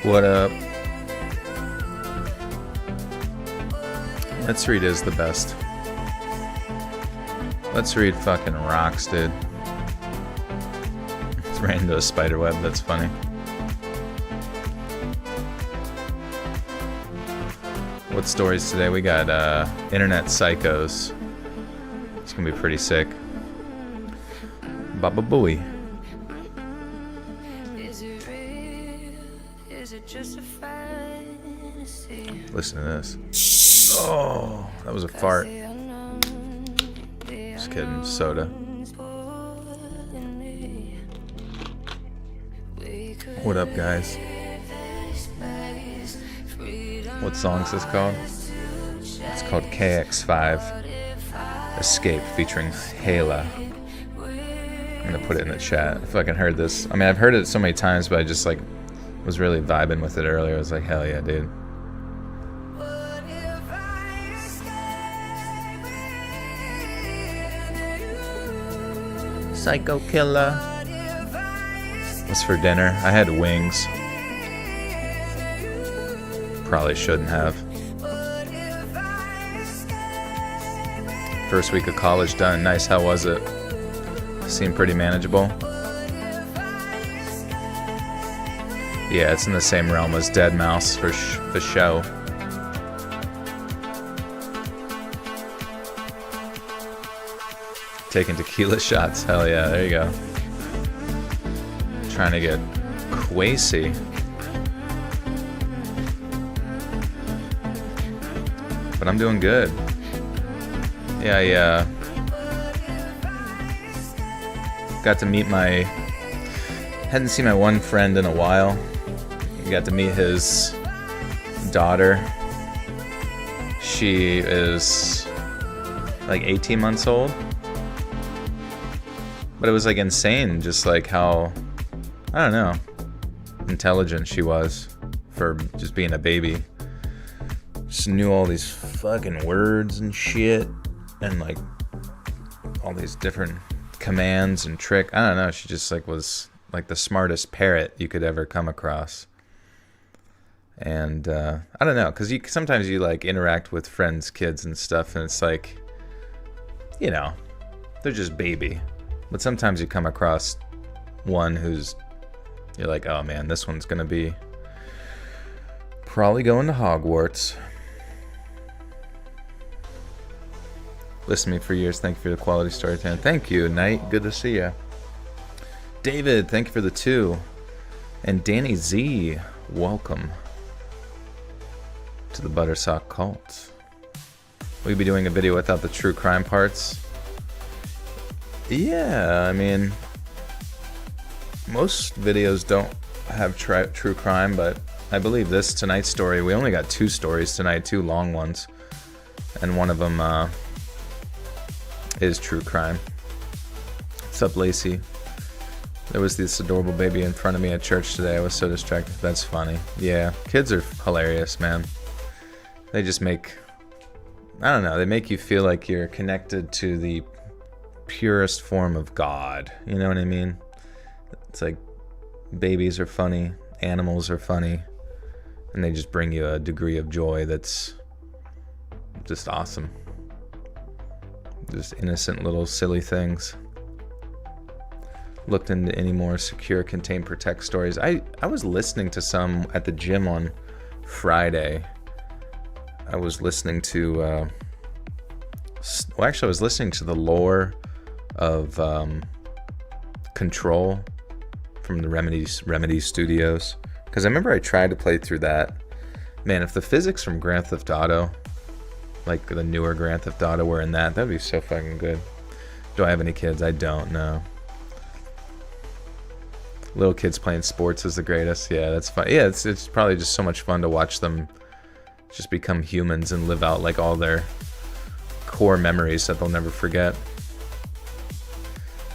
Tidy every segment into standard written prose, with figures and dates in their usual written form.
What up? Let's Read is the best. Let's Read fucking rocks, dude. It's ran into a spider web, that's funny. What stories today? We got internet psychos. It's gonna be pretty sick. Baba Booey. Listen to this. Oh, that was a fart. Just kidding, soda. What up, guys? What song is this called? It's called KX5 Escape featuring Hala. I'm gonna put it in the chat. I fucking heard this. I mean, I've heard it so many times, but I just like was really vibing with it earlier. I was like, hell yeah, dude. Psycho killer. What's for dinner? I had wings. Probably shouldn't have. First week of college done. Nice. How was it? Seemed pretty manageable. Yeah, it's in the same realm as Dead Mouse for show. Taking tequila shots. Hell yeah, there you go. Trying to get quasi. But I'm doing good. Yeah, got to meet hadn't seen my one friend in a while. Got to meet his daughter. She is like 18 months old. But it was like insane, just like how, I don't know, intelligent she was for just being a baby. Just knew all these fucking words and shit, and like all these different commands and trick. I don't know, she just like was like the smartest parrot you could ever come across. And I don't know, because sometimes you like interact with friends' kids and stuff, and it's like, you know, they're just baby. But sometimes you come across one you're like, oh man, this one's gonna be probably going to Hogwarts. Listen to me for years. Thank you for the quality storytelling. Thank you, Knight. Good to see you. David, thank you for the 2. And Danny Z, welcome to the Buttersock Cult. We'll be doing a video without the true crime parts. Yeah, I mean, most videos don't have true crime, but I believe tonight's story, we only got 2 stories tonight, 2 long ones, and one of them is true crime. What's up, Lacey? There was this adorable baby in front of me at church today. I was so distracted. That's funny. Yeah, kids are hilarious, man. They just make, I don't know, they make you feel like you're connected to the purest form of God. You know what I mean? It's like babies are funny, animals are funny, and they just bring you a degree of joy that's just awesome. Just innocent little silly things. Looked into any more secure, contain, protect stories. I was listening to some at the gym on Friday. I was listening to I was listening to the lore of Control from the Remedy Studios, because I remember I tried to play through that. Man, if the physics from Grand Theft Auto, like the newer Grand Theft Auto, were in that'd be so fucking good. Do I have any kids? I don't know. Little kids playing sports is the greatest. Yeah, that's fun. Yeah, it's probably just so much fun to watch them just become humans and live out like all their core memories that they'll never forget.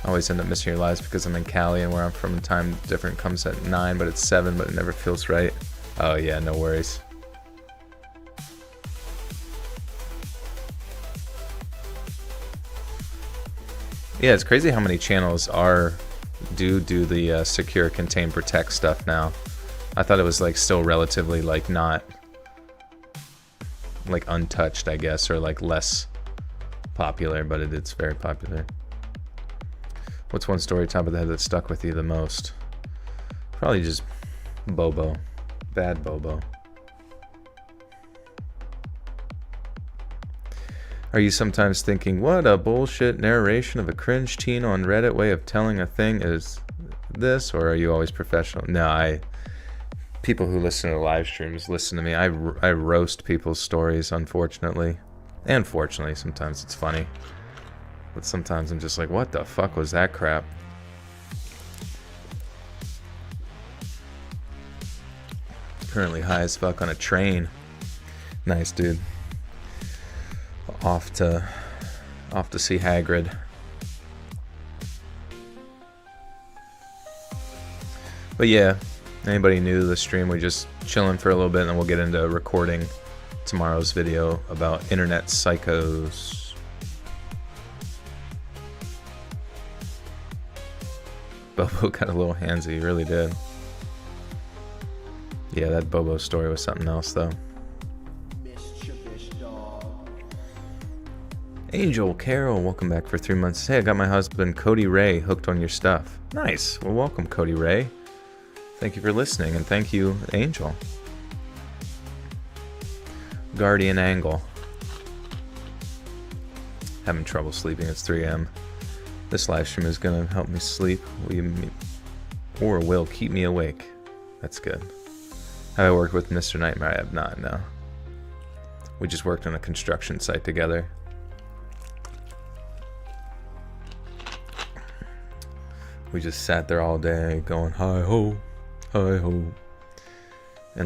I always end up missing your lives because I'm in Cali, and where I'm from, time different comes at 9, but it's 7, but it never feels right. Oh yeah, no worries. Yeah, it's crazy how many channels do the secure, contain, protect stuff now. I thought it was like still relatively like not like untouched, I guess, or like less popular, but it's very popular. What's one story top of the head that stuck with you the most? Probably just Bobo. Bad Bobo. Are you sometimes thinking, what a bullshit narration of a cringe teen on Reddit way of telling a thing is this? Or are you always professional? No, people who listen to live streams listen to me. I roast people's stories, unfortunately. And fortunately, sometimes it's funny. But sometimes I'm just like, what the fuck was that crap? Currently high as fuck on a train. Nice, dude. Off to see Hagrid. But yeah, anybody new to the stream, we're just chilling for a little bit, and then we'll get into recording tomorrow's video about internet psychos. Bobo got a little handsy, he really did. Yeah, that Bobo story was something else, though. Angel Carol, welcome back for 3 months. Hey, I got my husband Cody Ray hooked on your stuff. Nice. Well, welcome, Cody Ray. Thank you for listening, and thank you, Angel. Guardian Angle. Having trouble sleeping. It's 3 a.m. This live stream is gonna help me sleep. Will keep me awake. That's good. Have I worked with Mr. Nightmare? I have not, no. We just worked on a construction site together. We just sat there all day going hi ho, and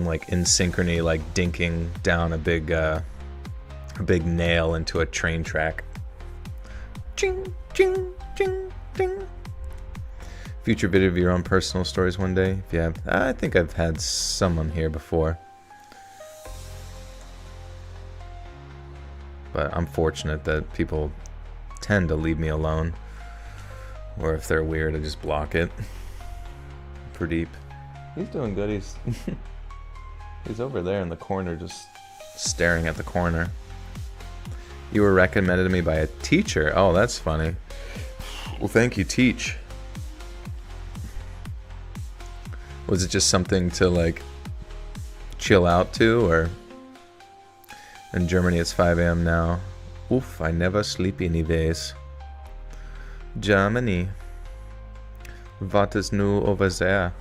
like in synchrony, like dinking down a big nail into a train track. Ching, ching, ching, ching. Future video of your own personal stories one day, if you have. I think I've had someone here before, but I'm fortunate that people tend to leave me alone. Or if they're weird, I just block it. Pradeep. He's doing good. He's over there in the corner, just staring at the corner. You were recommended to me by a teacher. Oh, that's funny. Well, thank you, Teach. Was it just something to, like, chill out to, or... In Germany, it's 5 a.m. now. Oof, I never sleep anyways. Germany. What is new over there?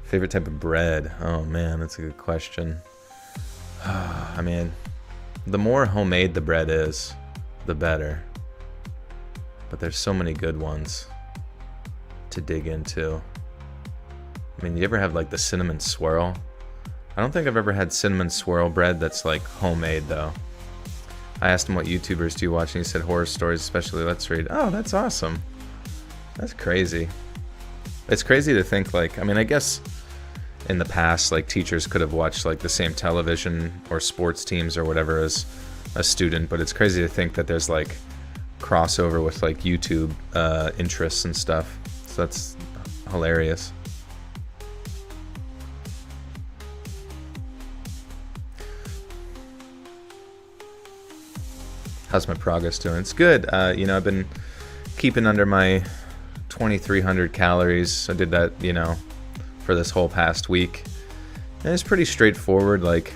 Favorite type of bread? Oh man, that's a good question. I mean, the more homemade the bread is, the better. But there's so many good ones to dig into. I mean, you ever have like the cinnamon swirl? I don't think I've ever had cinnamon swirl bread that's like homemade though. I asked him what YouTubers do you watch, and he said horror stories, especially Let's Read. Oh, that's awesome. That's crazy. It's crazy to think, like, I mean, I guess in the past, like, teachers could have watched, like, the same television or sports teams or whatever as a student, but it's crazy to think that there's, like, crossover with, like, YouTube interests and stuff. So that's hilarious. How's my progress doing? It's good. I've been keeping under my 2,300 calories. I did that, for this whole past week. And it's pretty straightforward. Like,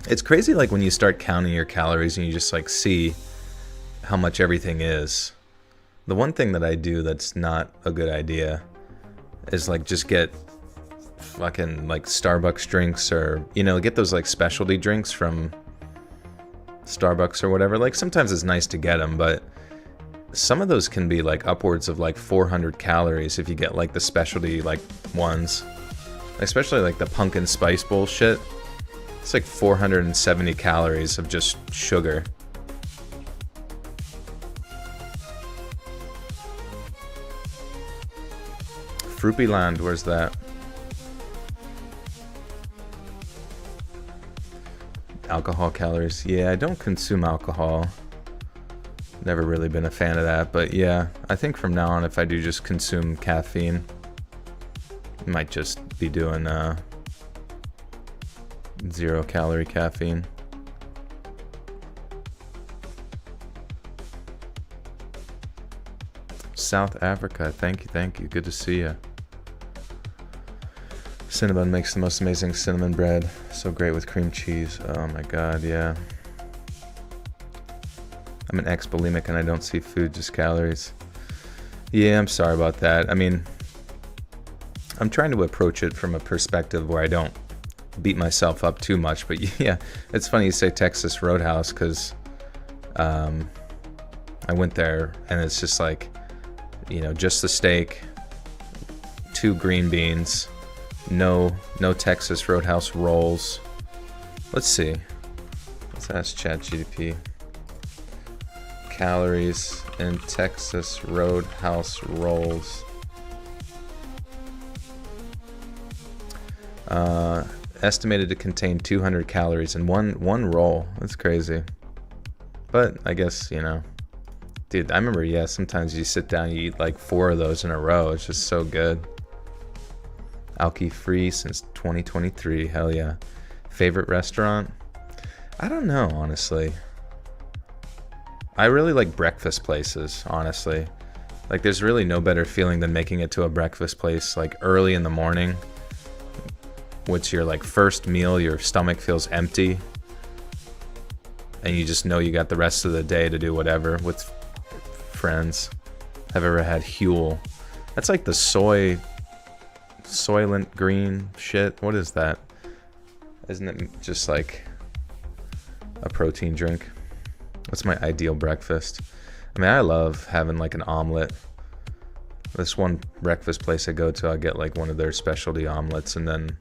it's crazy, like, when you start counting your calories and you just, like, see how much everything is. The one thing that I do that's not a good idea is, like, just get fucking, like, Starbucks drinks or, get those, like, specialty drinks from Starbucks or whatever. Like, sometimes it's nice to get them, but some of those can be like upwards of like 400 calories if you get like the specialty like ones, especially like the pumpkin spice bullshit. It's like 470 calories of just sugar. Fruity Land, where's that? Alcohol calories. Yeah, I don't consume alcohol. Never really been a fan of that, but yeah, I think from now on, if I do just consume caffeine, I might just be doing 0 calorie caffeine. South Africa, thank you, good to see you. Cinnabon makes the most amazing cinnamon bread. So great with cream cheese. Oh my god, yeah. I'm an ex-bulimic and I don't see food, just calories. Yeah, I'm sorry about that. I mean, I'm trying to approach it from a perspective where I don't beat myself up too much. But yeah, it's funny you say Texas Roadhouse because I went there and it's just like, just the steak, 2 green beans, no Texas Roadhouse rolls. Let's see. Let's ask ChatGPT. Calories in Texas Roadhouse rolls. Estimated to contain 200 calories in one roll. That's crazy. But I guess, dude, I remember, sometimes you sit down, you eat like 4 of those in a row. It's just so good. Alki free since 2023. Hell yeah. Favorite restaurant? I don't know, honestly. I really like breakfast places, honestly. Like, there's really no better feeling than making it to a breakfast place, like, early in the morning. What's your, like, first meal, your stomach feels empty. And you just know you got the rest of the day to do whatever with friends. I've ever had Huel. That's like the Soylent Green shit. What is that? Isn't it just like a protein drink? What's my ideal breakfast? I mean, I love having like an omelet. This one breakfast place I go to, I get like one of their specialty omelets, and then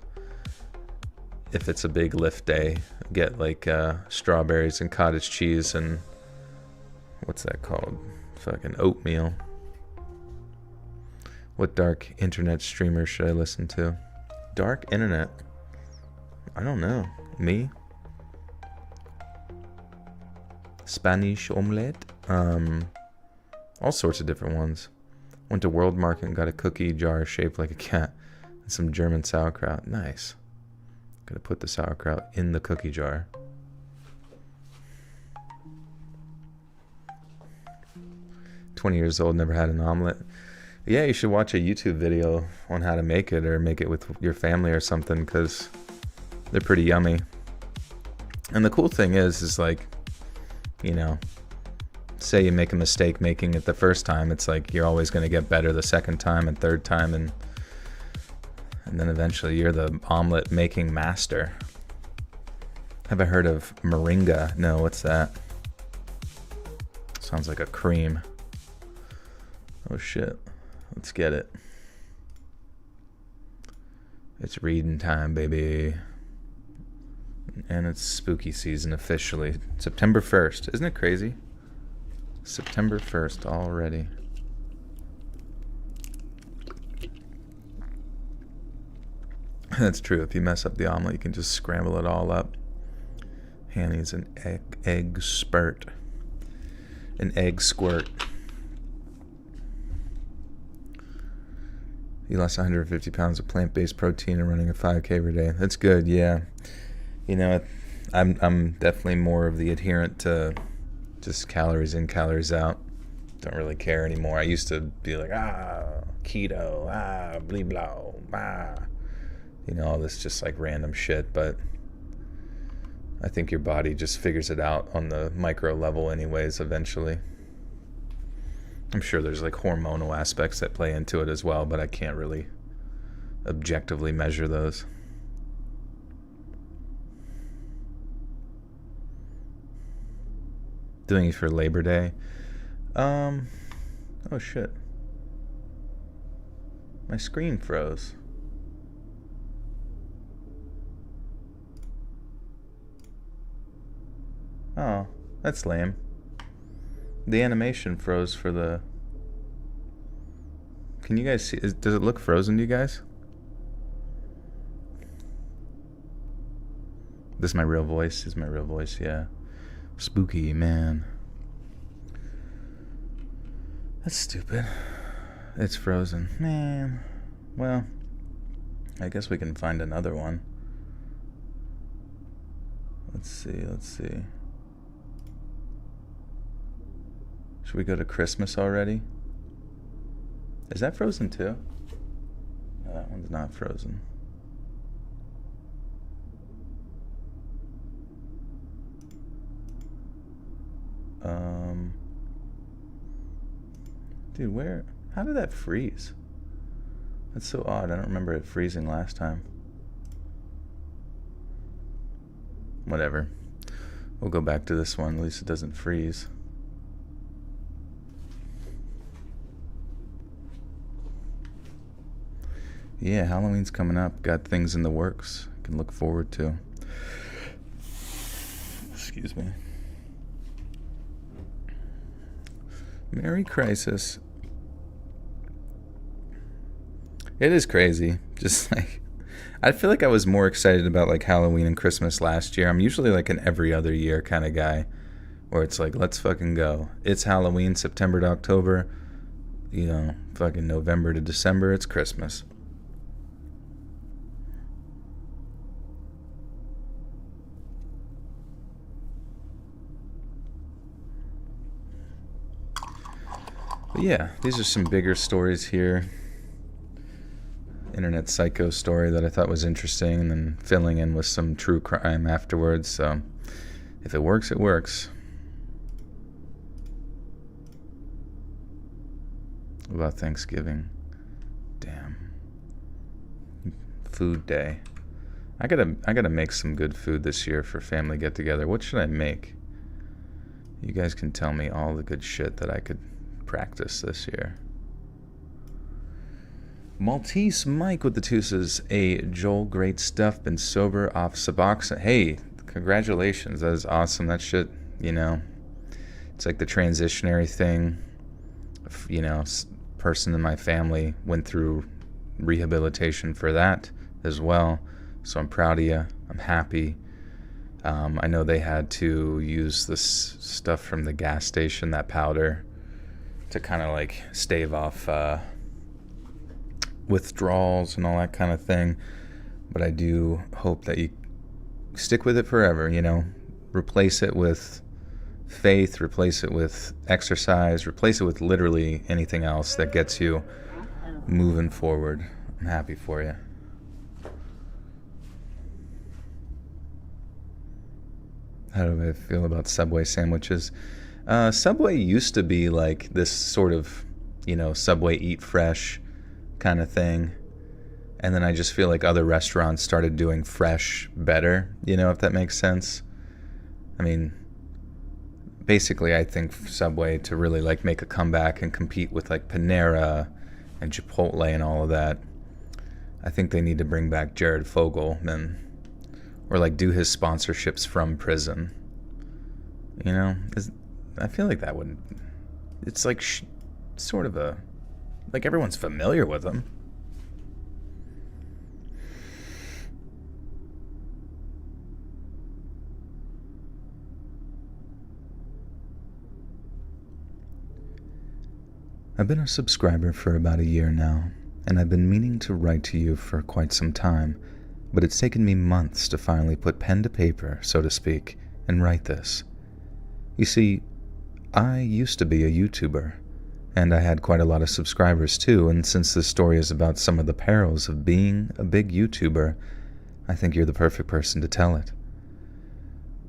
if it's a big lift day, I get like strawberries and cottage cheese and what's that called? Fucking oatmeal. What dark internet streamer should I listen to? Dark internet? I don't know. Me? Spanish omelette? All sorts of different ones. Went to World Market and got a cookie jar shaped like a cat and some German sauerkraut. Nice. Gonna put the sauerkraut in the cookie jar. "20 years old, never had an omelet." Yeah, you should watch a YouTube video on how to make it, or make it with your family or something, because they're pretty yummy. And the cool thing is like, say you make a mistake making it the first time, it's like you're always going to get better the second time and third time, and then eventually you're the omelet making master. Have I heard of moringa? No, what's that? Sounds like a cream. Oh shit. Let's get it. It's reading time, baby. And it's spooky season officially. September 1st. Isn't it crazy? September 1st already. That's true. If you mess up the omelet, you can just scramble it all up. Hanny's an egg spurt. An egg squirt. You lost 150 pounds of plant-based protein and running a 5K every day. That's good, yeah. I'm definitely more of the adherent to Just calories in, calories out. Don't really care anymore. I used to be like, keto, blee blah, all this just like random shit, but I think your body just figures it out on the micro level anyways eventually. I'm sure there's like hormonal aspects that play into it as well, but I can't really objectively measure those. Doing it for Labor Day. Oh shit. My screen froze. Oh, that's lame. The animation froze for the... Can you guys see? Does it look frozen to you guys? This is my real voice. This is my real voice, yeah. Spooky, man. That's stupid. It's frozen. Man. Well, I guess we can find another one. Let's see. Should we go to Christmas already? Is that frozen too? No, that one's not frozen. Dude, how did that freeze? That's so odd. I don't remember it freezing last time. Whatever. We'll go back to this one. At least it doesn't freeze. Yeah, Halloween's coming up. Got things in the works I can look forward to. Excuse me. Merry Crisis. It is crazy. Just like, I feel like I was more excited about like Halloween and Christmas last year. I'm usually like an every other year kind of guy, where it's like, let's fucking go. It's Halloween, September to October. Fucking November to December, it's Christmas. But yeah, these are some bigger stories here. Internet psycho story that I thought was interesting, and then filling in with some true crime afterwards. So if it works, it works. What about Thanksgiving? Damn. Food day. I gotta make some good food this year for family get together. What should I make? You guys can tell me all the good shit that I could practice this year. Maltese Mike with the Teuces. Joel, great stuff. Been sober off Suboxone. Hey, congratulations. That is awesome. That shit, it's like the transitionary thing. Person in my family went through rehabilitation for that as well. So I'm proud of you. I'm happy. I know they had to use this stuff from the gas station, that powder, to kind of like stave off withdrawals and all that kind of thing. But I do hope that you stick with it forever, replace it with faith, replace it with exercise, replace it with literally anything else that gets you moving forward. I'm happy for you. How do I feel about Subway sandwiches? Subway used to be like this sort of, Subway eat fresh kind of thing. And then I just feel like other restaurants started doing fresh better, if that makes sense. I mean, basically I think Subway to really like make a comeback and compete with like Panera and Chipotle and all of that, I think they need to bring back Jared Fogle or like do his sponsorships from prison. I feel like that would, it's like sort of like everyone's familiar with him. I've been a subscriber for about a year now, and I've been meaning to write to you for quite some time, but it's taken me months to finally put pen to paper, so to speak, and write this. You see, I used to be a YouTuber, and I had quite a lot of subscribers too, and since this story is about some of the perils of being a big YouTuber, I think you're the perfect person to tell it.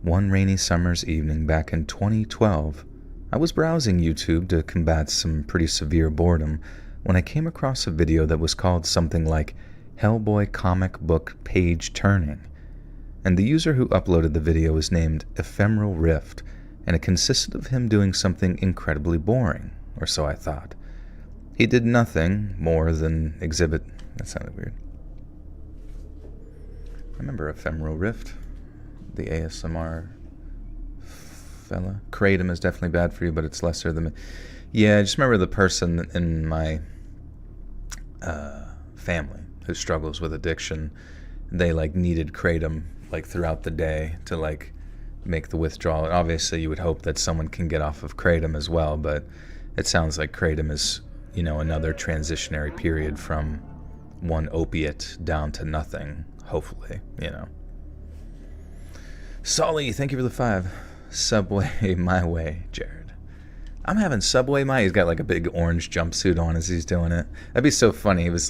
One rainy summer's evening back in 2012, I was browsing YouTube to combat some pretty severe boredom when I came across a video that was called something like Hellboy Comic Book Page Turning, and the user who uploaded the video was named Ephemeral Rift, and it consisted of him doing something incredibly boring, or so I thought. He did nothing more than exhibit... That sounded weird. I remember Ephemeral Rift, the ASMR fella. Kratom is definitely bad for you, but it's lesser than... Yeah, I just remember the person in my family who struggles with addiction. They needed kratom throughout the day to make the withdrawal. And obviously you would hope that someone can get off of kratom as well, but it sounds like kratom is, another transitionary period from one opiate down to nothing, hopefully, Solly, thank you for the 5. Subway my way, Jared. I'm having Subway my... He's got a big orange jumpsuit on as he's doing it. That'd be so funny. It was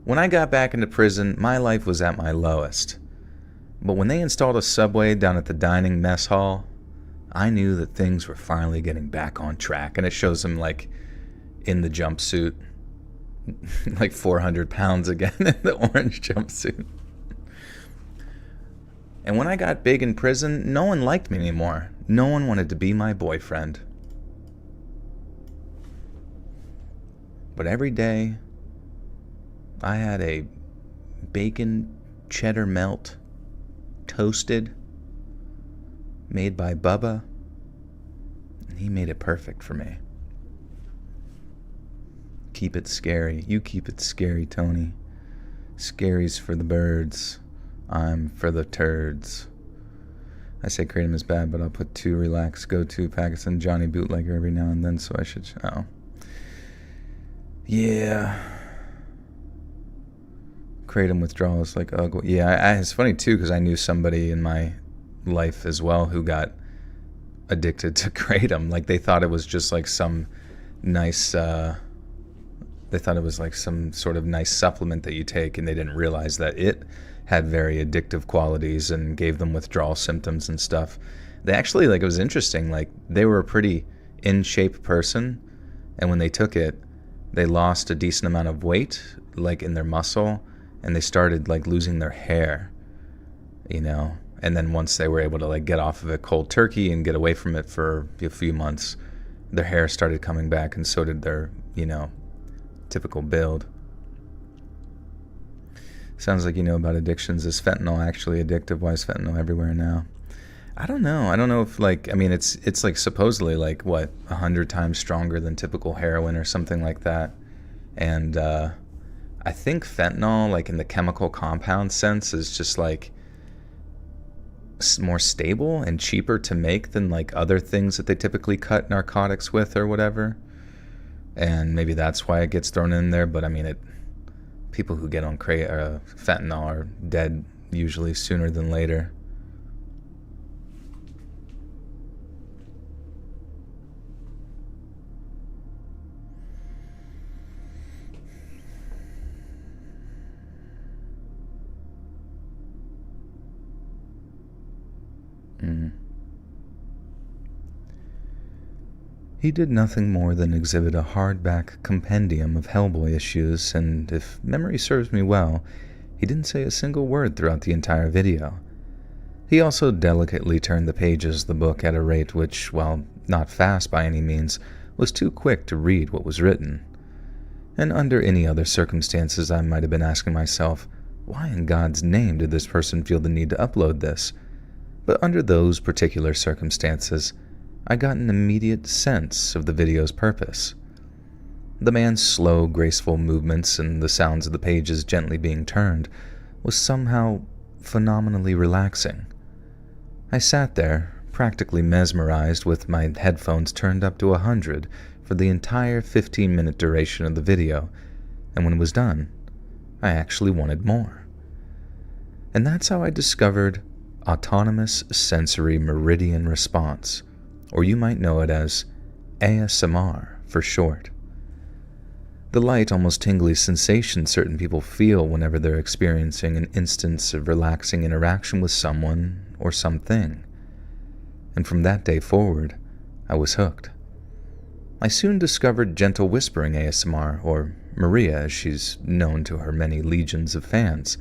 when I got back into prison, my life was at my lowest. But when they installed a Subway down at the dining mess hall, I knew that things were finally getting back on track. And it shows him in the jumpsuit, 400 pounds again in the orange jumpsuit. And when I got big in prison, no one liked me anymore. No one wanted to be my boyfriend. But every day, I had a bacon cheddar melt, toasted, made by Bubba, and he made it perfect for me. Keep it scary. You keep it scary, Tony. Scary's for the birds. I'm for the turds. I say kratom is bad, but I'll put 2 relax, go-to Pakistan Johnny bootlegger every now and then, so I should... Oh. Yeah. Kratom withdrawal is ugly. Yeah, it's funny too, because I knew somebody in my life as well who got addicted to kratom. They thought it was just some nice... they thought it was some sort of nice supplement that you take, and they didn't realize that it had very addictive qualities and gave them withdrawal symptoms and stuff. They actually, it was interesting, they were a pretty in-shape person, and when they took it, they lost a decent amount of weight, in their muscle, and they started, losing their hair, and then once they were able to, get off of it cold turkey and get away from it for a few months, their hair started coming back, and so did their, typical build. Sounds like you know about addictions. Is fentanyl actually addictive? Why is fentanyl everywhere now? I don't know. I don't know if it's supposedly 100 times stronger than typical heroin or something like that. And I think fentanyl, in the chemical compound sense, is just more stable and cheaper to make than other things that they typically cut narcotics with or whatever. And maybe that's why it gets thrown in there. But people who get on fentanyl are dead usually sooner than later. He did nothing more than exhibit a hardback compendium of Hellboy issues, and if memory serves me well, he didn't say a single word throughout the entire video. He also delicately turned the pages of the book at a rate which, while not fast by any means, was too quick to read what was written. And under any other circumstances, I might have been asking myself, why in God's name did this person feel the need to upload this? But under those particular circumstances, I got an immediate sense of the video's purpose. The man's slow, graceful movements and the sounds of the pages gently being turned was somehow phenomenally relaxing. I sat there, practically mesmerized, with my headphones turned up to 100 for the entire 15-minute duration of the video, and when it was done, I actually wanted more. And that's how I discovered autonomous sensory meridian response, or you might know it as ASMR for short. The light, almost tingly sensation certain people feel whenever they're experiencing an instance of relaxing interaction with someone or something. And from that day forward, I was hooked. I soon discovered gentle whispering ASMR, or Maria as she's known to her many legions of fans,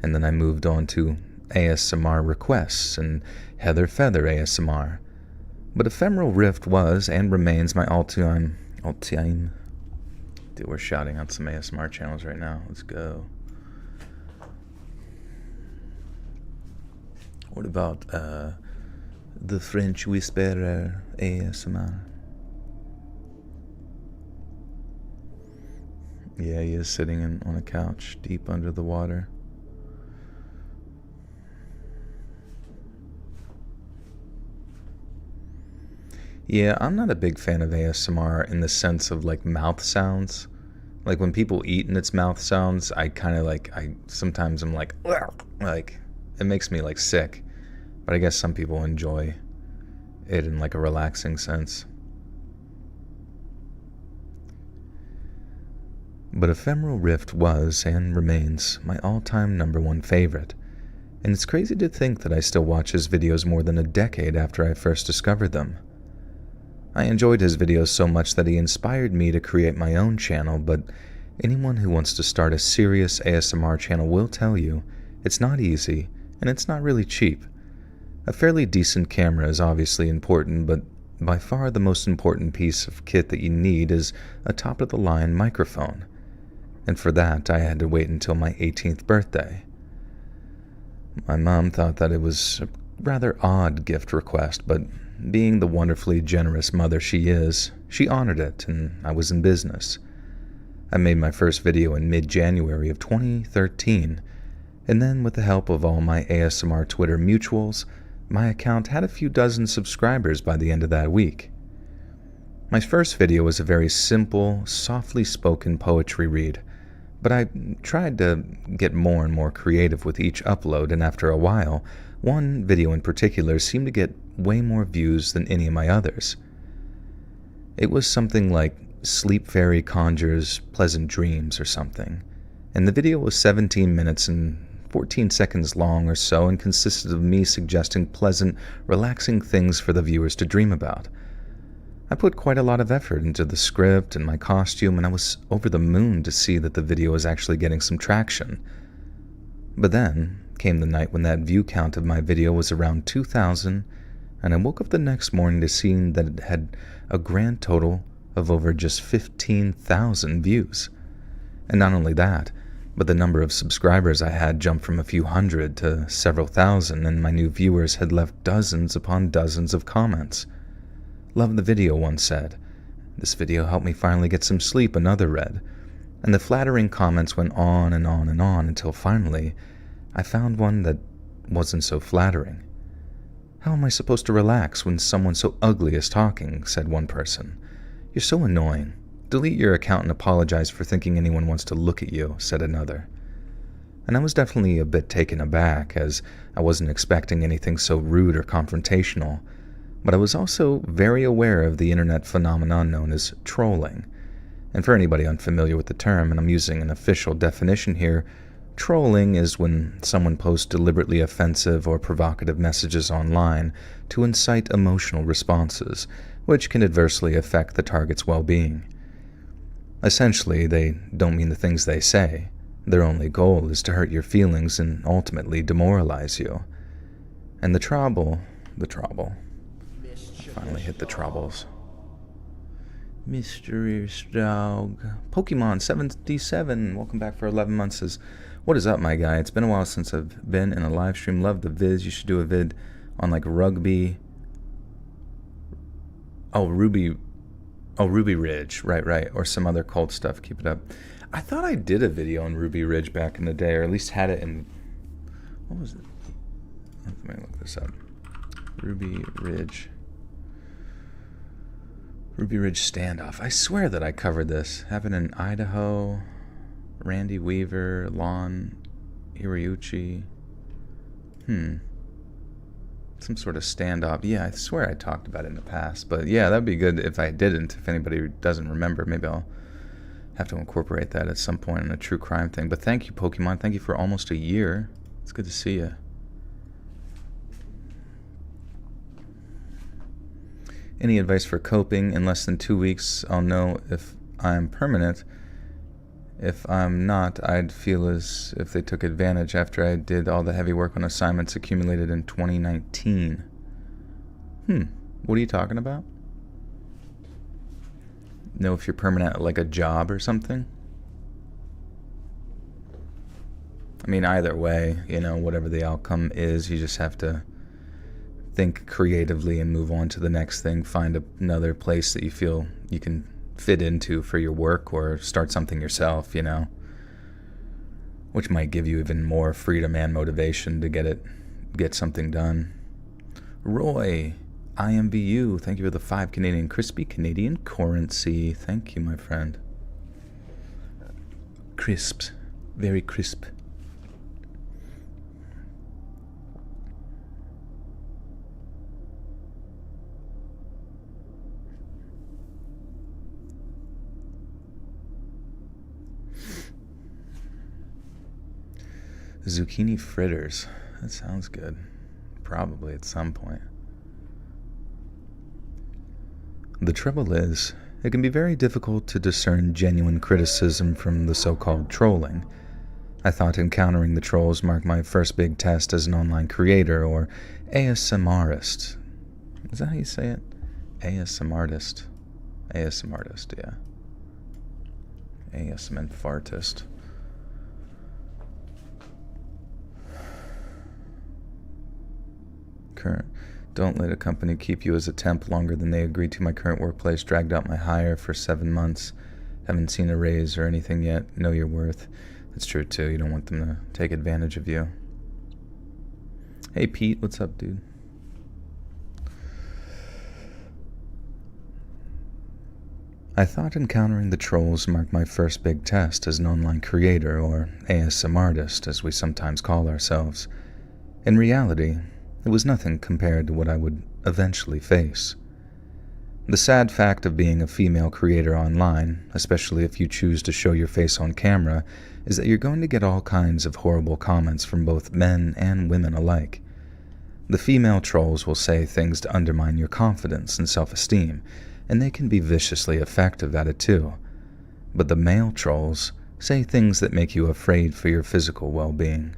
and then I moved on to ASMR requests and Heather Feather ASMR. But Ephemeral Rift was and remains my all-time. Dude, we're shouting out some ASMR channels right now. Let's go. What about the French Whisperer ASMR? Yeah, he is sitting on a couch deep under the water. Yeah, I'm not a big fan of ASMR in the sense of like mouth sounds. Like when people eat and it's mouth sounds, I kind of like, sometimes I'm like, it makes me like sick. But I guess some people enjoy it in like a relaxing sense. But Ephemeral Rift was and remains my all-time #1 favorite. And it's crazy to think that I still watch his videos more than a decade after I first discovered them. I enjoyed his videos so much that he inspired me to create my own channel, but anyone who wants to start a serious ASMR channel will tell you it's not easy and it's not really cheap. A fairly decent camera is obviously important, but by far the most important piece of kit that you need is a top-of-the-line microphone. And for that, I had to wait until my 18th birthday. My mom thought that it was a rather odd gift request, but being the wonderfully generous mother she is, she honored it, and I was in business. I made my first video in mid-January of 2013, and then with the help of all my ASMR Twitter mutuals, my account had a few dozen subscribers by the end of that week. My first video was a very simple, softly spoken poetry read, but I tried to get more and more creative with each upload, and after a while, one video in particular seemed to get way more views than any of my others. It was something like Sleep Fairy Conjures Pleasant Dreams or something, and the video was 17 minutes and 14 seconds long or so and consisted of me suggesting pleasant, relaxing things for the viewers to dream about. I put quite a lot of effort into the script and my costume, and I was over the moon to see that the video was actually getting some traction. But then came the night when that view count of my video was around 2,000, and I woke up the next morning to see that it had a grand total of over just 15,000 views. And not only that, but the number of subscribers I had jumped from a few hundred to several thousand, and my new viewers had left dozens upon dozens of comments. "Love the video," one said. "This video helped me finally get some sleep," another read. And the flattering comments went on and on and on until finally I found one that wasn't so flattering. "How am I supposed to relax when someone so ugly is talking?" said one person. "You're so annoying. Delete your account and apologize for thinking anyone wants to look at you," said another. And I was definitely a bit taken aback, as I wasn't expecting anything so rude or confrontational, but I was also very aware of the internet phenomenon known as trolling. And for anybody unfamiliar with the term, and I'm using an official definition here, trolling is when someone posts deliberately offensive or provocative messages online to incite emotional responses, which can adversely affect the target's well-being. Essentially, they don't mean the things they say. Their only goal is to hurt your feelings and ultimately demoralize you. And the trouble, I finally hit the troubles. Mysterious dog. Pokemon 77, welcome back for 11 months, says, "What is up, my guy? It's been a while since I've been in a live stream. Love the vids. You should do a vid on like rugby. Ruby Ridge. Right. Or some other cult stuff. Keep it up." I thought I did a video on Ruby Ridge back in the day, or at least had it in... What was it? Let me look this up. Ruby Ridge standoff. I swear that I covered this. Happened in Idaho. Randy Weaver, Lon Hiriuchi. Some sort of standoff. Yeah, I swear I talked about it in the past. But yeah, that'd be good if I didn't. If anybody doesn't remember, maybe I'll have to incorporate that at some point in a true crime thing. But thank you, Pokemon. Thank you for almost a year. It's good to see you. Any advice for coping? In less than 2 weeks, I'll know if I'm permanent. If I'm not, I'd feel as if they took advantage after I did all the heavy work on assignments accumulated in 2019. What are you talking about? Know if you're permanent at like a job or something? I mean, either way, whatever the outcome is, you just have to think creatively and move on to the next thing. Find another place that you feel you can fit into for your work, or start something yourself, which might give you even more freedom and motivation to get something done. Roy, IMVU, thank you for the 5 Canadian crispy Canadian currency. Thank you, my friend. Crisp, very crisp. Zucchini fritters. That sounds good. Probably at some point. The trouble is, it can be very difficult to discern genuine criticism from the so-called trolling. I thought encountering the trolls marked my first big test as an online creator, or ASMRist. Is that how you say it? ASMRist. ASMRist, yeah. ASM fartist. Current. Don't let a company keep you as a temp longer than they agreed to. My current workplace dragged out my hire for 7 months. Haven't seen a raise or anything yet. Know your worth. That's true too. You don't want them to take advantage of you. Hey Pete, what's up, dude? I thought encountering the trolls marked my first big test as an online creator, or ASM artist, as we sometimes call ourselves. In reality, it was nothing compared to what I would eventually face. The sad fact of being a female creator online, especially if you choose to show your face on camera, is that you're going to get all kinds of horrible comments from both men and women alike. The female trolls will say things to undermine your confidence and self-esteem, and they can be viciously effective at it too. But the male trolls say things that make you afraid for your physical well-being.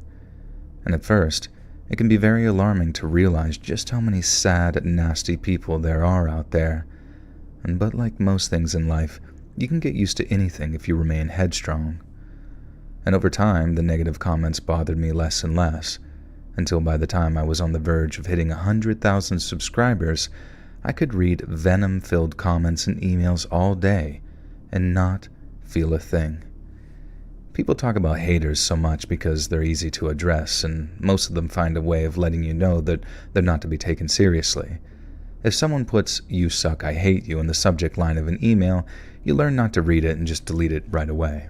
And at first, it can be very alarming to realize just how many sad, nasty people there are out there. But like most things in life, you can get used to anything if you remain headstrong. And over time, the negative comments bothered me less and less, until by the time I was on the verge of hitting 100,000 subscribers, I could read venom-filled comments and emails all day and not feel a thing. People talk about haters so much because they're easy to address, and most of them find a way of letting you know that they're not to be taken seriously. If someone puts "you suck, I hate you" in the subject line of an email, you learn not to read it and just delete it right away.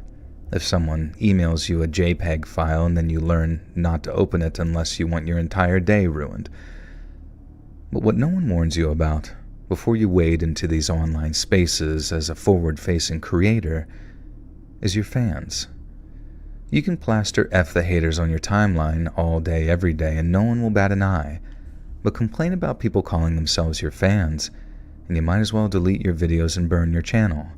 If someone emails you a JPEG file, and then you learn not to open it unless you want your entire day ruined. But what no one warns you about, before you wade into these online spaces as a forward-facing creator, is your fans. You can plaster F the haters on your timeline all day, every day, and no one will bat an eye. But complain about people calling themselves your fans, and you might as well delete your videos and burn your channel.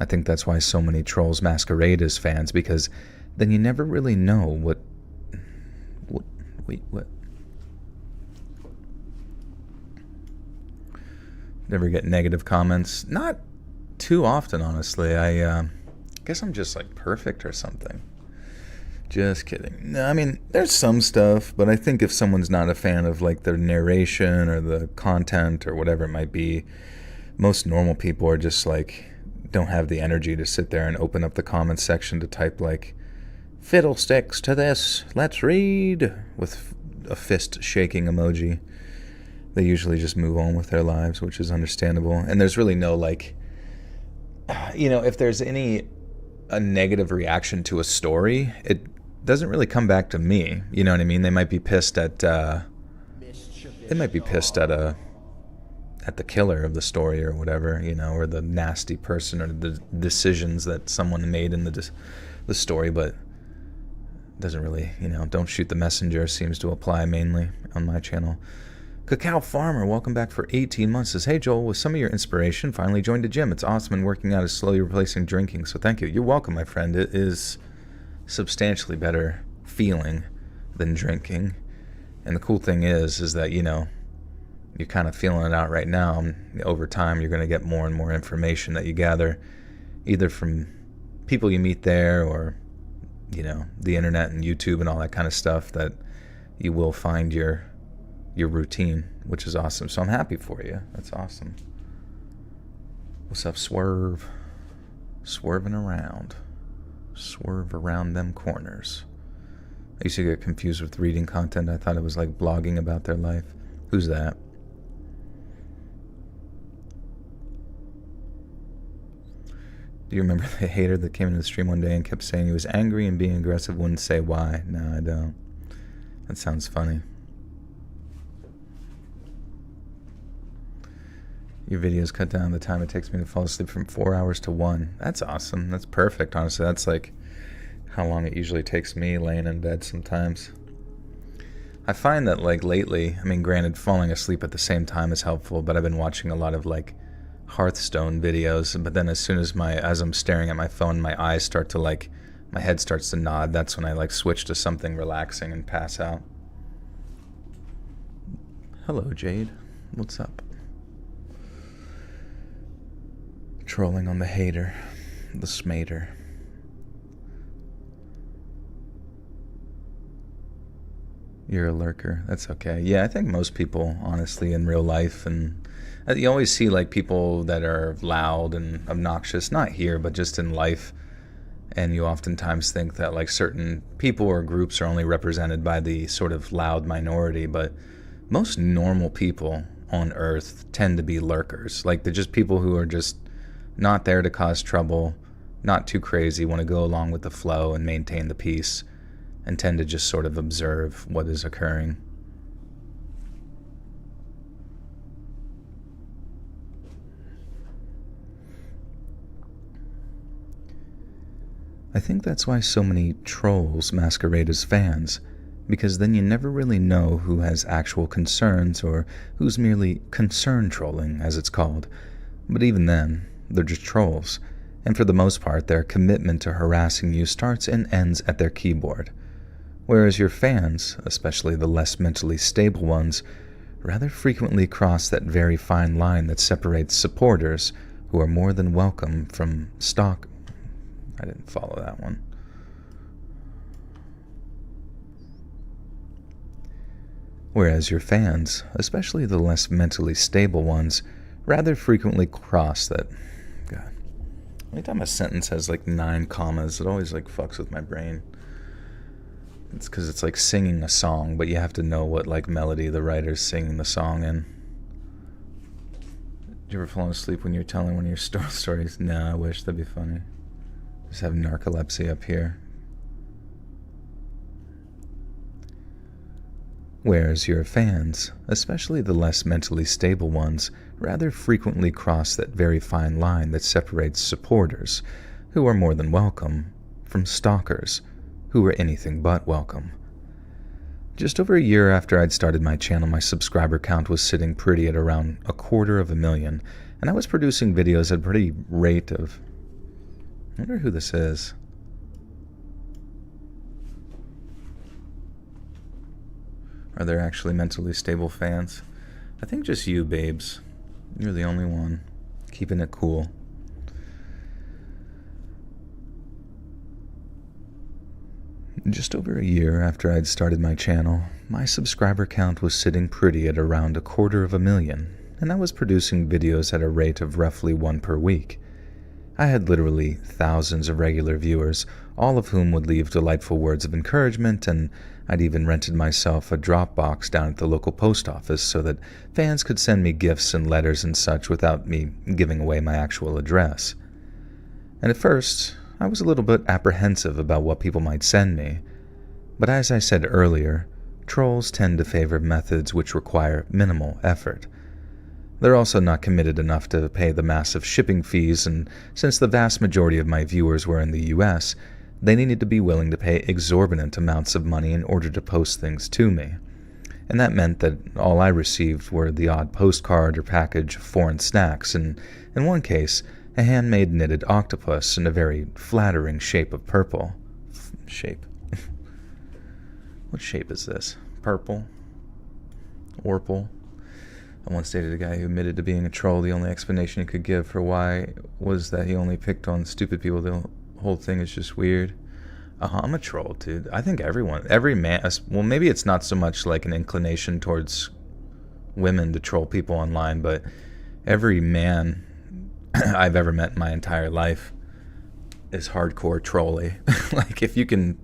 I think that's why so many trolls masquerade as fans, because then you never really know what... Never get negative comments? Not too often, honestly. I guess I'm just like perfect or something. Just kidding. No, I mean, there's some stuff, but I think if someone's not a fan of like the narration or the content or whatever it might be, most normal people are just like, don't have the energy to sit there and open up the comments section to type like, "Fiddlesticks to this, let's read," with a fist shaking emoji. They usually just move on with their lives, which is understandable. And there's really no like, if there's a negative reaction to a story, it doesn't really come back to me. You know what I mean? They might be pissed at they might be pissed at the killer of the story or whatever, or the nasty person or the decisions that someone made in the story, but it doesn't really, don't shoot the messenger seems to apply mainly on my channel. Cacao Farmer, welcome back for 18 months, says, hey Joel, with some of your inspiration, finally joined a gym. It's awesome, and working out is slowly replacing drinking, so thank you. You're welcome, my friend. It is substantially better feeling than drinking. And the cool thing is that, you're kind of feeling it out right now. And over time, you're going to get more and more information that you gather, either from people you meet there or, the internet and YouTube and all that kind of stuff, that you will find your routine, which is awesome. So I'm happy for you. That's awesome. What's up, Swerve? Swerving around. Swerve around them corners. I used to get confused with reading content. I thought it was like blogging about their life. Who's that? Do you remember the hater that came into the stream one day and kept saying he was angry and being aggressive, wouldn't say why? No, I don't. That sounds funny. Your videos cut down the time it takes me to fall asleep from 4 hours to 1. That's awesome. That's perfect, honestly. That's like how long it usually takes me laying in bed sometimes. I find that like lately, granted, falling asleep at the same time is helpful, but I've been watching a lot of like Hearthstone videos, but then as I'm staring at my phone, my eyes start to my head starts to nod. That's when I switch to something relaxing and pass out. Hello, Jade. What's up? Trolling on the hater, the smater. You're a lurker. That's okay. Yeah, I think most people, honestly, in real life, and you always see people that are loud and obnoxious, not here, but just in life, and you oftentimes think that certain people or groups are only represented by the sort of loud minority, but most normal people on Earth tend to be lurkers. They're just people who are just not there to cause trouble, not too crazy, want to go along with the flow and maintain the peace, and tend to just sort of observe what is occurring. I think that's why so many trolls masquerade as fans, because then you never really know who has actual concerns or who's merely concern trolling, as it's called. But even then, they're just trolls, and for the most part, their commitment to harassing you starts and ends at their keyboard. Whereas your fans, especially the less mentally stable ones, rather frequently cross that very fine line that separates supporters, who are more than welcome, from stock. I didn't follow that one. Whereas your fans, especially the less mentally stable ones, rather frequently cross that. God. Anytime a sentence has 9 commas, it always fucks with my brain. It's because it's singing a song, but you have to know what melody the writer's singing the song in. Did you ever fall asleep when you're telling one of your stories? No, I wish. That'd be funny. Just have narcolepsy up here. Whereas your fans, especially the less mentally stable ones, rather frequently cross that very fine line that separates supporters, who are more than welcome, from stalkers, who are anything but welcome. Just over a year after I'd started my channel, my subscriber count was sitting pretty at around 250,000, and I was producing videos at a pretty rate of... I wonder who this is. Are there actually mentally stable fans? I think just you, babes. You're the only one. Keeping it cool. Just over a year after I'd started my channel, my subscriber count was sitting pretty at around 250,000, and I was producing videos at a rate of roughly 1 per week. I had literally thousands of regular viewers, all of whom would leave delightful words of encouragement, and I'd even rented myself a drop box down at the local post office so that fans could send me gifts and letters and such without me giving away my actual address. And at first, I was a little bit apprehensive about what people might send me, but as I said earlier, Trolls tend to favor methods which require minimal effort. They're also not committed enough to pay the massive shipping fees, and since the vast majority of my viewers were in the US, they needed to be willing to pay exorbitant amounts of money in order to post things to me. And that meant that all I received were the odd postcard or package of foreign snacks, and in one case, a handmade knitted octopus in a very flattering shape of purple. Shape? What shape is this? Purple? Orple? I once dated a guy who admitted to being a troll. The only explanation he could give for why was that he only picked on stupid people. The whole thing is just weird. I'm a troll, dude. I think every man, well, maybe it's not so much like an inclination towards women to troll people online, but every man I've ever met in my entire life is hardcore trolly. Like, if you can,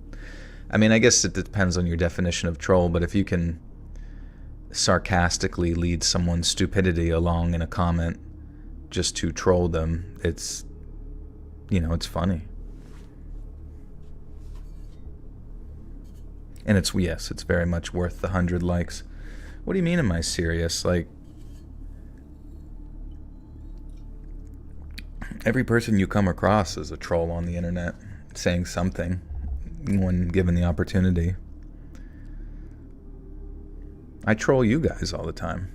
I mean, I guess it depends on your definition of troll, but if you can sarcastically lead someone's stupidity along in a comment just to troll them, it's, it's funny. And it's very much worth the 100 likes. What do you mean, am I serious? Like, every person you come across is a troll on the internet, saying something when given the opportunity. I troll you guys all the time.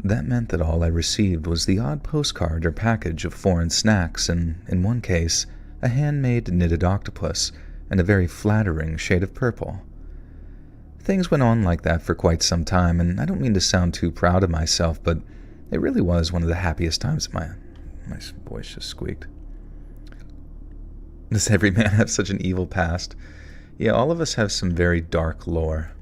That meant that all I received was the odd postcard or package of foreign snacks, and, in one case, a handmade knitted octopus in a very flattering shade of purple. Things went on like that for quite some time, and I don't mean to sound too proud of myself, but it really was one of the happiest times of my voice just squeaked. Does every man have such an evil past? Yeah, all of us have some very dark lore.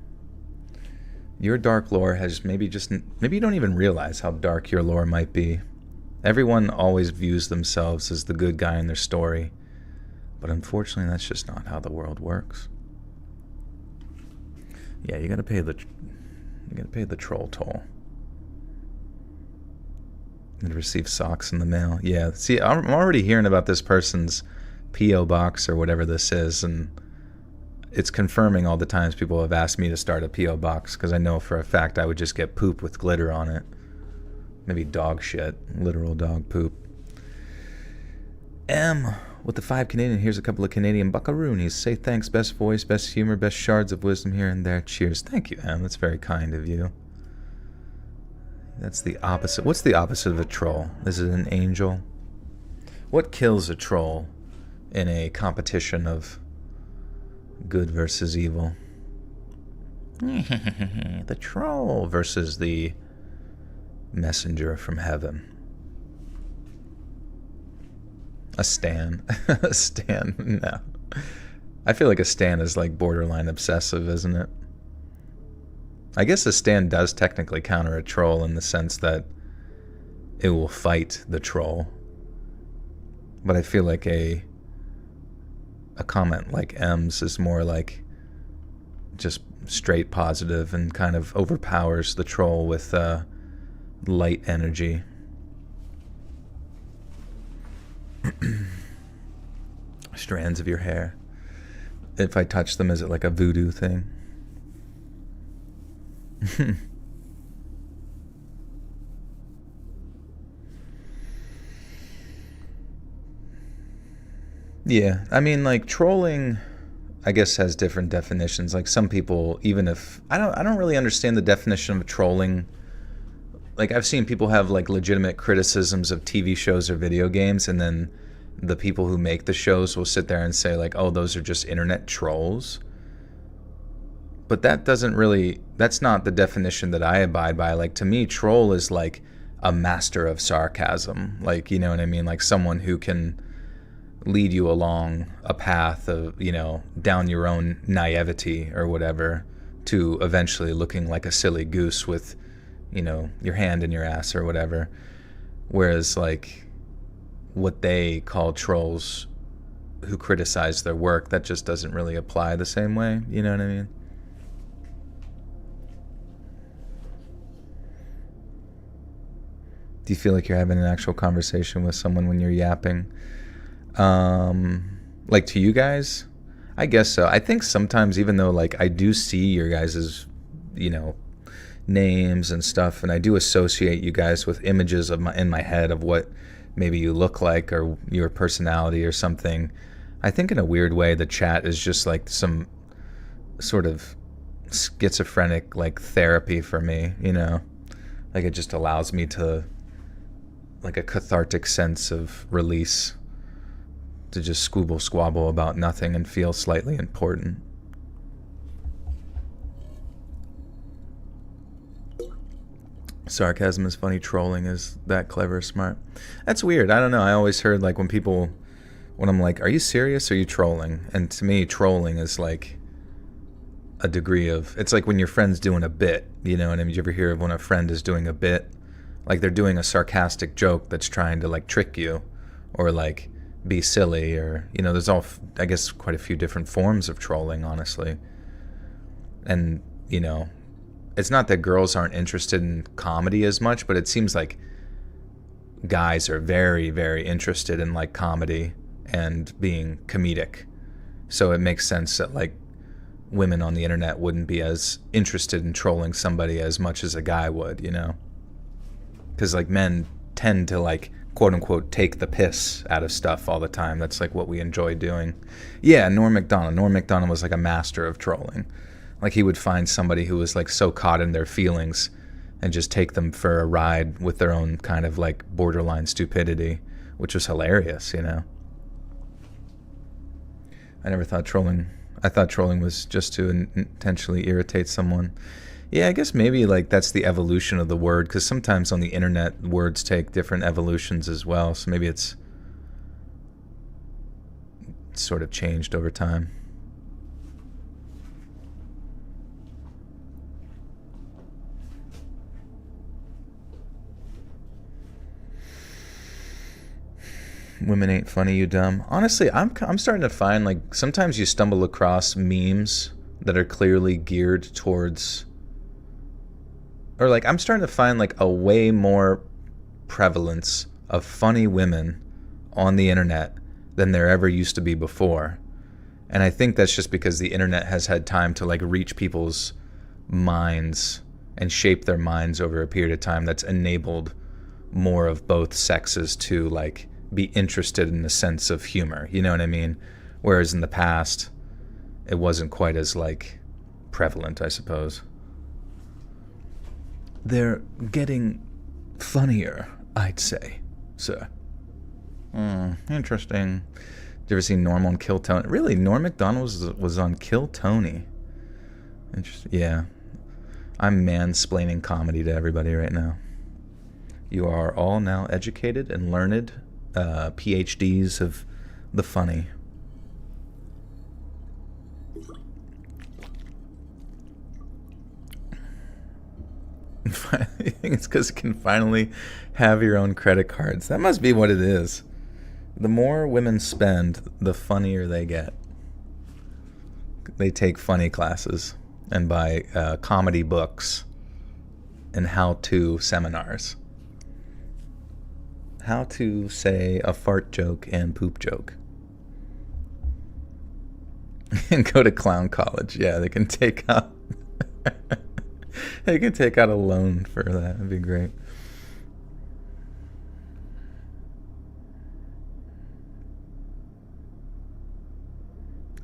Your dark lore has maybe you don't even realize how dark your lore might be. Everyone always views themselves as the good guy in their story, but unfortunately that's just not how the world works. Yeah, you gotta pay the troll toll. And receive socks in the mail. Yeah, see, I'm already hearing about this person's P.O. box or whatever this is, and it's confirming all the times people have asked me to start a P.O. box, because I know for a fact I would just get poop with glitter on it. Maybe dog shit, literal dog poop. M with the 5 Canadian. Here's a couple of Canadian buckaroonies. Say thanks, best voice, best humor, best shards of wisdom here and there. Cheers. Thank you, M. That's very kind of you. That's the opposite. What's the opposite of a troll? Is it an angel? What kills a troll in a competition of good versus evil? The troll versus the messenger from heaven. A stan. A stan, no. I feel like a stan is like borderline obsessive, isn't it? I guess a stan does technically counter a troll in the sense that it will fight the troll. But I feel like a comment like M's is more like just straight positive and kind of overpowers the troll with light energy. Strands of your hair. If I touch them, is it like a voodoo thing? Yeah, I mean, like, trolling, I guess, has different definitions. Like, some people, even if I don't really understand the definition of trolling. Like, I've seen people have like legitimate criticisms of TV shows or video games, and then the people who make the shows will sit there and say like, oh, those are just internet trolls. But that's not the definition that I abide by. Like, to me, troll is like a master of sarcasm. Like, you know what I mean? Like someone who can lead you along a path of, down your own naivety or whatever, to eventually looking like a silly goose with, your hand in your ass or whatever. Whereas, like, what they call trolls who criticize their work, that just doesn't really apply the same way. You know what I mean? Do you feel like you're having an actual conversation with someone when you're yapping? Like to you guys? I guess so. I think sometimes, even though like I do see your guys's, you know, names and stuff, and I do associate you guys with images of in my head of what maybe you look like or your personality or something. I think in a weird way the chat is just like some sort of schizophrenic like therapy for me, you know? Like it just allows me to, like, a cathartic sense of release, to just squabble about nothing and feel slightly important. Sarcasm is funny, trolling is that clever, smart. That's weird. I don't know. I always heard like when I'm like, are you serious or are you trolling? And to me, trolling is like a degree of, it's like when your friend's doing a bit, you know, and I mean, you ever hear of when a friend is doing a bit? Like they're doing a sarcastic joke that's trying to like trick you or like be silly, or, you know, there's all, I guess, quite a few different forms of trolling, honestly. And, you know, it's not that girls aren't interested in comedy as much, but it seems like guys are very, very interested in like comedy and being comedic. So it makes sense that like women on the internet wouldn't be as interested in trolling somebody as much as a guy would, you know? Because like men tend to like quote unquote take the piss out of stuff all the time. That's like what we enjoy doing. Yeah, Norm Macdonald. Norm Macdonald was like a master of trolling. Like he would find somebody who was like so caught in their feelings and just take them for a ride with their own kind of like borderline stupidity, which was hilarious, you know? I thought trolling was just to intentionally irritate someone. Yeah, I guess maybe like that's the evolution of the word, because sometimes on the internet words take different evolutions as well. So maybe it's sort of changed over time. Women ain't funny, you dumb. Honestly, I'm starting to find like sometimes you stumble across memes that are clearly geared towards, or like I'm starting to find like a way more prevalence of funny women on the internet than there ever used to be before. And I think that's just because the internet has had time to like reach people's minds and shape their minds over a period of time that's enabled more of both sexes to like be interested in a sense of humor, you know what I mean? Whereas in the past, it wasn't quite as like prevalent, I suppose. They're getting funnier, I'd say, sir. Interesting. Did you ever see Norm on Kill Tony? Really, Norm Macdonald was on Kill Tony. Interesting. Yeah. I'm mansplaining comedy to everybody right now. You are all now educated and learned PhDs of the funny. I think it's because you can finally have your own credit cards. That must be what it is. The more women spend, the funnier they get. They take funny classes and buy comedy books and how-to seminars. How to say a fart joke and poop joke. And go to clown college. Yeah, they can take out they can take out a loan for that. That'd be great.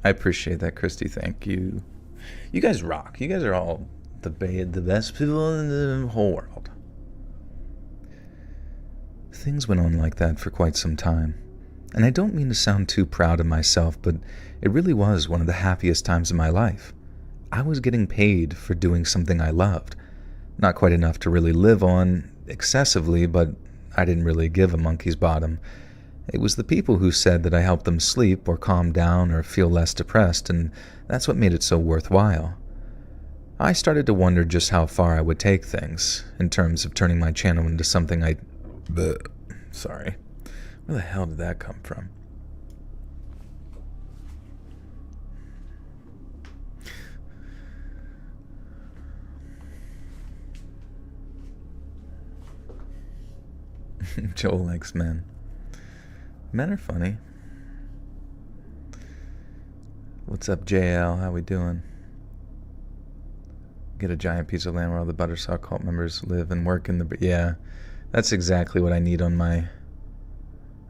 I appreciate that, Christy. Thank you. You guys rock. You guys are all the best people in the whole world. Things went on like that for quite some time. And I don't mean to sound too proud of myself, but it really was one of the happiest times of my life. I was getting paid for doing something I loved. Not quite enough to really live on excessively, but I didn't really give a monkey's bottom. It was the people who said that I helped them sleep or calm down or feel less depressed, and that's what made it so worthwhile. I started to wonder just how far I would take things, in terms of turning my channel into something Sorry. Where the hell did that come from? Joel likes men. Men are funny. What's up, JL? How we doing? Get a giant piece of land where all the Buttersaw cult members live and work in the... Yeah, that's exactly what I need on my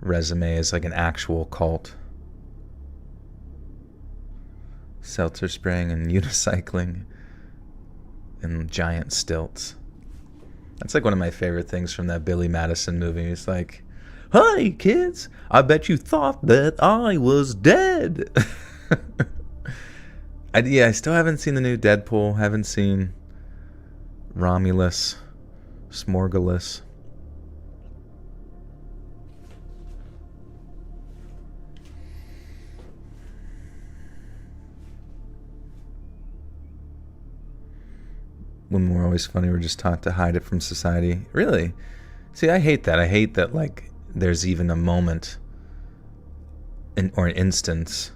resume, is like an actual cult. Seltzer spraying and unicycling and giant stilts. That's like one of my favorite things from that Billy Madison movie. It's like, "Hi, kids, I bet you thought that I was dead." I still haven't seen the new Deadpool. Haven't seen Romulus, Smorgulus. Women were always funny. We're just taught to hide it from society. Really? See, I hate that. I hate that, like, there's even a moment or an instance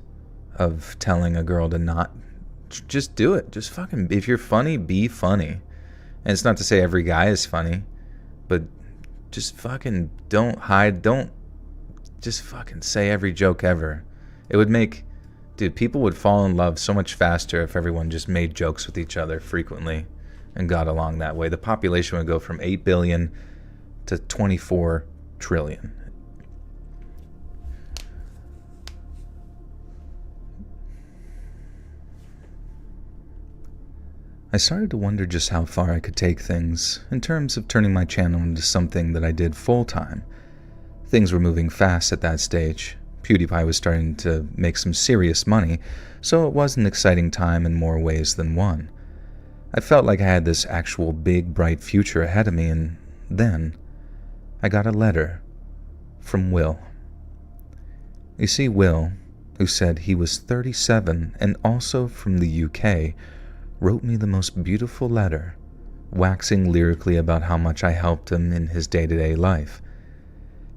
of telling a girl to not just do it. Just fucking, if you're funny, be funny. And it's not to say every guy is funny, but just fucking don't hide. Don't just fucking say every joke ever. It would make, dude, people would fall in love so much faster if everyone just made jokes with each other frequently and got along that way. The population would go from 8 billion to 24 trillion. I started to wonder just how far I could take things in terms of turning my channel into something that I did full-time. Things were moving fast at that stage. PewDiePie was starting to make some serious money, so it was an exciting time in more ways than one. I felt like I had this actual big, bright future ahead of me, and then I got a letter from Will. You see, Will, who said he was 37 and also from the UK, wrote me the most beautiful letter, waxing lyrically about how much I helped him in his day-to-day life.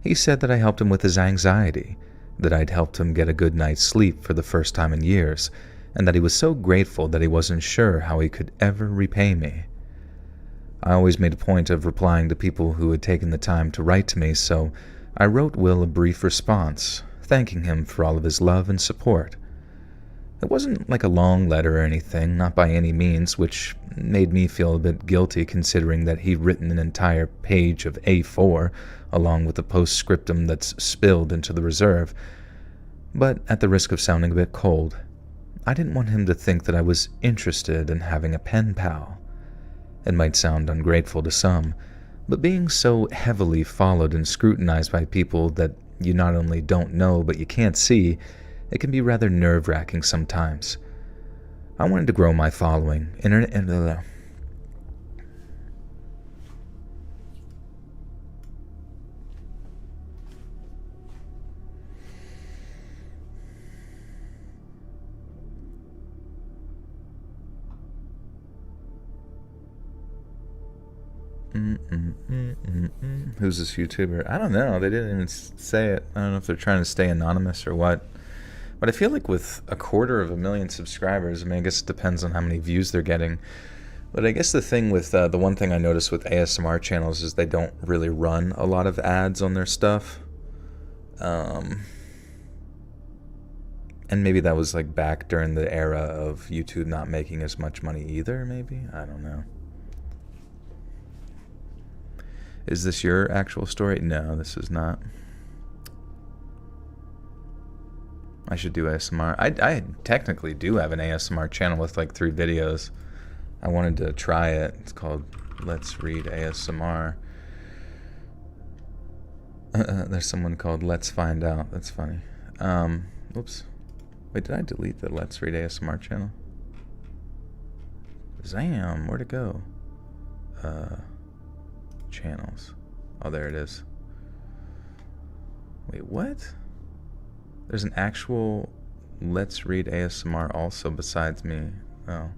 He said that I helped him with his anxiety, that I'd helped him get a good night's sleep for the first time in years, and that he was so grateful that he wasn't sure how he could ever repay me. I always made a point of replying to people who had taken the time to write to me, so I wrote Will a brief response, thanking him for all of his love and support. It wasn't like a long letter or anything, not by any means, which made me feel a bit guilty considering that he'd written an entire page of A4 along with the postscriptum that's spilled into the reserve. But at the risk of sounding a bit cold, I didn't want him to think that I was interested in having a pen pal. It might sound ungrateful to some, but being so heavily followed and scrutinized by people that you not only don't know but you can't see, it can be rather nerve-wracking sometimes. I wanted to grow my following. Who's this YouTuber? I don't know. They didn't even say it. I don't know if they're trying to stay anonymous or what. But I feel like with 250,000 subscribers, I mean, I guess it depends on how many views they're getting. But I guess the thing with, the one thing I noticed with ASMR channels is they don't really run a lot of ads on their stuff. And maybe that was like back during the era of YouTube not making as much money either, maybe? I don't know. Is this your actual story? No, this is not. I should do ASMR. I technically do have an ASMR channel with like 3 videos. I wanted to try it. It's called Let's Read ASMR. There's someone called Let's Find Out. That's funny. Oops. Wait, did I delete the Let's Read ASMR channel? Zam, where'd it go? Channels. Oh, there it is. Wait, what? There's an actual Let's Read ASMR also besides me. Oh,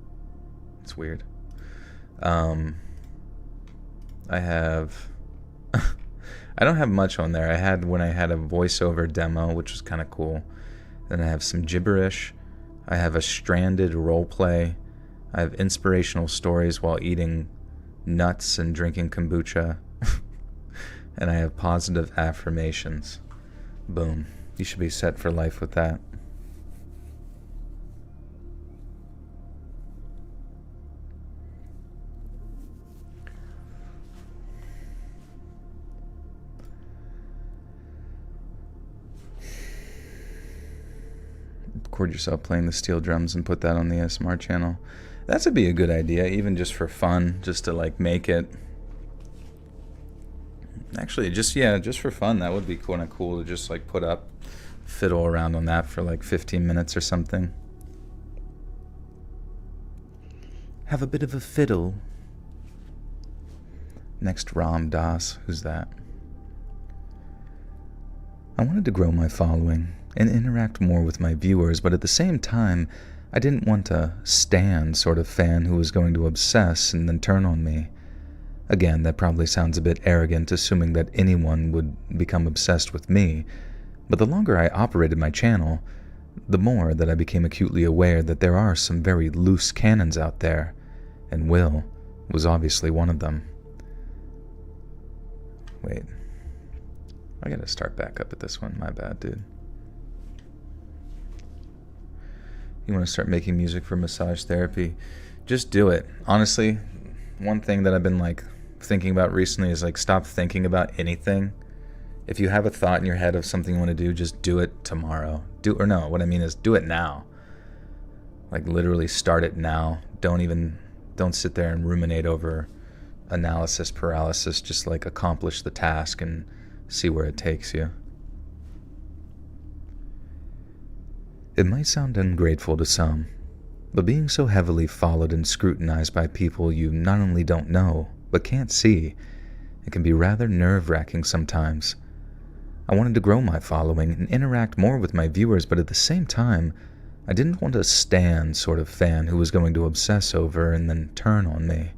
it's weird. I have... I don't have much on there. I had when I had a voiceover demo, which was kind of cool. Then I have some gibberish. I have a stranded roleplay. I have inspirational stories while eating nuts and drinking kombucha. And I have positive affirmations. Boom. You should be set for life with that. record yourself playing the steel drums and put that on the ASMR channel. That would be a good idea, even just for fun, just to like make it. Actually, just for fun, that would be kind of cool to just like put up, fiddle around on that for like 15 minutes or something. Have a bit of a fiddle. Next, Ram Dass. Who's that? I wanted to grow my following and interact more with my viewers, but at the same time, I didn't want a stan sort of fan who was going to obsess and then turn on me. Again, that probably sounds a bit arrogant, assuming that anyone would become obsessed with me, but the longer I operated my channel, the more that I became acutely aware that there are some very loose cannons out there, and Will was obviously one of them. Wait. I gotta start back up at this one. My bad, dude. You want to start making music for massage therapy? Just do it. Honestly, one thing that I've been like thinking about recently is like stop thinking about anything. If you have a thought in your head of something you want to do, just do it tomorrow. What I mean is do it now. Like literally start it now. Don't sit there and ruminate over analysis paralysis. Just like accomplish the task and see where it takes you. It might sound ungrateful to some, but being so heavily followed and scrutinized by people you not only don't know, but can't see, it can be rather nerve-wracking sometimes. I wanted to grow my following and interact more with my viewers, but at the same time, I didn't want a stan sort of fan who was going to obsess over and then turn on me.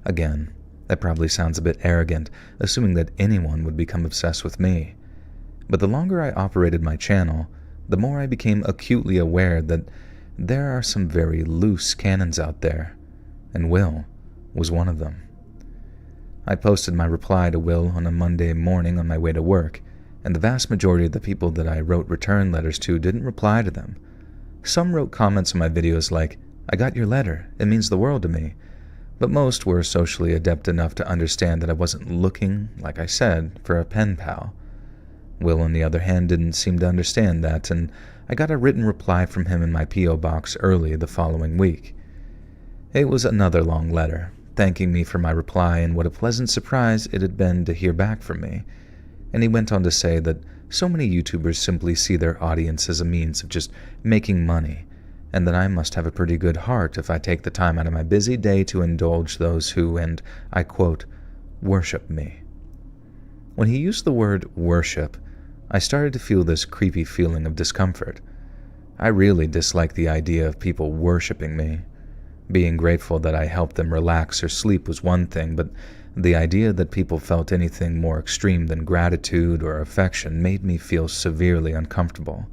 Again, that probably sounds a bit arrogant, assuming that anyone would become obsessed with me. But the longer I operated my channel, the more I became acutely aware that there are some very loose cannons out there, and Will was one of them. I posted my reply to Will on a Monday morning on my way to work, and the vast majority of the people that I wrote return letters to didn't reply to them. Some wrote comments on my videos like, "I got your letter, it means the world to me," but most were socially adept enough to understand that I wasn't looking, like I said, for a pen pal. Will, on the other hand, didn't seem to understand that, and I got a written reply from him in my P.O. box early the following week. It was another long letter, thanking me for my reply and what a pleasant surprise it had been to hear back from me, and he went on to say that so many YouTubers simply see their audience as a means of just making money, and that I must have a pretty good heart if I take the time out of my busy day to indulge those who, and I quote, worship me. When he used the word worship, I started to feel this creepy feeling of discomfort. I really disliked the idea of people worshiping me. Being grateful that I helped them relax or sleep was one thing, but the idea that people felt anything more extreme than gratitude or affection made me feel severely uncomfortable.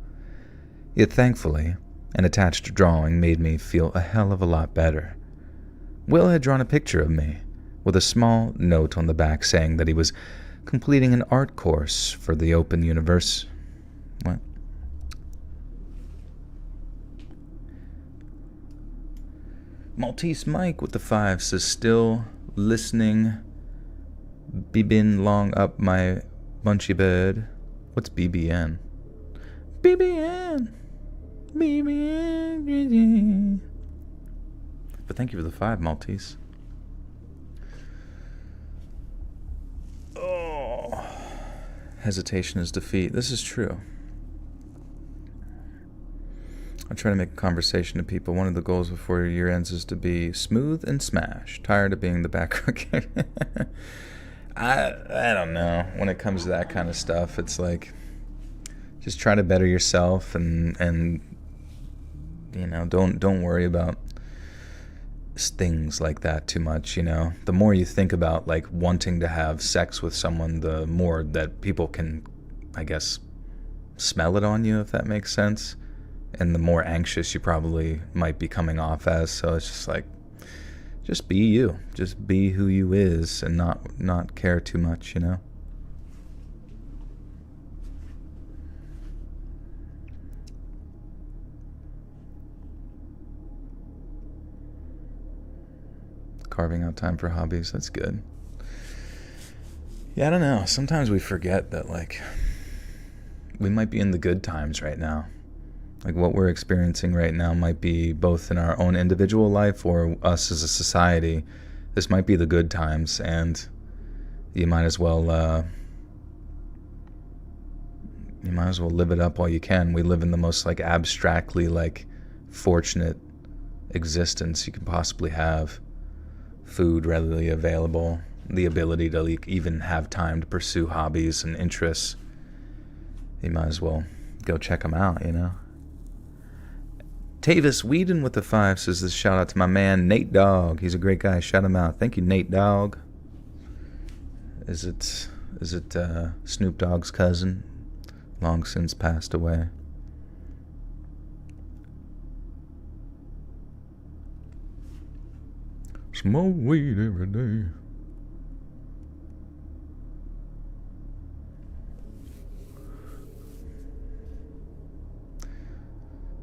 Yet thankfully, an attached drawing made me feel a hell of a lot better. Will had drawn a picture of me, with a small note on the back saying that he was completing an art course for the Open Universe. What? Maltese Mike with the 5 says, still listening. Been long up my bunchy bed. What's BBN? BBN. BBN. But thank you for the 5, Maltese. Oh. Hesitation is defeat. This is true. I try to make a conversation to people. One of the goals before your year ends is to be smooth and smash. Tired of being the background character. I don't know. When it comes to that kind of stuff, it's like just try to better yourself and you know, don't worry about things like that too much, you know. The more you think about like wanting to have sex with someone, the more that people can, I guess, smell it on you, if that makes sense. And the more anxious you probably might be coming off as. So it's just like, just be you. Just be who you is and not care too much, you know? Carving out time for hobbies, that's good. Yeah, I don't know. Sometimes we forget that, like, we might be in the good times right now. Like what we're experiencing right now might be both in our own individual life or us as a society. This might be the good times, and you might as well live it up while you can. We live in the most like abstractly like fortunate existence you can possibly have. Food readily available, the ability to like, even have time to pursue hobbies and interests. You might as well go check them out, you know. Tavis Whedon with the 5 says this shout out to my man Nate Dogg. He's a great guy. Shout him out. Thank you, Nate Dogg. Is it Snoop Dogg's cousin? Long since passed away. Smoke weed every day.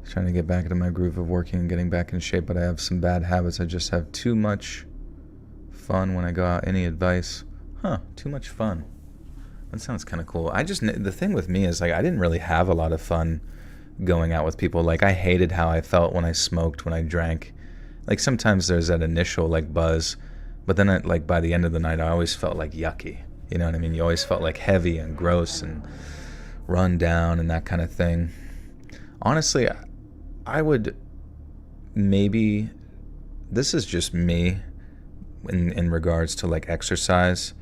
Trying to get back into my groove of working and getting back in shape, but I have some bad habits. I just have too much fun when I go out. Any advice? Too much fun. That sounds kind of cool. The thing with me is like I didn't really have a lot of fun going out with people. Like I hated how I felt when I smoked, when I drank. Like sometimes there's that initial like buzz, but then like by the end of the night I always felt like yucky. You know what I mean? You always felt like heavy and gross and run down and that kind of thing. Honestly, I would maybe, this is just me in regards to like exercise,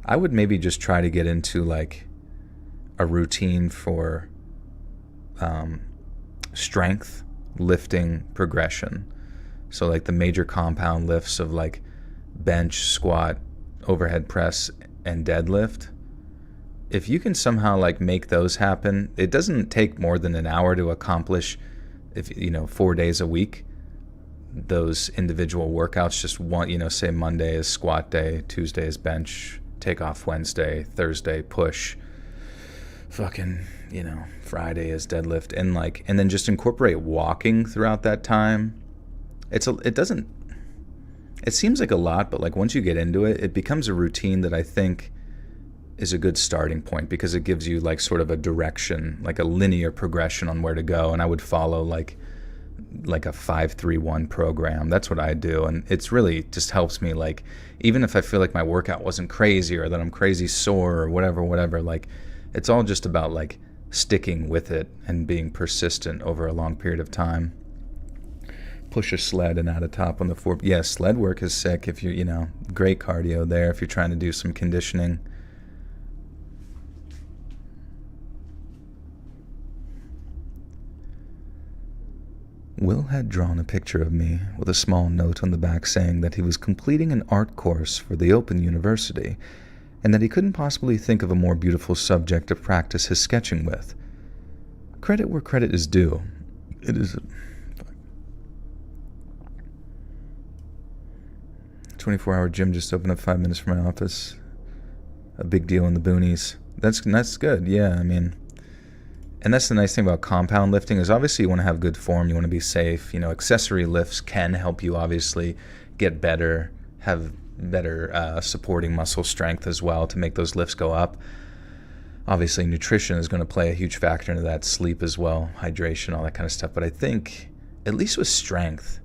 I would maybe just try to get into like a routine for strength, lifting, progression. So like the major compound lifts of like bench, squat, overhead press, and deadlift. If you can somehow like make those happen, it doesn't take more than an hour to accomplish, 4 days a week, those individual workouts. Just one, say Monday is squat day, Tuesday is bench, take off Wednesday, Thursday push, fucking, Friday is deadlift, and then just incorporate walking throughout that time. It seems like a lot, but like once you get into it, it becomes a routine that I think is a good starting point, because it gives you like sort of a direction, like a linear progression on where to go. And I would follow like a 5-3-1 program. That's what I do. And it's really just helps me, like, even if I feel like my workout wasn't crazy or that I'm crazy sore or whatever, like it's all just about like sticking with it and being persistent over a long period of time. Push a sled and add a top on the floor. Yeah, sled work is sick if great cardio there if you're trying to do some conditioning. Will had drawn a picture of me with a small note on the back saying that he was completing an art course for the Open University and that he couldn't possibly think of a more beautiful subject to practice his sketching with. Credit where credit is due. It is a 24-hour gym just opened up 5 minutes from my office. A big deal in the boonies. That's good. Yeah, I mean, and that's the nice thing about compound lifting is obviously you want to have good form, you want to be safe. Accessory lifts can help you obviously get better, have better supporting muscle strength as well to make those lifts go up. Obviously nutrition is going to play a huge factor into that, sleep as well, hydration, all that kind of stuff. But I think, at least with strength,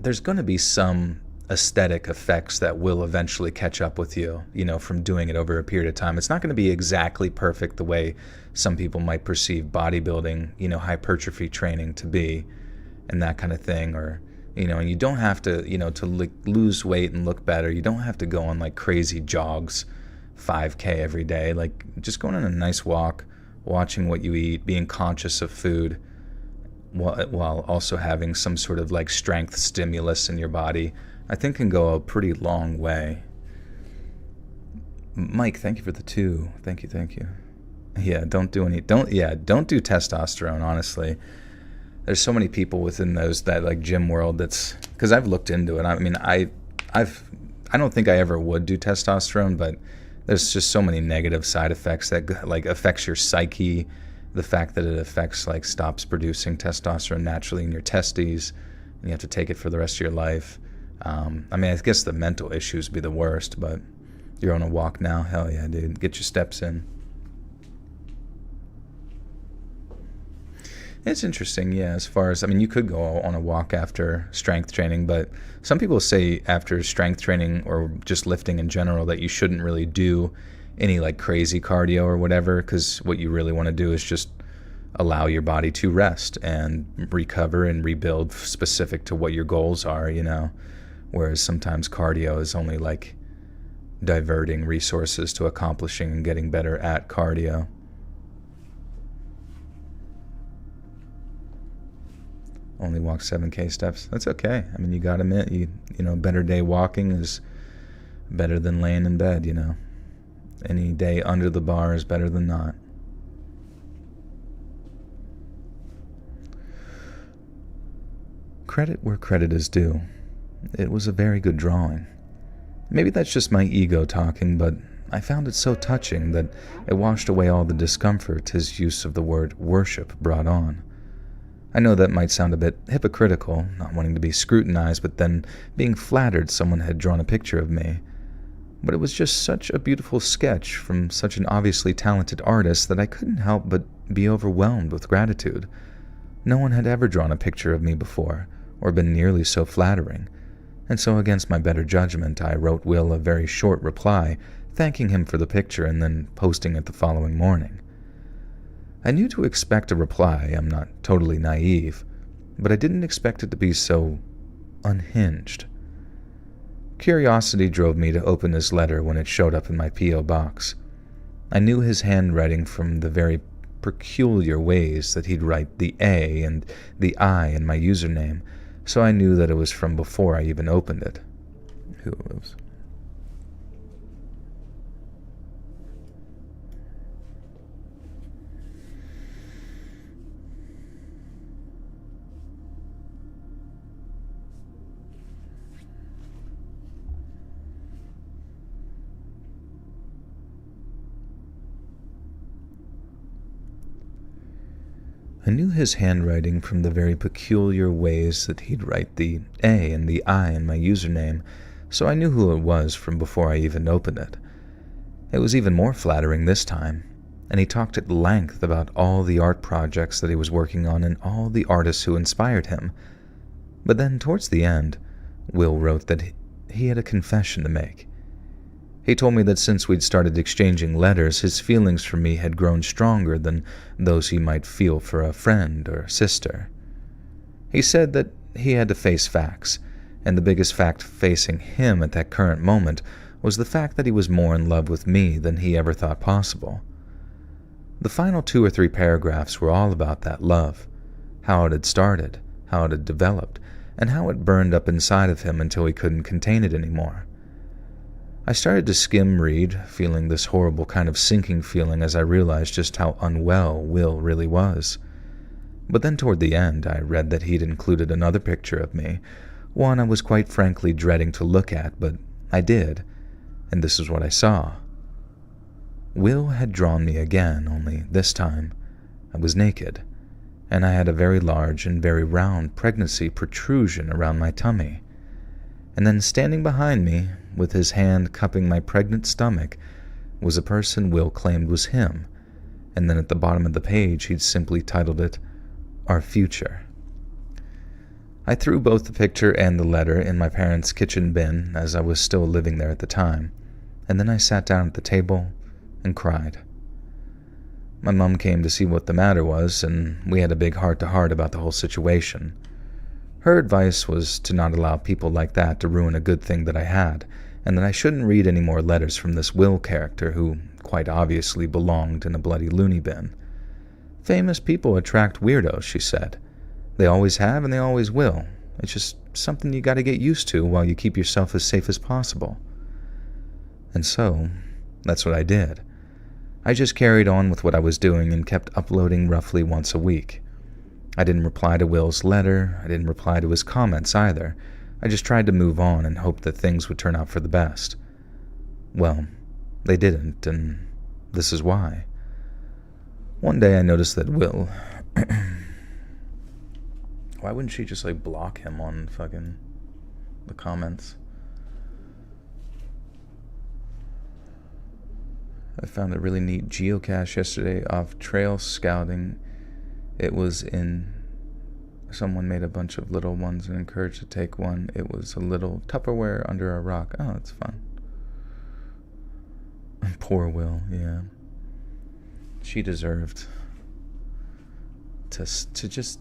there's going to be some aesthetic effects that will eventually catch up with you, from doing it over a period of time. It's not going to be exactly perfect the way some people might perceive bodybuilding, hypertrophy training to be, and that kind of thing. Or, and you don't have to, to lose weight and look better. You don't have to go on like crazy jogs, 5K every day. Like just going on a nice walk, watching what you eat, being conscious of food, while also having some sort of like strength stimulus in your body, I think can go a pretty long way. Mike, thank you for the 2. Thank you. Yeah, don't do testosterone, honestly. There's so many people within that like gym world because I've looked into it. I mean, I don't think I ever would do testosterone, but there's just so many negative side effects that like affects your psyche. The fact that it affects like stops producing testosterone naturally in your testes, and you have to take it for the rest of your life. I guess the mental issues be the worst, but you're on a walk now. Hell yeah, dude. Get your steps in. It's interesting, yeah, as far as, I mean, you could go on a walk after strength training, but some people say after strength training or just lifting in general that you shouldn't really do any like crazy cardio or whatever, because what you really want to do is just allow your body to rest and recover and rebuild specific to what your goals are, you know, whereas sometimes cardio is only like diverting resources to accomplishing and getting better at cardio. Only walk 7K steps. That's okay. I mean, you gotta admit, you know, a better day walking is better than laying in bed, you know. Any day under the bar is better than not. Credit where credit is due. It was a very good drawing. Maybe that's just my ego talking, but I found it so touching that it washed away all the discomfort his use of the word worship brought on. I know that might sound a bit hypocritical, not wanting to be scrutinized, but then being flattered someone had drawn a picture of me. But it was just such a beautiful sketch from such an obviously talented artist that I couldn't help but be overwhelmed with gratitude. No one had ever drawn a picture of me before, or been nearly so flattering, and so against my better judgment I wrote Will a very short reply, thanking him for the picture and then posting it the following morning. I knew to expect a reply, I'm not totally naive, but I didn't expect it to be so unhinged. Curiosity drove me to open his letter when it showed up in my P.O. box. I knew his handwriting from the very peculiar ways that he'd write the A and the I in my username, so I knew that it was from before I even opened it. Who was? I knew his handwriting from the very peculiar ways that he'd write the A and the I in my username, so I knew who it was from before I even opened it. It was even more flattering this time, and he talked at length about all the art projects that he was working on and all the artists who inspired him. But then, towards the end, Will wrote that he had a confession to make. He told me that since we'd started exchanging letters, his feelings for me had grown stronger than those he might feel for a friend or sister. He said that he had to face facts, and the biggest fact facing him at that current moment was the fact that he was more in love with me than he ever thought possible. The final 2 or 3 paragraphs were all about that love, how it had started, how it had developed, and how it burned up inside of him until he couldn't contain it anymore. I started to skim read, feeling this horrible kind of sinking feeling as I realized just how unwell Will really was. But then toward the end, I read that he'd included another picture of me, one I was quite frankly dreading to look at, but I did, and this is what I saw. Will had drawn me again, only this time I was naked, and I had a very large and very round pregnancy protrusion around my tummy. And then standing behind me, with his hand cupping my pregnant stomach, was a person Will claimed was him, and then at the bottom of the page he'd simply titled it, Our Future. I threw both the picture and the letter in my parents' kitchen bin, as I was still living there at the time, and then I sat down at the table and cried. My mom came to see what the matter was, and we had a big heart-to-heart about the whole situation. Her advice was to not allow people like that to ruin a good thing that I had, and that I shouldn't read any more letters from this Will character who quite obviously belonged in a bloody loony bin. Famous people attract weirdos, she said. They always have and they always will. It's just something you gotta get used to while you keep yourself as safe as possible. And so, that's what I did. I just carried on with what I was doing and kept uploading roughly once a week. I didn't reply to Will's letter, I didn't reply to his comments either. I just tried to move on and hope that things would turn out for the best. Well, they didn't, and this is why. One day I noticed that Will... Why wouldn't she just, block him on fucking the comments? I found a really neat geocache yesterday off trail scouting It was in... Someone made a bunch of little ones and encouraged to take one. It was a little Tupperware under a rock. Oh, that's fun. Poor Will, yeah. She deserved to just,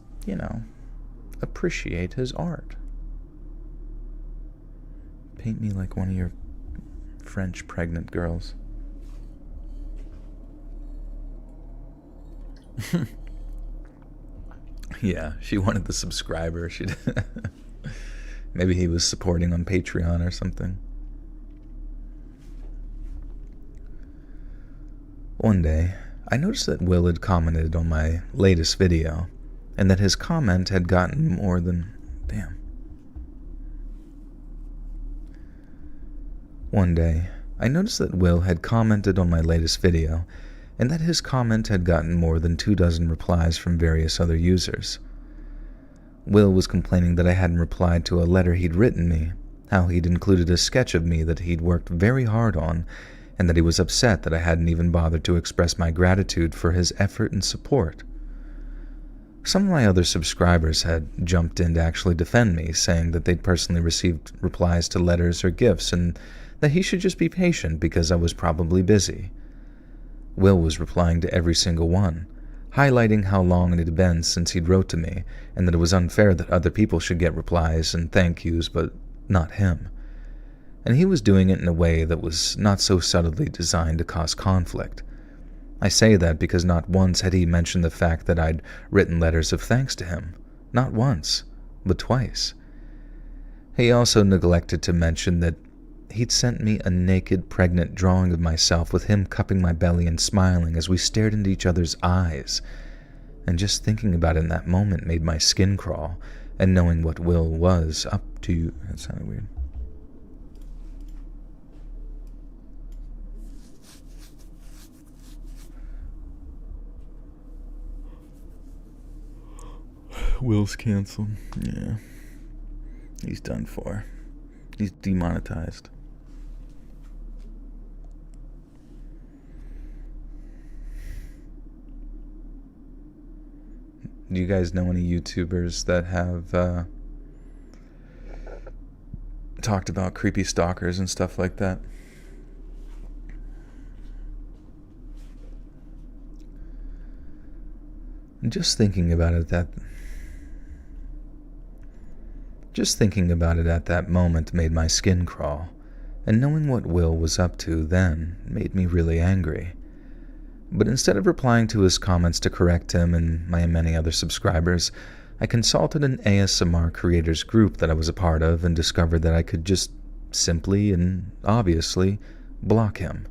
appreciate his art. Paint me like one of your French pregnant girls. Yeah, she wanted the subscriber. She maybe he was supporting on Patreon or something. One day, I noticed that Will had commented on my latest video, and that his comment had gotten more than... One day, I noticed that Will had commented on my latest video, and that his comment had gotten more than 24 replies from various other users. Will was complaining that I hadn't replied to a letter he'd written me, how he'd included a sketch of me that he'd worked very hard on, and that he was upset that I hadn't even bothered to express my gratitude for his effort and support. Some of my other subscribers had jumped in to actually defend me, saying that they'd personally received replies to letters or gifts, and that he should just be patient because I was probably busy. Will was replying to every single one, highlighting how long it had been since he'd wrote to me, and that it was unfair that other people should get replies and thank yous, but not him. And he was doing it in a way that was not so subtly designed to cause conflict. I say that because not once had he mentioned the fact that I'd written letters of thanks to him. Not once, but twice. He also neglected to mention that he'd sent me a naked, pregnant drawing of myself with him cupping my belly and smiling as we stared into each other's eyes. And just thinking about it in that moment made my skin crawl, and knowing what Will was up to... That sounded weird. Will's canceled. Yeah. He's done for. He's demonetized. Do you guys know any YouTubers that have talked about creepy stalkers and stuff like that? And just thinking about it at that moment made my skin crawl, and knowing what Will was up to then made me really angry. But instead of replying to his comments to correct him and my many other subscribers, I consulted an ASMR creators group that I was a part of and discovered that I could just simply and obviously block him.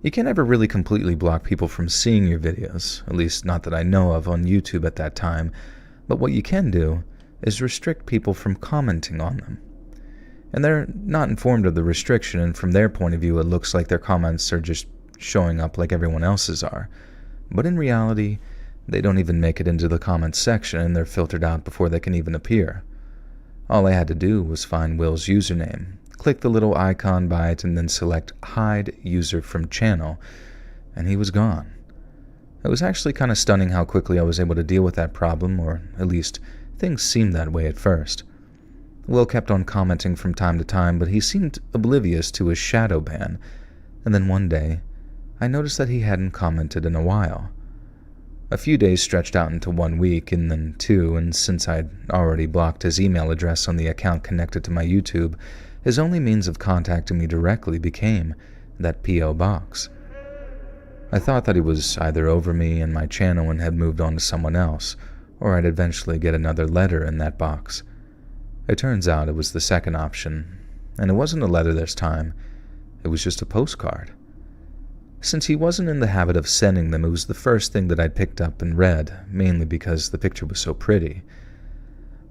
You can't ever really completely block people from seeing your videos, at least not that I know of on YouTube at that time, but what you can do is restrict people from commenting on them. And they're not informed of the restriction, and from their point of view it looks like their comments are just showing up like everyone else's are. But in reality, they don't even make it into the comments section and they're filtered out before they can even appear. All I had to do was find Will's username, click the little icon by it, and then select Hide User from Channel, and he was gone. It was actually kind of stunning how quickly I was able to deal with that problem, or at least things seemed that way at first. Will kept on commenting from time to time, but he seemed oblivious to his shadow ban, and then one day, I noticed that he hadn't commented in a while. A few days stretched out into 1 week, and then 2, and since I'd already blocked his email address on the account connected to my YouTube, his only means of contacting me directly became that P.O. box. I thought that he was either over me and my channel and had moved on to someone else, or I'd eventually get another letter in that box. It turns out it was the second option, and it wasn't a letter this time, it was just a postcard. Since he wasn't in the habit of sending them, it was the first thing that I'd picked up and read, mainly because the picture was so pretty.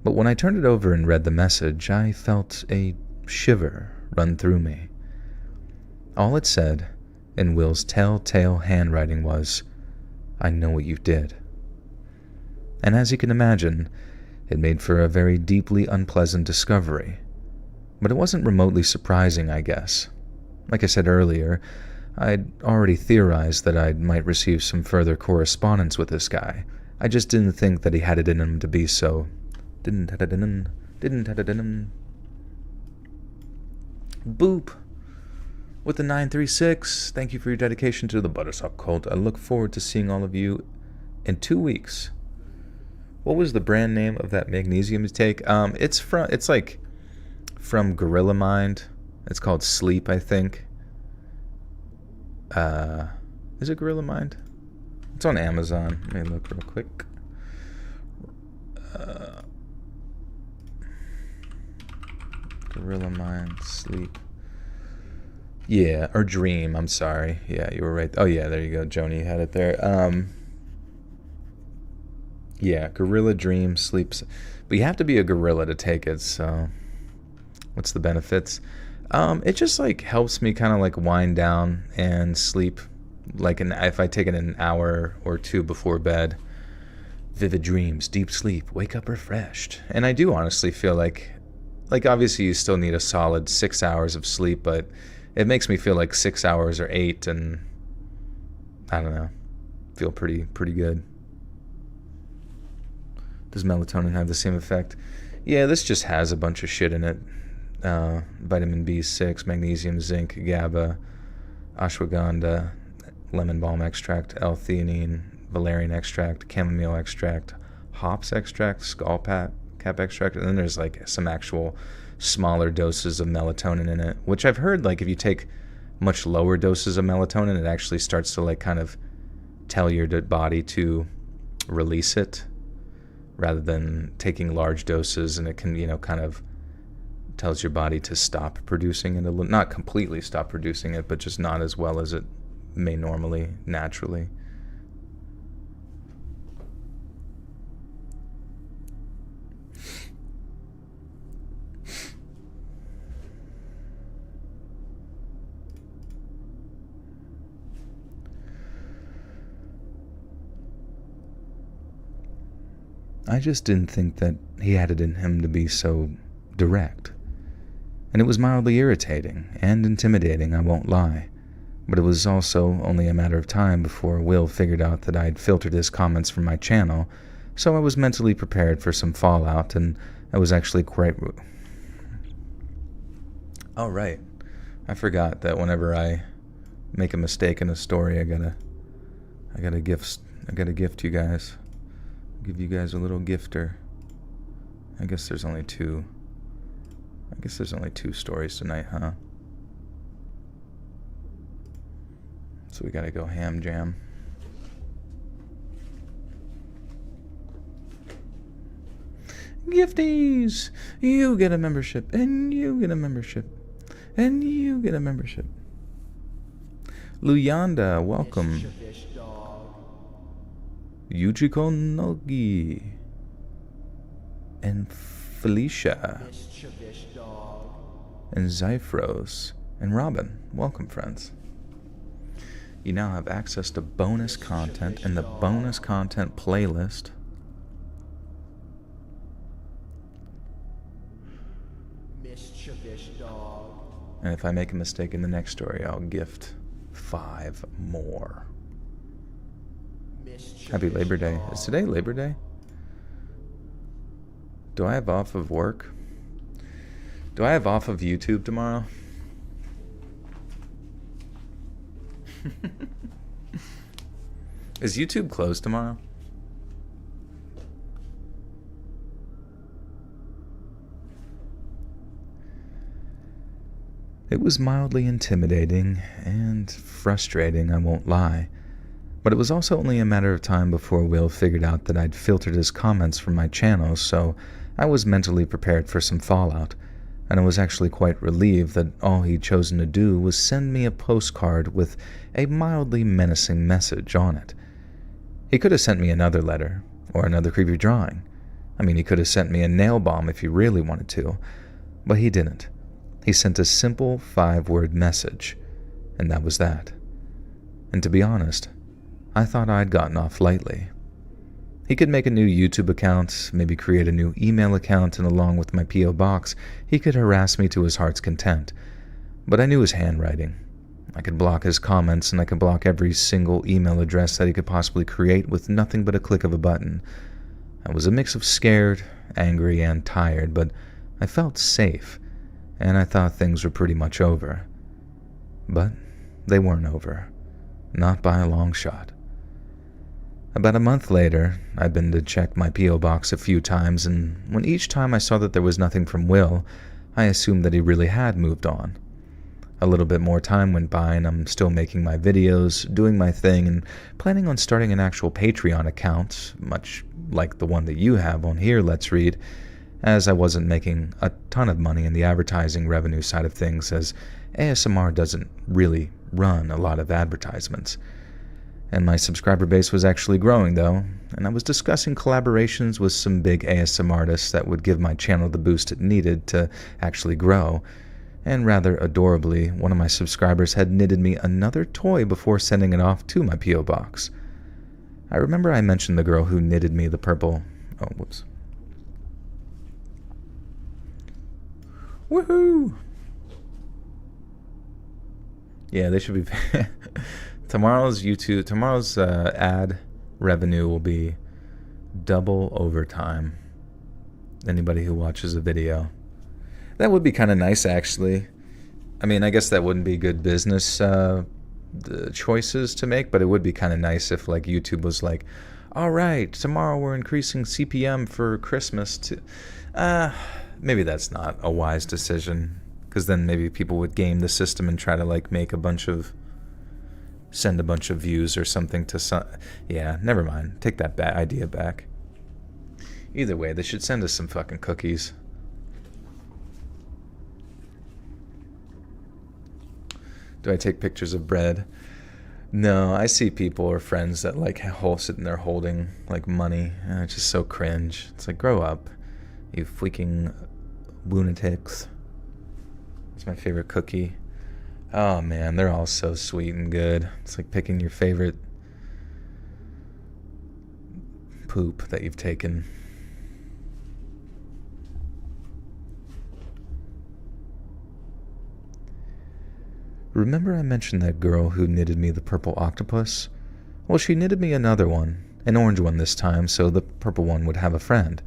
But when I turned it over and read the message, I felt a shiver run through me. All it said, in Will's telltale handwriting, was, "I know what you did." And as you can imagine, it made for a very deeply unpleasant discovery. But it wasn't remotely surprising, I guess. Like I said earlier, I'd already theorized that I might receive some further correspondence with this guy, I just didn't think that he had it in him to be so. Didn't have it in him. Didn't have it in him. Boop. With the 936, thank you for your dedication to the Buttersock cult. I look forward to seeing all of you in 2 weeks. What was the brand name of that magnesium take? It's like from Gorilla Mind. It's called Sleep, I think. Is it Gorilla Mind? It's on Amazon. Let me look real quick. Gorilla Mind, Sleep. Yeah, or Dream, I'm sorry. Yeah, you were right. Oh, yeah, there you go. Joni had it there. Yeah, Gorilla Dream, Sleeps. But you have to be a gorilla to take it, so what's the benefits? It just, like, helps me kind of, like, wind down and sleep. Like, if I take it an hour or two before bed. Vivid dreams, deep sleep, wake up refreshed. And I do honestly feel like obviously you still need a solid 6 hours of sleep, but it makes me feel like 6 hours or 8, and I don't know, feel pretty good. Does melatonin have the same effect? Yeah, this just has a bunch of shit in it. Vitamin B6, magnesium, zinc, GABA, ashwagandha, lemon balm extract, L-theanine, valerian extract, chamomile extract, hops extract, skullcap extract, and then there's like some actual smaller doses of melatonin in it, which I've heard, like, if you take much lower doses of melatonin, it actually starts to, like, kind of tell your body to release it rather than taking large doses, and it can, kind of tells your body to stop producing it a little, not completely stop producing it, but just not as well as it may normally, naturally. I just didn't think that he had it in him to be so direct. And it was mildly irritating and intimidating, I won't lie. But it was also only a matter of time before Will figured out that I'd filtered his comments from my channel, so I was mentally prepared for some fallout, and I was actually quite... Oh, right. I forgot that whenever I make a mistake in a story, I gotta gift you guys. Give you guys a little gifter. I guess there's only two stories tonight, huh? So we gotta go ham jam. Gifties! You get a membership, and you get a membership, and you get a membership. Luyanda, welcome. Yujiko Nogi and Felicia and Zyphros and Robin. Welcome, friends. You now have access to bonus content in the bonus content playlist. And if I make a mistake in the next story, I'll gift 5 more. Happy Labor Day. Is today Labor Day? Do I have off of work? Do I have off of YouTube tomorrow? Is YouTube closed tomorrow? It was mildly intimidating and frustrating, I won't lie. But it was also only a matter of time before Will figured out that I'd filtered his comments from my channel, so I was mentally prepared for some fallout, and I was actually quite relieved that all he'd chosen to do was send me a postcard with a mildly menacing message on it. He could have sent me another letter, or another creepy drawing. I mean, he could have sent me a nail bomb if he really wanted to, but he didn't. He sent a simple 5-word message, and that was that. And to be honest, I thought I'd gotten off lightly. He could make a new YouTube account, maybe create a new email account, and along with my P.O. box, he could harass me to his heart's content. But I knew his handwriting, I could block his comments, and I could block every single email address that he could possibly create with nothing but a click of a button. I was a mix of scared, angry, and tired, but I felt safe, and I thought things were pretty much over. But they weren't over. Not by a long shot. About a month later, I'd been to check my P.O. box a few times, and when each time I saw that there was nothing from Will, I assumed that he really had moved on. A little bit more time went by, and I'm still making my videos, doing my thing, and planning on starting an actual Patreon account, much like the one that you have on here, Let's Read, as I wasn't making a ton of money in the advertising revenue side of things, as ASMR doesn't really run a lot of advertisements. And my subscriber base was actually growing, though, and I was discussing collaborations with some big ASMR artists that would give my channel the boost it needed to actually grow. And rather adorably, one of my subscribers had knitted me another toy before sending it off to my P.O. box. I remember I mentioned the girl who knitted me the purple... Oh, whoops. Woohoo! Yeah, they should be... Tomorrow's ad revenue will be double overtime. Anybody who watches a video. That would be kind of nice, actually. I mean, I guess that wouldn't be good business the choices to make, but it would be kind of nice if, like, YouTube was like, all right, tomorrow we're increasing CPM for Christmas to... maybe that's not a wise decision, because then maybe people would game the system and try to, like, send a bunch of views or something to some... Yeah, never mind. Take that idea back. Either way, they should send us some fucking cookies. Do I take pictures of bread? No, I see people or friends that like sitting there holding like money, and it's just so cringe. It's like, grow up, you freaking lunatics. It's my favorite cookie. Oh man, they're all so sweet and good. It's like picking your favorite poop that you've taken. Remember I mentioned that girl who knitted me the purple octopus? Well, she knitted me another one, an orange one this time, so the purple one would have a friend.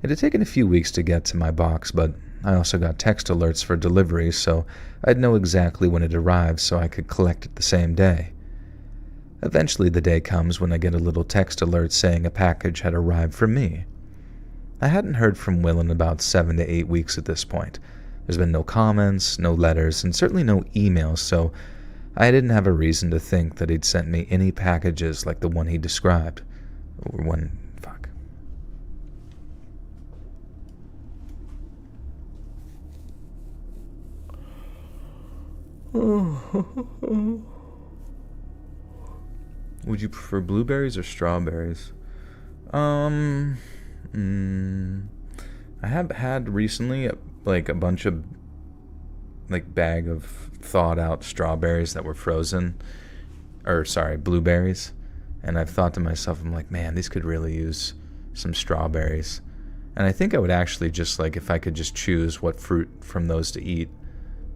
It had taken a few weeks to get to my box, but I also got text alerts for delivery, so I'd know exactly when it arrived so I could collect it the same day. Eventually the day comes when I get a little text alert saying a package had arrived for me. I hadn't heard from Will in about 7 to 8 weeks at this point. There's been no comments, no letters, and certainly no emails, so I didn't have a reason to think that he'd sent me any packages like the one he described. Or one... fuck. Would you prefer blueberries or strawberries? I have had recently like a bunch of like bag of thawed out strawberries that were frozen, or sorry, blueberries, and I've thought to myself, I'm like, man, these could really use some strawberries. And I think I would actually just, like, if I could just choose what fruit from those to eat,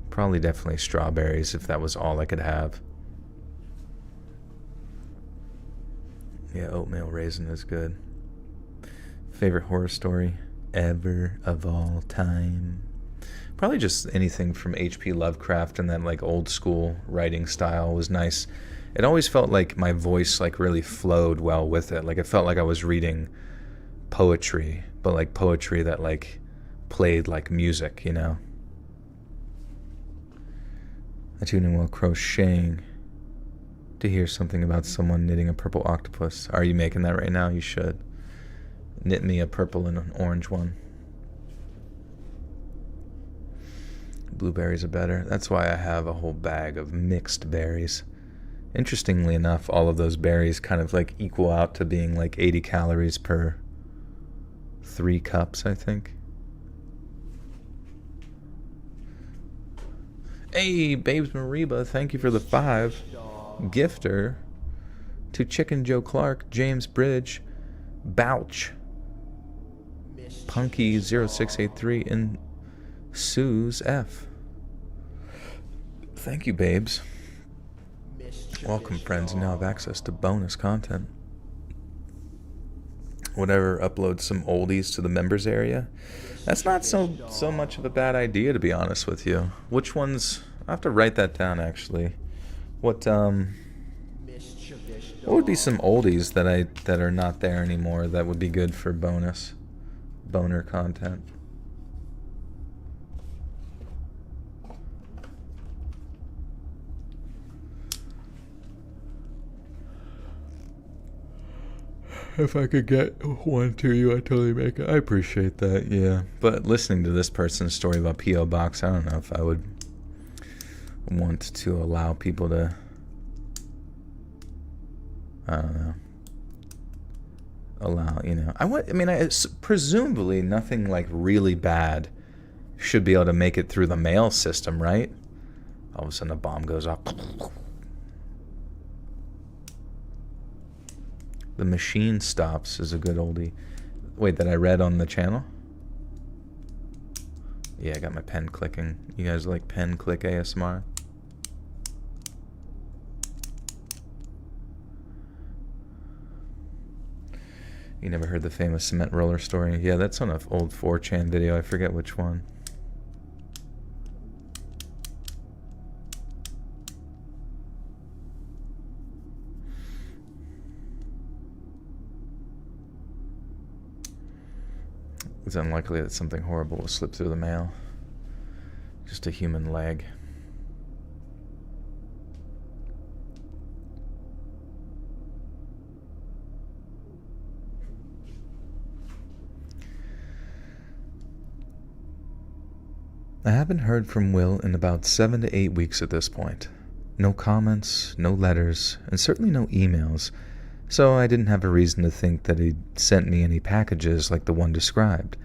probably definitely strawberries if that was all I could have. Yeah, oatmeal raisin is good. Favorite horror story ever of all time? Probably just anything from H.P. Lovecraft, and that like old school writing style was nice. It always felt like my voice like really flowed well with it. Like it felt like I was reading poetry, but like poetry that like played like music, you know? I tune in while crocheting to hear something about someone knitting a purple octopus. Are you making that right now? You should. Knit me a purple and an orange one. Blueberries are better. That's why I have a whole bag of mixed berries. Interestingly enough, all of those berries kind of like equal out to being like 80 calories per 3 cups, I think. Hey, Babes Mariba, thank you for the 5. Gifter to Chicken Joe Clark, James Bridge, Bouch, Punky 0683, and Suze F. Thank you, babes. Welcome, friends. You now have access to bonus content. Whatever uploads some oldies to the members area. That's not so much of a bad idea, to be honest with you. Which ones? I have to write that down, actually. What would be some oldies that are not there anymore that would be good for boner content? If I could get one to you, I'd totally make it. I appreciate that, yeah. But listening to this person's story about P.O. Box, I don't know if I would want to allow people to, I don't know, presumably nothing like really bad should be able to make it through the mail system, right? All of a sudden a bomb goes off. The machine stops is a good oldie. Wait, that I read on the channel? Yeah, I got my pen clicking. You guys like pen click ASMR? You never heard the famous cement roller story? Yeah, that's on an old 4chan video. I forget which one. It's unlikely that something horrible will slip through the mail. Just a human leg. I haven't heard from Will in about 7 to 8 weeks at this point. No comments, no letters, and certainly no emails, so I didn't have a reason to think that he'd sent me any packages like the one described.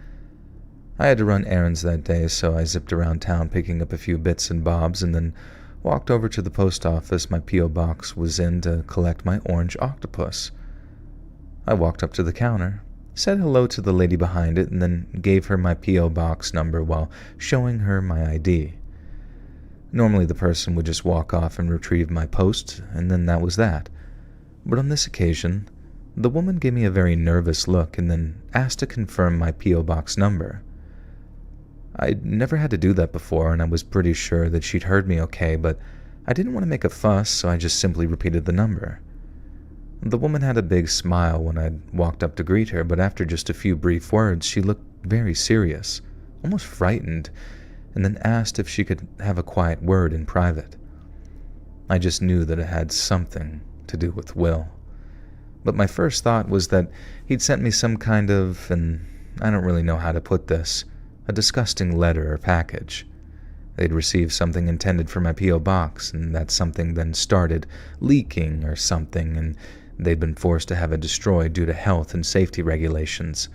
I had to run errands that day, so I zipped around town picking up a few bits and bobs and then walked over to the post office my P.O. box was in to collect my orange octopus. I walked up to the counter, said hello to the lady behind it, and then gave her my P.O. box number while showing her my ID. Normally the person would just walk off and retrieve my post, and then that was that. But on this occasion, the woman gave me a very nervous look and then asked to confirm my P.O. box number. I'd never had to do that before, and I was pretty sure that she'd heard me okay, but I didn't want to make a fuss, so I just simply repeated the number. The woman had a big smile when I walked up to greet her, but after just a few brief words, she looked very serious, almost frightened, and then asked if she could have a quiet word in private. I just knew that it had something to do with Will. But my first thought was that he'd sent me some kind of, and I don't really know how to put this, a disgusting letter or package. They'd received something intended for my P.O. box, and that something then started leaking or something, and they'd been forced to have it destroyed due to health and safety regulations.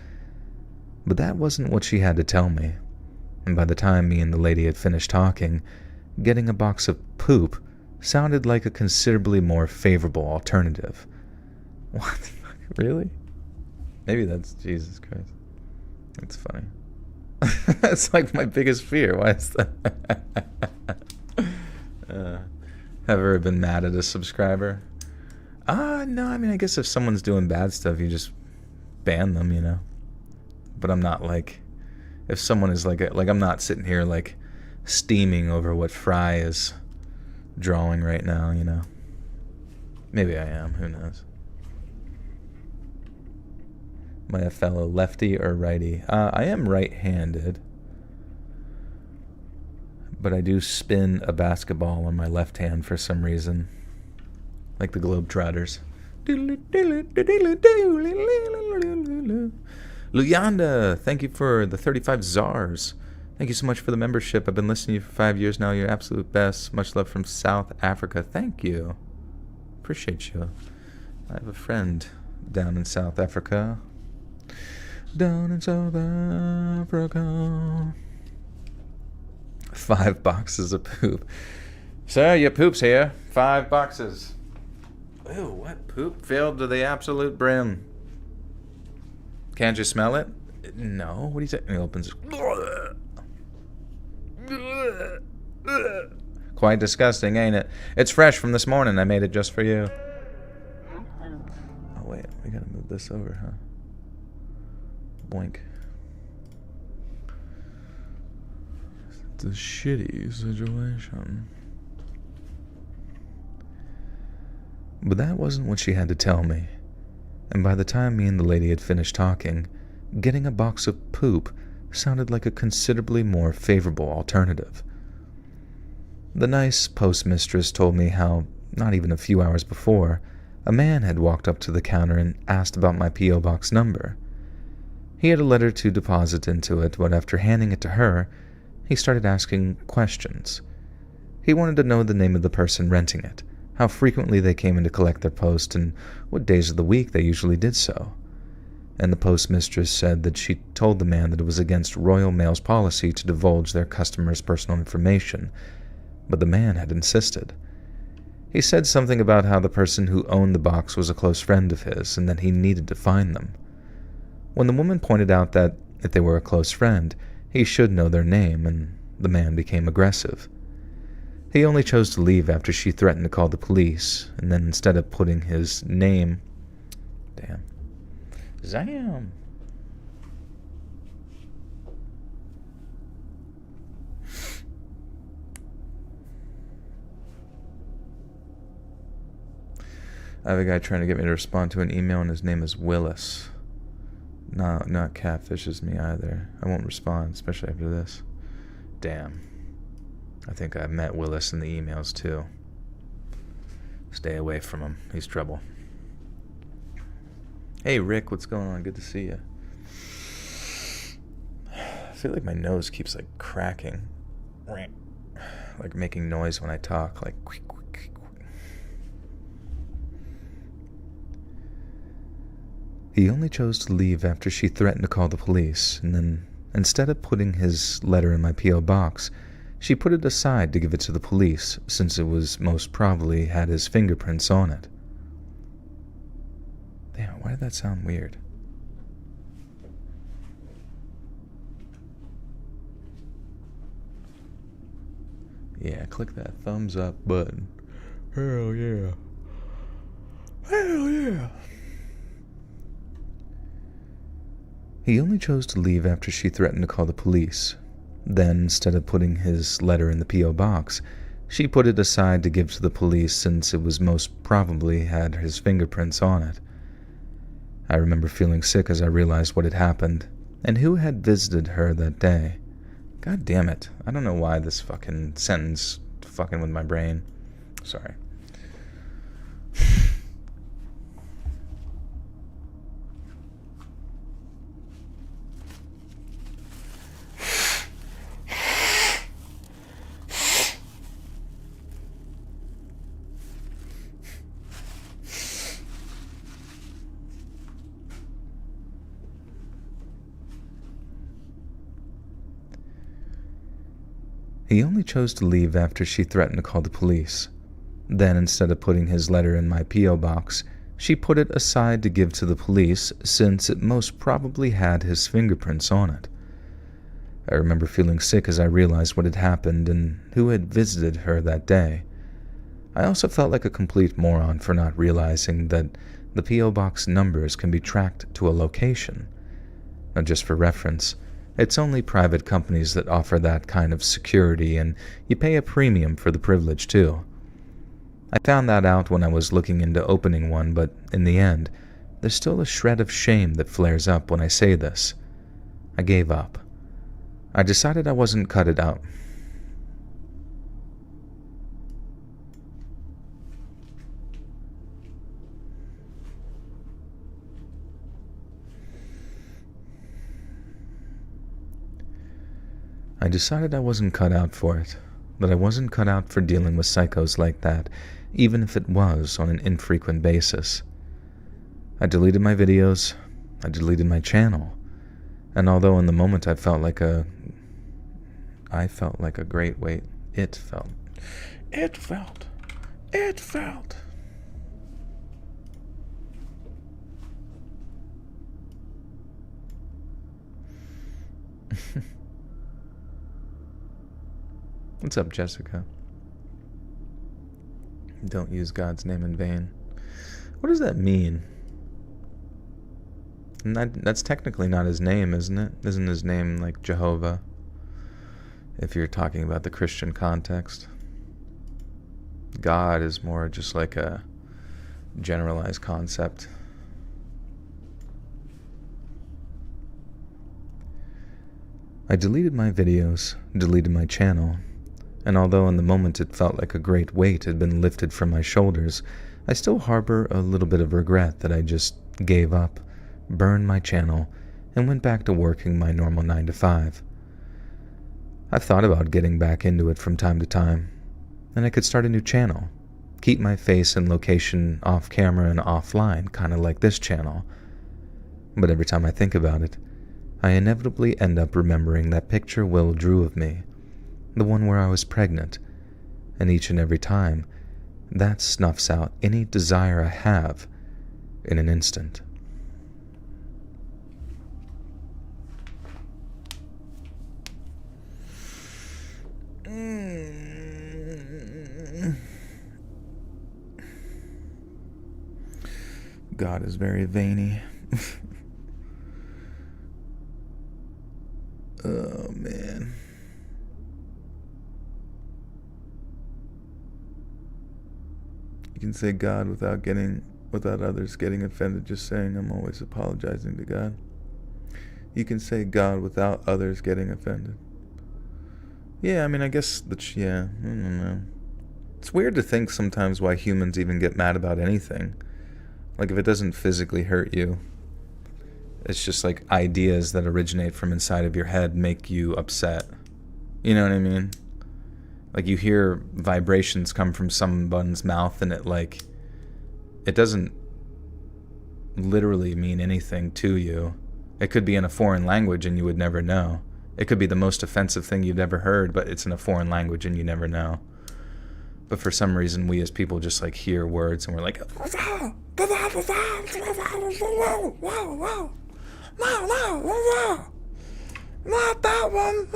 But that wasn't what she had to tell me, and by the time me and the lady had finished talking, getting a box of poop sounded like a considerably more favorable alternative. What the fuck? Really? Maybe that's Jesus Christ. That's funny. That's like my biggest fear. Why is that? Have ever been mad at a subscriber? No, I mean, I guess if someone's doing bad stuff, you just ban them, you know? But I'm not like, if someone is like I'm not sitting here like steaming over what Fry is drawing right now, you know? Maybe I am, who knows? Am I a fellow lefty or righty? I am right-handed, but I do spin a basketball on my left hand for some reason, like the Globetrotters. Luyanda, thank you for the 35 czars. Thank you so much for the membership. I've been listening to you for 5 years now. You're absolute best. Much love from South Africa. Thank you. Appreciate you. I have a friend down in South Africa. Down in South Africa. 5 boxes of poop. Sir, your poop's here. 5 boxes. Ew, what poop? Filled to the absolute brim. Can't you smell it? No. What do you say? He opens it. Quite disgusting, ain't it? It's fresh from this morning. I made it just for you. Oh, wait. We gotta move this over, huh? Boink. It's a shitty situation. But that wasn't what she had to tell me. And by the time me and the lady had finished talking, getting a box of poop sounded like a considerably more favorable alternative. The nice postmistress told me how, not even a few hours before, a man had walked up to the counter and asked about my P.O. box number. He had a letter to deposit into it, but after handing it to her, he started asking questions. He wanted to know the name of the person renting it, how frequently they came in to collect their post, and what days of the week they usually did so. And the postmistress said that she told the man that it was against Royal Mail's policy to divulge their customers' personal information, but the man had insisted. He said something about how the person who owned the box was a close friend of his and that he needed to find them. When the woman pointed out that, if they were a close friend, he should know their name, and the man became aggressive. He only chose to leave after she threatened to call the police, and then instead of putting his name... Damn. Zam! I have a guy trying to get me to respond to an email, and his name is Willis. No, not catfishes me either. I won't respond, especially after this. Damn. I think I've met Willis in the emails, too. Stay away from him. He's trouble. Hey, Rick, what's going on? Good to see you. I feel like my nose keeps, like, cracking. Like, making noise when I talk. Like, quick. He only chose to leave after she threatened to call the police, and then, instead of putting his letter in my P.O. box, she put it aside to give it to the police, since it was most probably had his fingerprints on it. Damn, why did that sound weird? Yeah, click that thumbs up button. Hell yeah. Hell yeah. He only chose to leave after she threatened to call the police. Then, instead of putting his letter in the P.O. box, she put it aside to give to the police since it was most probably had his fingerprints on it. I remember feeling sick as I realized what had happened, and who had visited her that day. God damn it. I don't know why this fucking sentence fucking with my brain. Sorry. He only chose to leave after she threatened to call the police. Then, instead of putting his letter in my P.O. box, she put it aside to give to the police since it most probably had his fingerprints on it. I remember feeling sick as I realized what had happened and who had visited her that day. I also felt like a complete moron for not realizing that the P.O. box numbers can be tracked to a location. Now, just for reference, it's only private companies that offer that kind of security, and you pay a premium for the privilege, too. I found that out when I was looking into opening one, but in the end, there's still a shred of shame that flares up when I say this. I gave up. I decided I wasn't cut it out. I decided I wasn't cut out for it, that I wasn't cut out for dealing with psychos like that, even if it was on an infrequent basis. I deleted my videos, I deleted my channel, and although in the moment I felt like a great weight, it felt. What's up, Jessica? Don't use God's name in vain. What does that mean? And that's technically not his name, isn't it? Isn't his name like Jehovah? If you're talking about the Christian context. God is more just like a generalized concept. I deleted my videos, deleted my channel, and although in the moment it felt like a great weight had been lifted from my shoulders, I still harbor a little bit of regret that I just gave up, burned my channel, and went back to working my normal 9 to 5. I've thought about getting back into it from time to time, and I could start a new channel, keep my face and location off camera and offline, kind of like this channel. But every time I think about it, I inevitably end up remembering that picture Will drew of me, the one where I was pregnant, and each and every time, that snuffs out any desire I have in an instant. God is very veiny. Oh, man. You can say God without others getting offended, just saying I'm always apologizing to God. You can say God without others getting offended. Yeah, I mean, I guess yeah, I don't know. It's weird to think sometimes why humans even get mad about anything. Like, if it doesn't physically hurt you, it's just like ideas that originate from inside of your head make you upset. You know what I mean? Like, you hear vibrations come from someone's mouth and it doesn't literally mean anything to you. It could be in a foreign language and you would never know. It could be the most offensive thing you've ever heard, but it's in a foreign language and you never know. But for some reason, we as people just like hear words and we're like, not that one.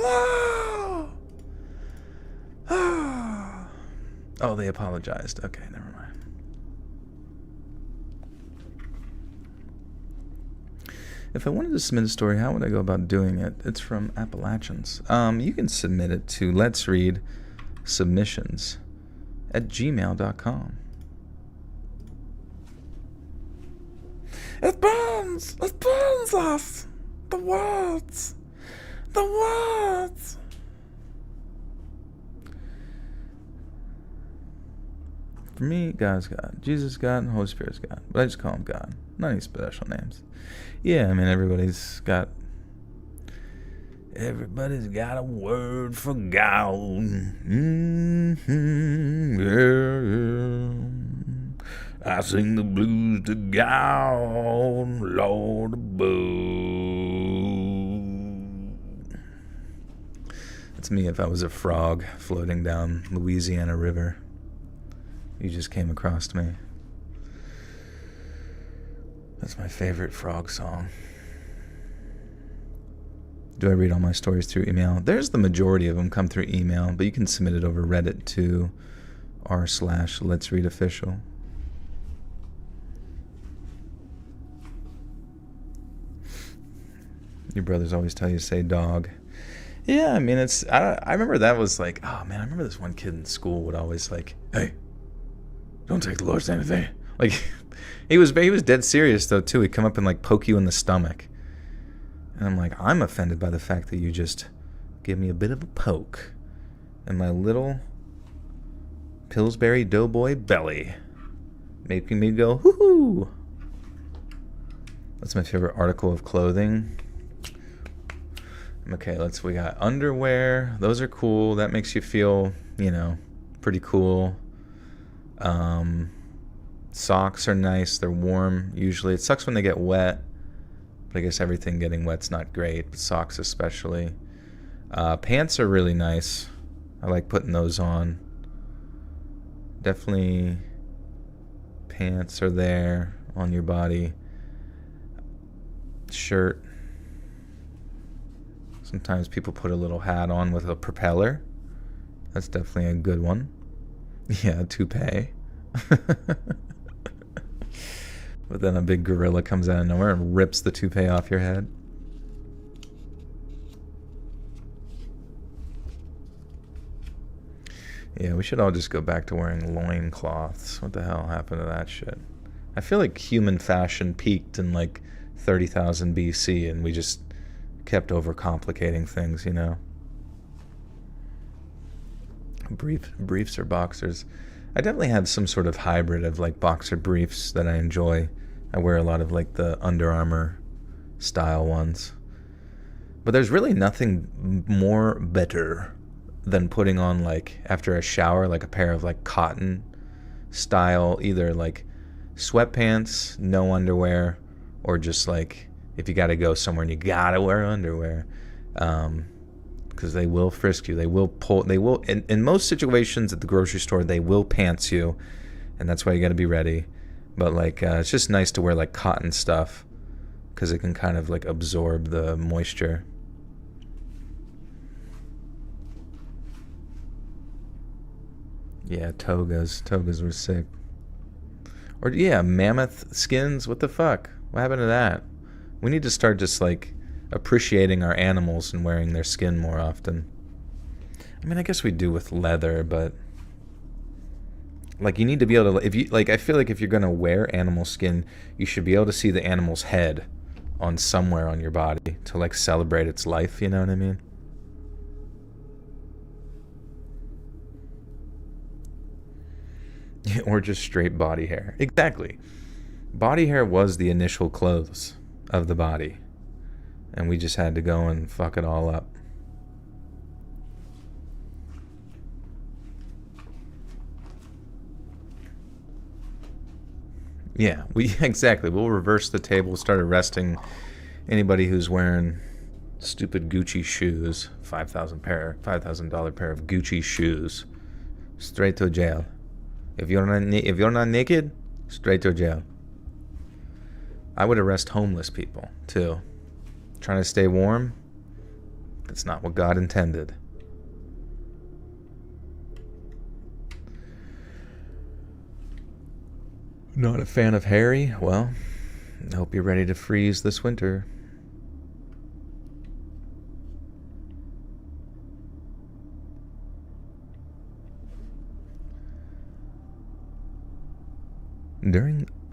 Oh, they apologized. Okay, never mind. If I wanted to submit a story, how would I go about doing it? It's from Appalachians. You can submit it to Let's Read Submissions at gmail.com. It burns us. The words. For me, God is God. Jesus is God, and Holy Spirit is God. But I just call him God. Not any special names. Yeah, I mean, everybody's got a word for God. Yeah. I sing the blues to God, Lord above. That's me if I was a frog floating down Louisiana River. You just came across me. That's my favorite frog song. Do I read all my stories through email? There's the majority of them come through email, but you can submit it over Reddit to r/letsreadofficial. Your brothers always tell you to say dog. Yeah, I mean, I remember that was like, oh man, I remember this one kid in school would always like, hey, don't take the Lord's name in vain. Like, he was dead serious though too. He'd come up and like poke you in the stomach. And I'm like, I'm offended by the fact that you just give me a bit of a poke in my little Pillsbury Doughboy belly, making me go, hoo-hoo. That's my favorite article of clothing. Okay, we got underwear. Those are cool. That makes you feel, pretty cool. Socks are nice. They're warm usually. It sucks when they get wet, but I guess everything getting wet's not great, but socks especially. Pants are really nice. I like putting those on. Definitely pants are there on your body. Shirt. Sometimes people put a little hat on with a propeller. That's definitely a good one. Yeah, toupee. But then a big gorilla comes out of nowhere and rips the toupee off your head. Yeah, we should all just go back to wearing loincloths. What the hell happened to that shit? I feel like human fashion peaked in like 30,000 BC and we just kept overcomplicating things, you know? Briefs or boxers. I definitely have some sort of hybrid of like boxer briefs that I enjoy. I wear a lot of like the Under Armour style ones. But there's really nothing more better than putting on like after a shower like a pair of like cotton style either like sweatpants, no underwear, or just like if you gotta go somewhere and you gotta wear underwear. Because they will frisk you. They will pull. They will. In most situations at the grocery store, they will pants you, and that's why you got to be ready. But like, it's just nice to wear like cotton stuff, because it can kind of like absorb the moisture. Yeah, togas. Togas were sick. Or yeah, mammoth skins. What the fuck? What happened to that? We need to start just like appreciating our animals and wearing their skin more often. I mean, I guess we do with leather, but like you need to be able to, if you like, I feel like if you're gonna wear animal skin, you should be able to see the animal's head on somewhere on your body to like celebrate its life, you know what I mean? Or just straight body hair. Exactly. Body hair was the initial clothes of the body. And we just had to go and fuck it all up. Yeah, exactly. We'll reverse the table, start arresting anybody who's wearing stupid Gucci shoes, $5,000 pair of Gucci shoes, straight to jail. If you're not naked, straight to jail. I would arrest homeless people too. Trying to stay warm? That's not what God intended. Not a fan of Harry? Well, I hope you're ready to freeze this winter.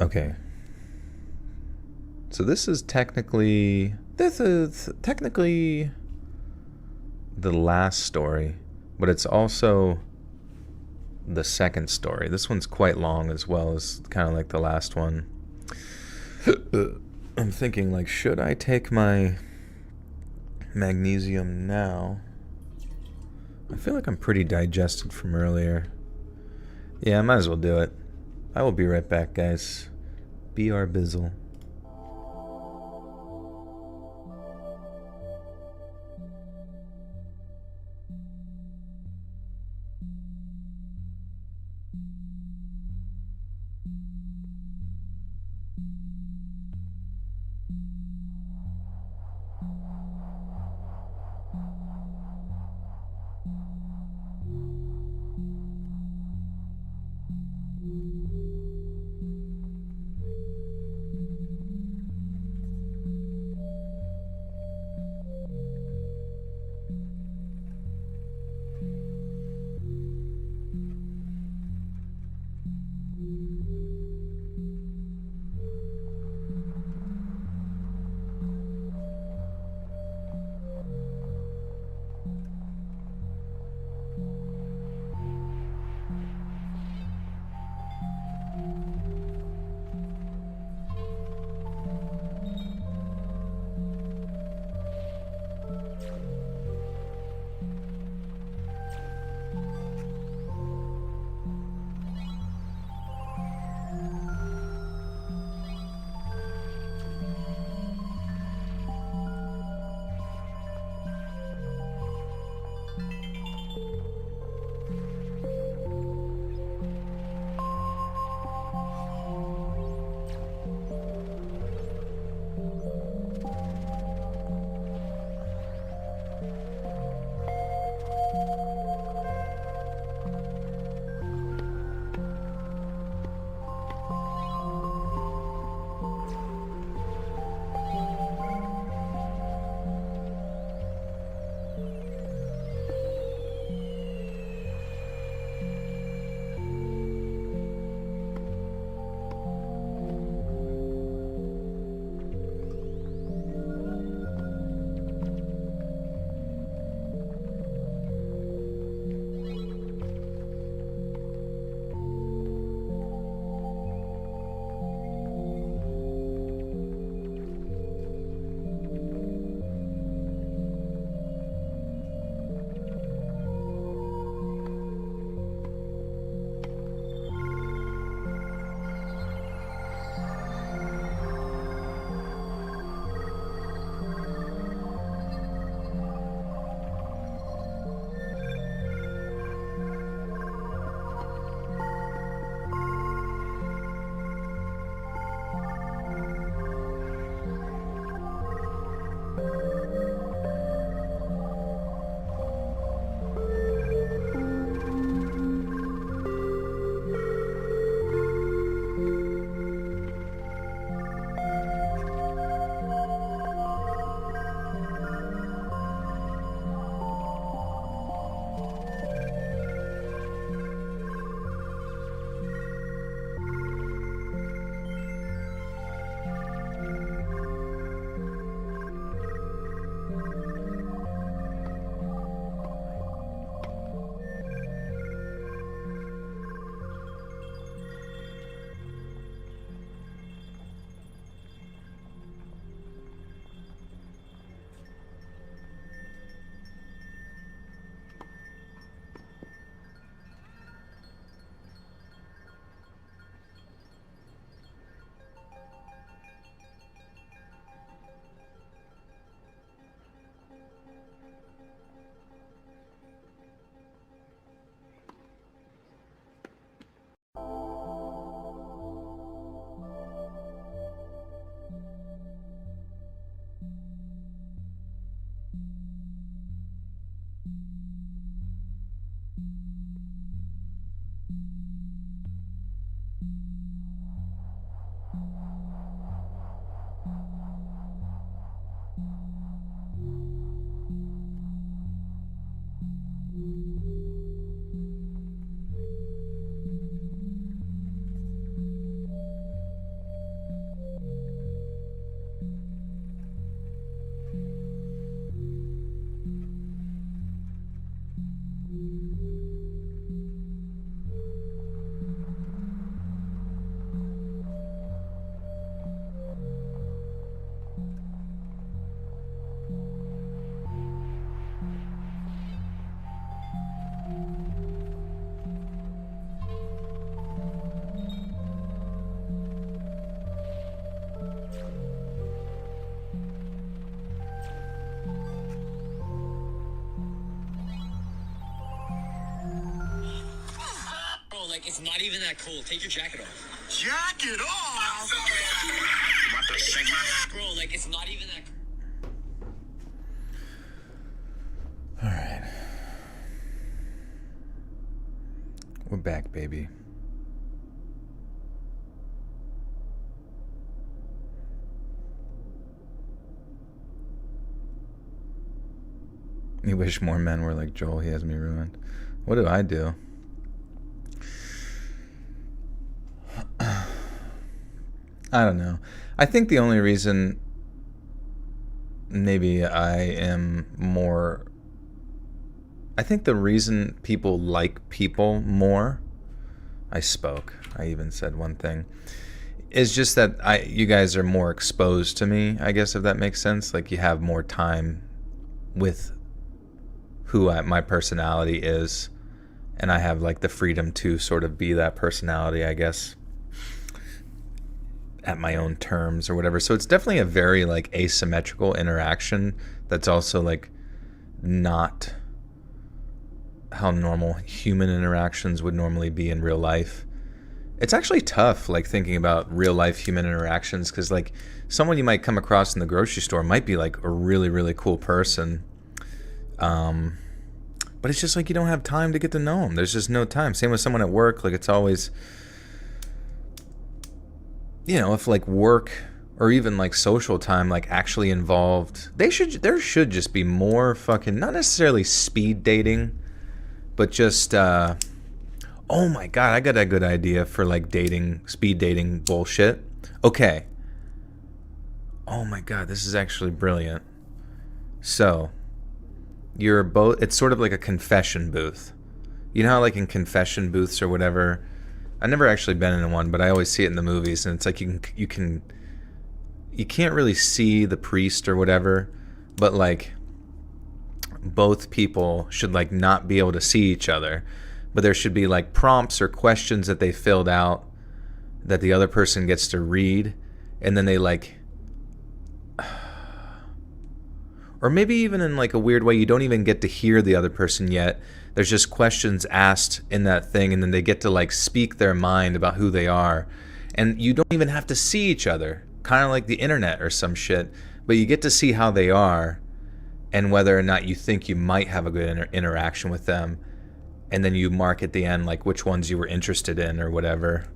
Okay. So this is technically the last story, but it's also the second story. This one's quite long as well as kind of like the last one. I'm thinking like, should I take my magnesium now? I feel like I'm pretty digested from earlier. Yeah, I might as well do it. I will be right back, guys. BR Bizzle. like, it's not even that cold. Take your jacket off. Jacket off? Bro, like, it's not even that cold. All right. We're back, baby. You wish more men were like Joel. He has me ruined. What do I do? I don't know. I think the only reason maybe I am more... I think the reason people like people more... I even said one thing. Is just that you guys are more exposed to me, I guess, if that makes sense. Like, you have more time with who my personality is. And I have, like, the freedom to sort of be that personality, I guess, at my own terms or whatever. So it's definitely a very, like, asymmetrical interaction that's also, like, not how normal human interactions would normally be in real life. It's actually tough, like, thinking about real life human interactions, because, like, someone you might come across in the grocery store might be, like, a really, really cool person. But it's just like you don't have time to get to know them. There's just no time. Same with someone at work. Like, it's always, you know, if like work or even like social time like actually involved, there should just be more fucking, not necessarily speed dating, but just oh my god, I got a good idea for like speed dating bullshit. Okay. Oh my god, this is actually brilliant. So you're both, it's sort of like a confession booth. You know how like in confession booths or whatever, I've never actually been in one, but I always see it in the movies, and it's like you can't really see the priest or whatever, but like both people should like not be able to see each other, but there should be like prompts or questions that they filled out that the other person gets to read, and then they like, or maybe even in like a weird way, you don't even get to hear the other person yet. There's just questions asked in that thing, and then they get to like speak their mind about who they are. And you don't even have to see each other, kind of like the internet or some shit, but you get to see how they are and whether or not you think you might have a good interaction with them. And then you mark at the end like which ones you were interested in or whatever.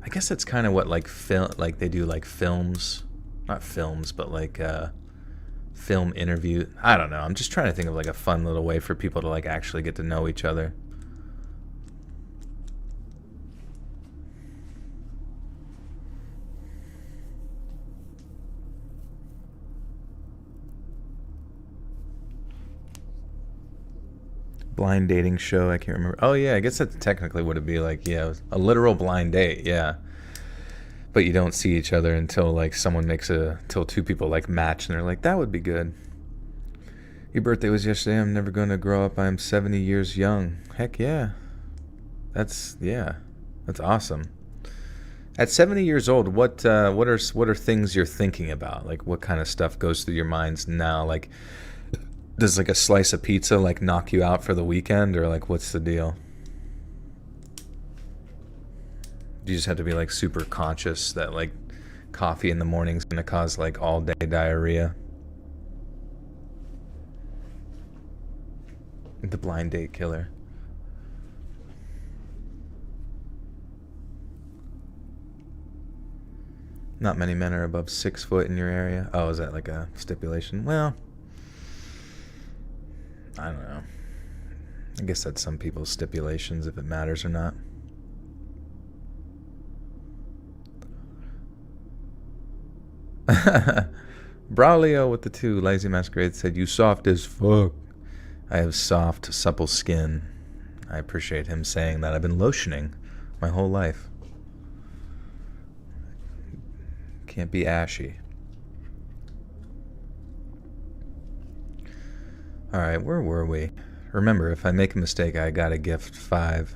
I guess that's kind of what like they do, like films, not films, but like film interview. I don't know. I'm just trying to think of like a fun little way for people to like actually get to know each other. Blind dating show. I can't remember. Oh yeah, I guess that's technically what it'd be like. Yeah, a literal blind date. Yeah. But you don't see each other until like till two people like match, and they're like, that would be good. Your birthday was yesterday. I'm never going to grow up. I'm 70 years young. Heck yeah. That's awesome. At 70 years old, what are things you're thinking about? Like, what kind of stuff goes through your minds now? Like, does like a slice of pizza like knock you out for the weekend, or like what's the deal? You just have to be like super conscious that like coffee in the morning is going to cause like all day diarrhea. The blind date killer. Not many men are above 6 foot in your area. Oh, is that like a stipulation? Well, I don't know. I guess that's some people's stipulations, if it matters or not. Braulio with the 2. Lazy Masquerade said, you soft as fuck. I have soft, supple skin. I appreciate him saying that. I've been lotioning my whole life. Can't be ashy. Alright, where were we? Remember, if I make a mistake, I gotta gift 5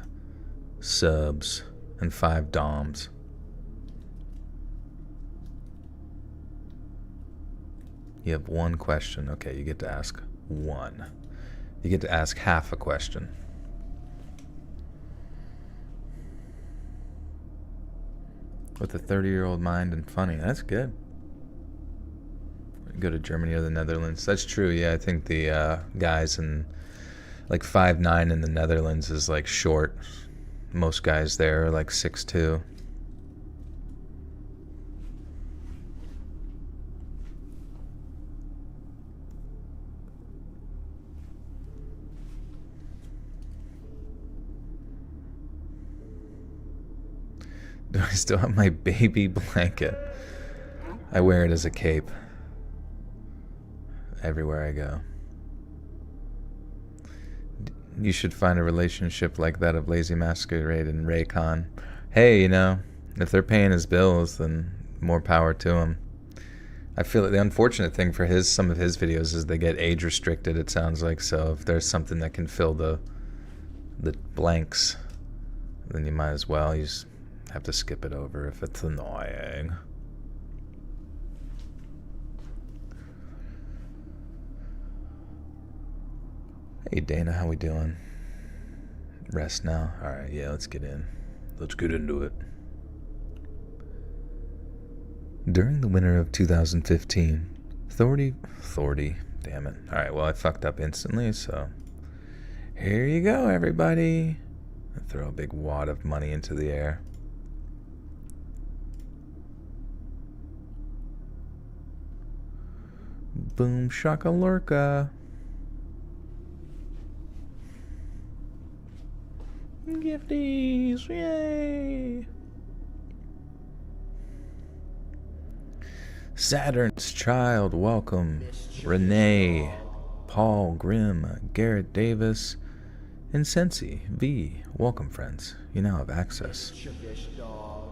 subs and 5 DOMs. You have 1 question. Okay, you get to ask 1. You get to ask half a question. With a 30-year-old mind and funny. That's good. Go to Germany or the Netherlands. That's true. Yeah, I think the guys in like 5'9" in the Netherlands is like short. Most guys there are like 6'2". Do I still have my baby blanket? I wear it as a cape everywhere I go. You should find a relationship like that of Lazy Masquerade and Raycon. Hey, you know, if they're paying his bills, then more power to him. I feel like the unfortunate thing for some of his videos is they get age restricted, it sounds like. So if there's something that can fill the blanks, then you might as well. You just have to skip it over if it's annoying. Hey Dana, how we doing? Rest now? Alright, yeah, let's get in. Let's get into it. During the winter of 2015, Thordy, damn it. Alright, well I fucked up instantly, so here you go, everybody. I throw a big wad of money into the air. Boom shakalurka. Gifties, yay! Saturn's Child, welcome. Renee, Paul Grimm, Garrett Davis, and Sensi V, welcome friends. You now have access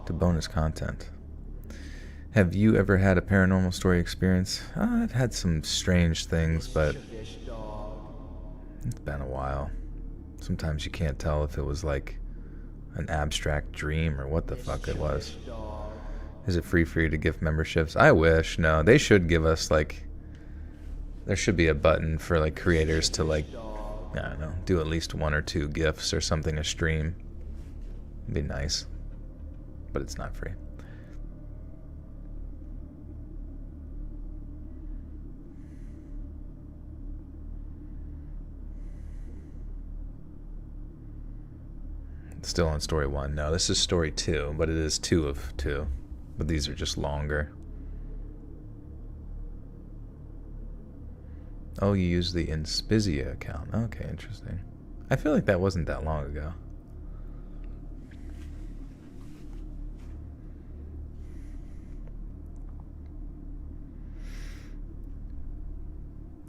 to bonus content. Have you ever had a paranormal story experience? I've had some strange things, but it's been a while. Sometimes you can't tell if it was like an abstract dream or what the fuck it was. Is it free for you to gift memberships? I wish. No, they should give us like, there should be a button for like creators to like, I don't know, do at least 1 or 2 gifts or something a stream. It'd be nice, but it's not free. Still on story 1. No, this is story 2, but it is 2 of 2. But these are just longer. Oh, you use the Inspizia account. Okay, interesting. I feel like that wasn't that long ago.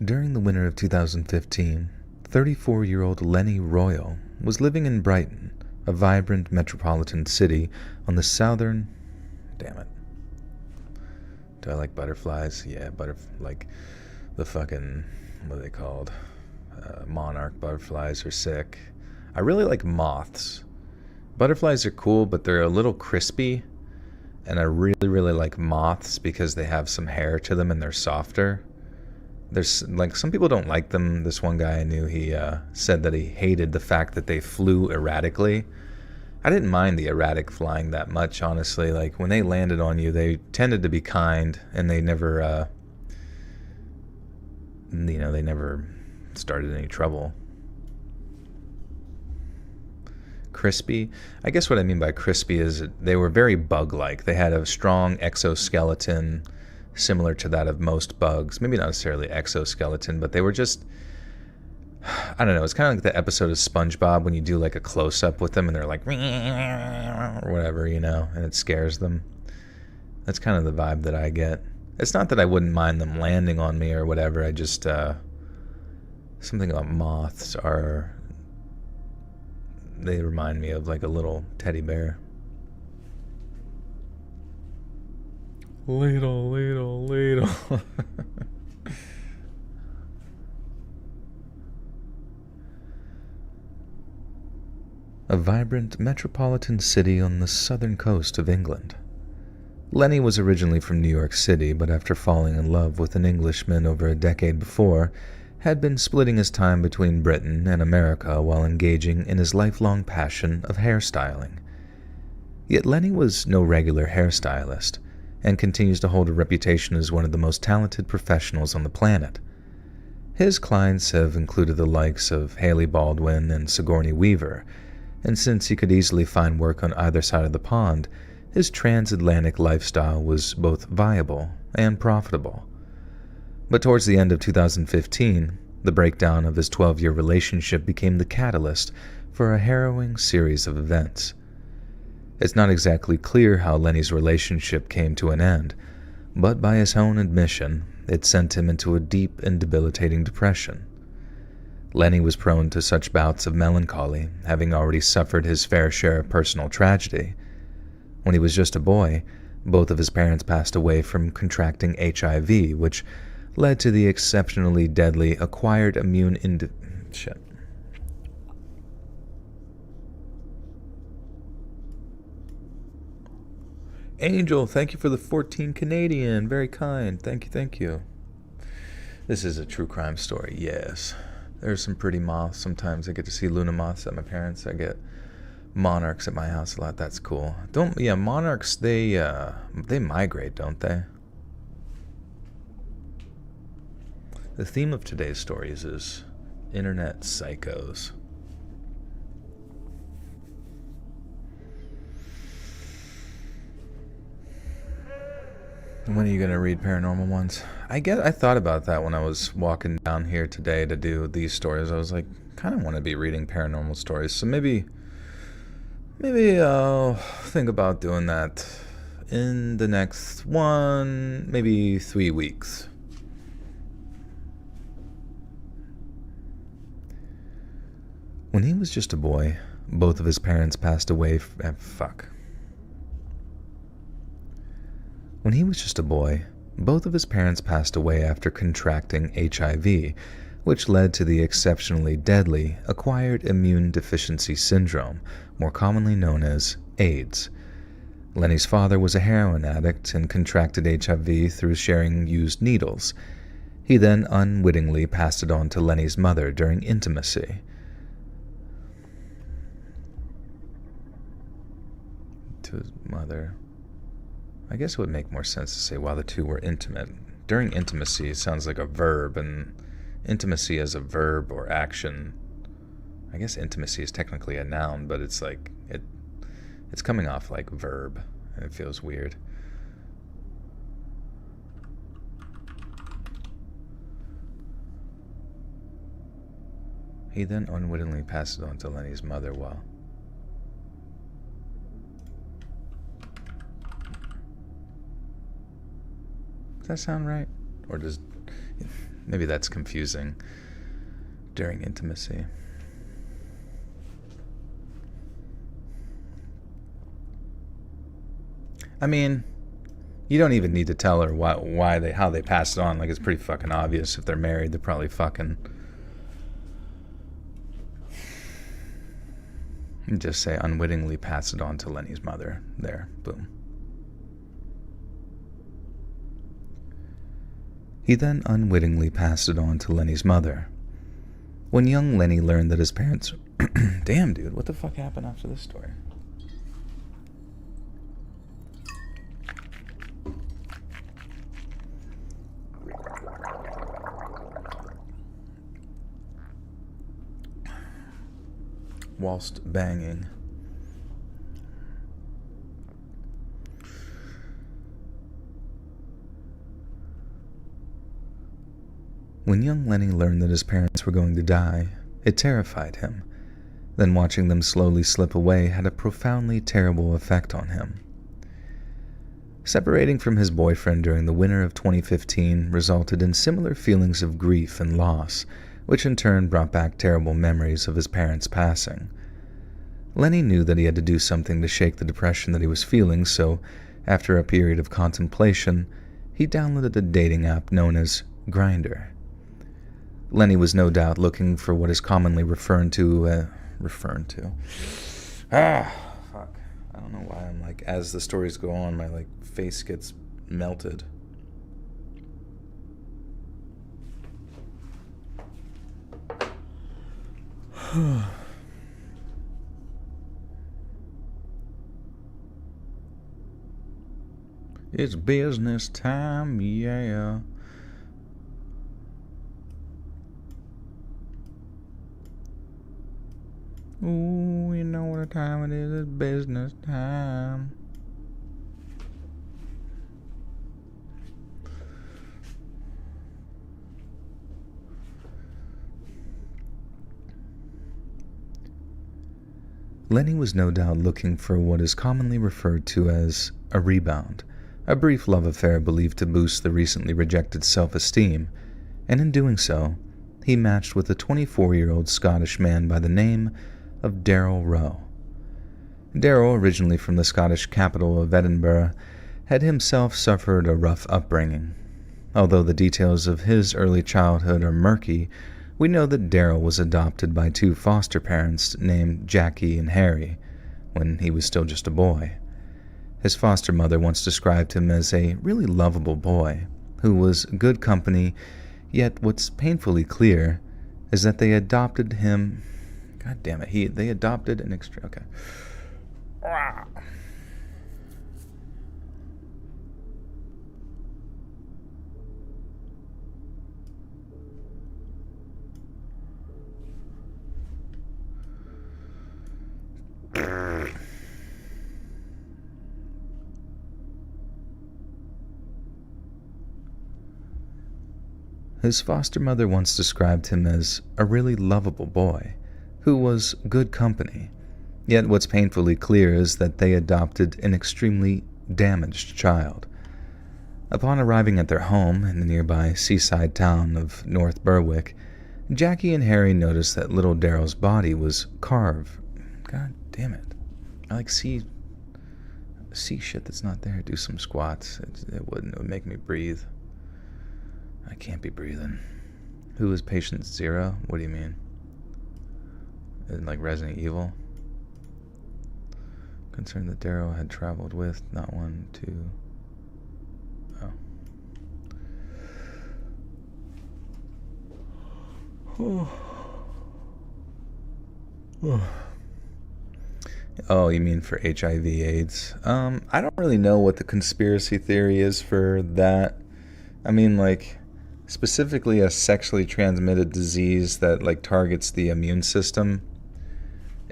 During the winter of 2015, 34-year-old Lenny Royal was living in Brighton, a vibrant metropolitan city on the southern... Damn it. Do I like butterflies? Yeah, like the fucking... What are they called? Monarch butterflies are sick. I really like moths. Butterflies are cool, but they're a little crispy. And I really, really like moths because they have some hair to them and they're softer. There's like some people don't like them. This one guy I knew, he said that he hated the fact that they flew erratically. I didn't mind the erratic flying that much, honestly. Like when they landed on you, they tended to be kind, and they never, they never started any trouble. Crispy. I guess what I mean by crispy is they were very bug-like. They had a strong exoskeleton, similar to that of most bugs. Maybe not necessarily exoskeleton, but they were just, I don't know, it's kind of like the episode of SpongeBob when you do like a close-up with them and they're like, or whatever, you know, and it scares them. That's kind of the vibe that I get. It's not that I wouldn't mind them landing on me or whatever, I just, something about moths are, they remind me of like a little teddy bear. Ladle, ladle, ladle. A vibrant metropolitan city on the southern coast of England. Lenny was originally from New York City, but after falling in love with an Englishman over a decade before, had been splitting his time between Britain and America while engaging in his lifelong passion of hairstyling. Yet Lenny was no regular hairstylist, and continues to hold a reputation as one of the most talented professionals on the planet. His clients have included the likes of Haley Baldwin and Sigourney Weaver, and since he could easily find work on either side of the pond, his transatlantic lifestyle was both viable and profitable. But towards the end of 2015, the breakdown of his 12-year relationship became the catalyst for a harrowing series of events. It's not exactly clear how Lenny's relationship came to an end, but by his own admission, it sent him into a deep and debilitating depression. Lenny was prone to such bouts of melancholy, having already suffered his fair share of personal tragedy. When he was just a boy, both of his parents passed away from contracting HIV, which led to the exceptionally deadly acquired immune shit. Angel, thank you for the 14 Canadian. Very kind. Thank you. This is a true crime story, yes. There's some pretty moths. Sometimes I get to see Luna moths at my parents'. I get monarchs at my house a lot. That's cool. Monarchs, they migrate, don't they? The theme of today's stories is internet psychos. When are you going to read paranormal ones? I thought about that when I was walking down here today to do these stories. I was like, kind of want to be reading paranormal stories. So maybe I'll think about doing that in the next maybe 3 weeks. When he was just a boy, both of his parents passed away. When he was just a boy, both of his parents passed away after contracting HIV, which led to the exceptionally deadly acquired immune deficiency syndrome, more commonly known as AIDS. Lenny's father was a heroin addict and contracted HIV through sharing used needles. He then unwittingly passed it on to Lenny's mother during intimacy. To his mother. I guess it would make more sense to say while the two were intimate. During intimacy sounds like a verb, and intimacy as a verb or action. I guess intimacy is technically a noun, but it's like it's coming off like verb, and it feels weird. He then unwittingly passed it on to Lenny's mother while... Does that sound right? Or maybe that's confusing. During intimacy. I mean, you don't even need to tell her how they passed it on. Like, it's pretty fucking obvious. If they're married, they're probably fucking. And just say unwittingly pass it on to Lenny's mother. There, boom. He then unwittingly passed it on to Lenny's mother. When young Lenny learned that his parents... Damn, dude, what the fuck happened after this story? Whilst banging. When young Lenny learned that his parents were going to die, it terrified him. Then watching them slowly slip away had a profoundly terrible effect on him. Separating from his boyfriend during the winter of 2015 resulted in similar feelings of grief and loss, which in turn brought back terrible memories of his parents' passing. Lenny knew that he had to do something to shake the depression that he was feeling, so after a period of contemplation, he downloaded a dating app known as Grindr. Lenny was no doubt looking for what is commonly referred to. Fuck. I don't know why I'm like, as the stories go on, my like face gets melted. It's business time, yeah. Ooh, you know what time it is? It's business time. Lenny was no doubt looking for what is commonly referred to as a rebound, a brief love affair believed to boost the recently rejected self-esteem, and in doing so, he matched with a 24-year-old Scottish man by the name of Darrell Rowe. Darrell, originally from the Scottish capital of Edinburgh, had himself suffered a rough upbringing. Although the details of his early childhood are murky, we know that Darrell was adopted by two foster parents named Jackie and Harry when he was still just a boy. His foster mother once described him as a really lovable boy who was good company, yet what's painfully clear is that they adopted him. God damn it, they adopted an extra. Okay. His foster mother once described him as a really lovable boy who was good company, yet what's painfully clear is that they adopted an extremely damaged child. Upon arriving at their home in the nearby seaside town of North Berwick, Jackie and Harry noticed that little Darrell's body was carved. God damn it. I see shit that's not there. Do some squats. It would make me breathe. I can't be breathing. Who is patient zero? What do you mean? Like Resident Evil? Concerned that Darrell had traveled with, not one, two. Oh, you mean for HIV/AIDS? I don't really know what the conspiracy theory is for that. I mean, like, specifically a sexually transmitted disease that, like, targets the immune system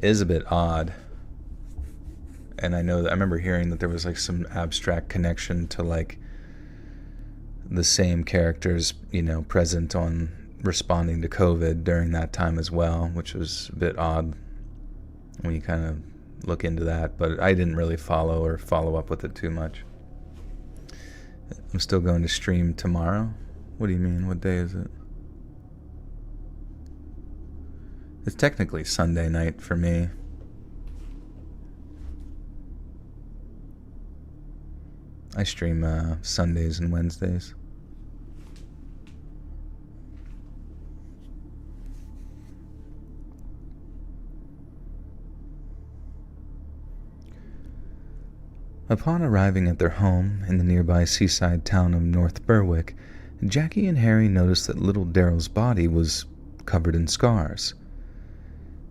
is a bit odd. And I remember hearing that there was, like, some abstract connection to, like, the same characters, present on responding to COVID during that time as well, which was a bit odd when you kind of look into that, but I didn't really follow up with it too much. I'm still going to stream tomorrow? What do you mean? What day is it? It's technically Sunday night for me. I stream Sundays and Wednesdays. Upon arriving at their home in the nearby seaside town of North Berwick, Jackie and Harry noticed that little Darrell's body was covered in scars.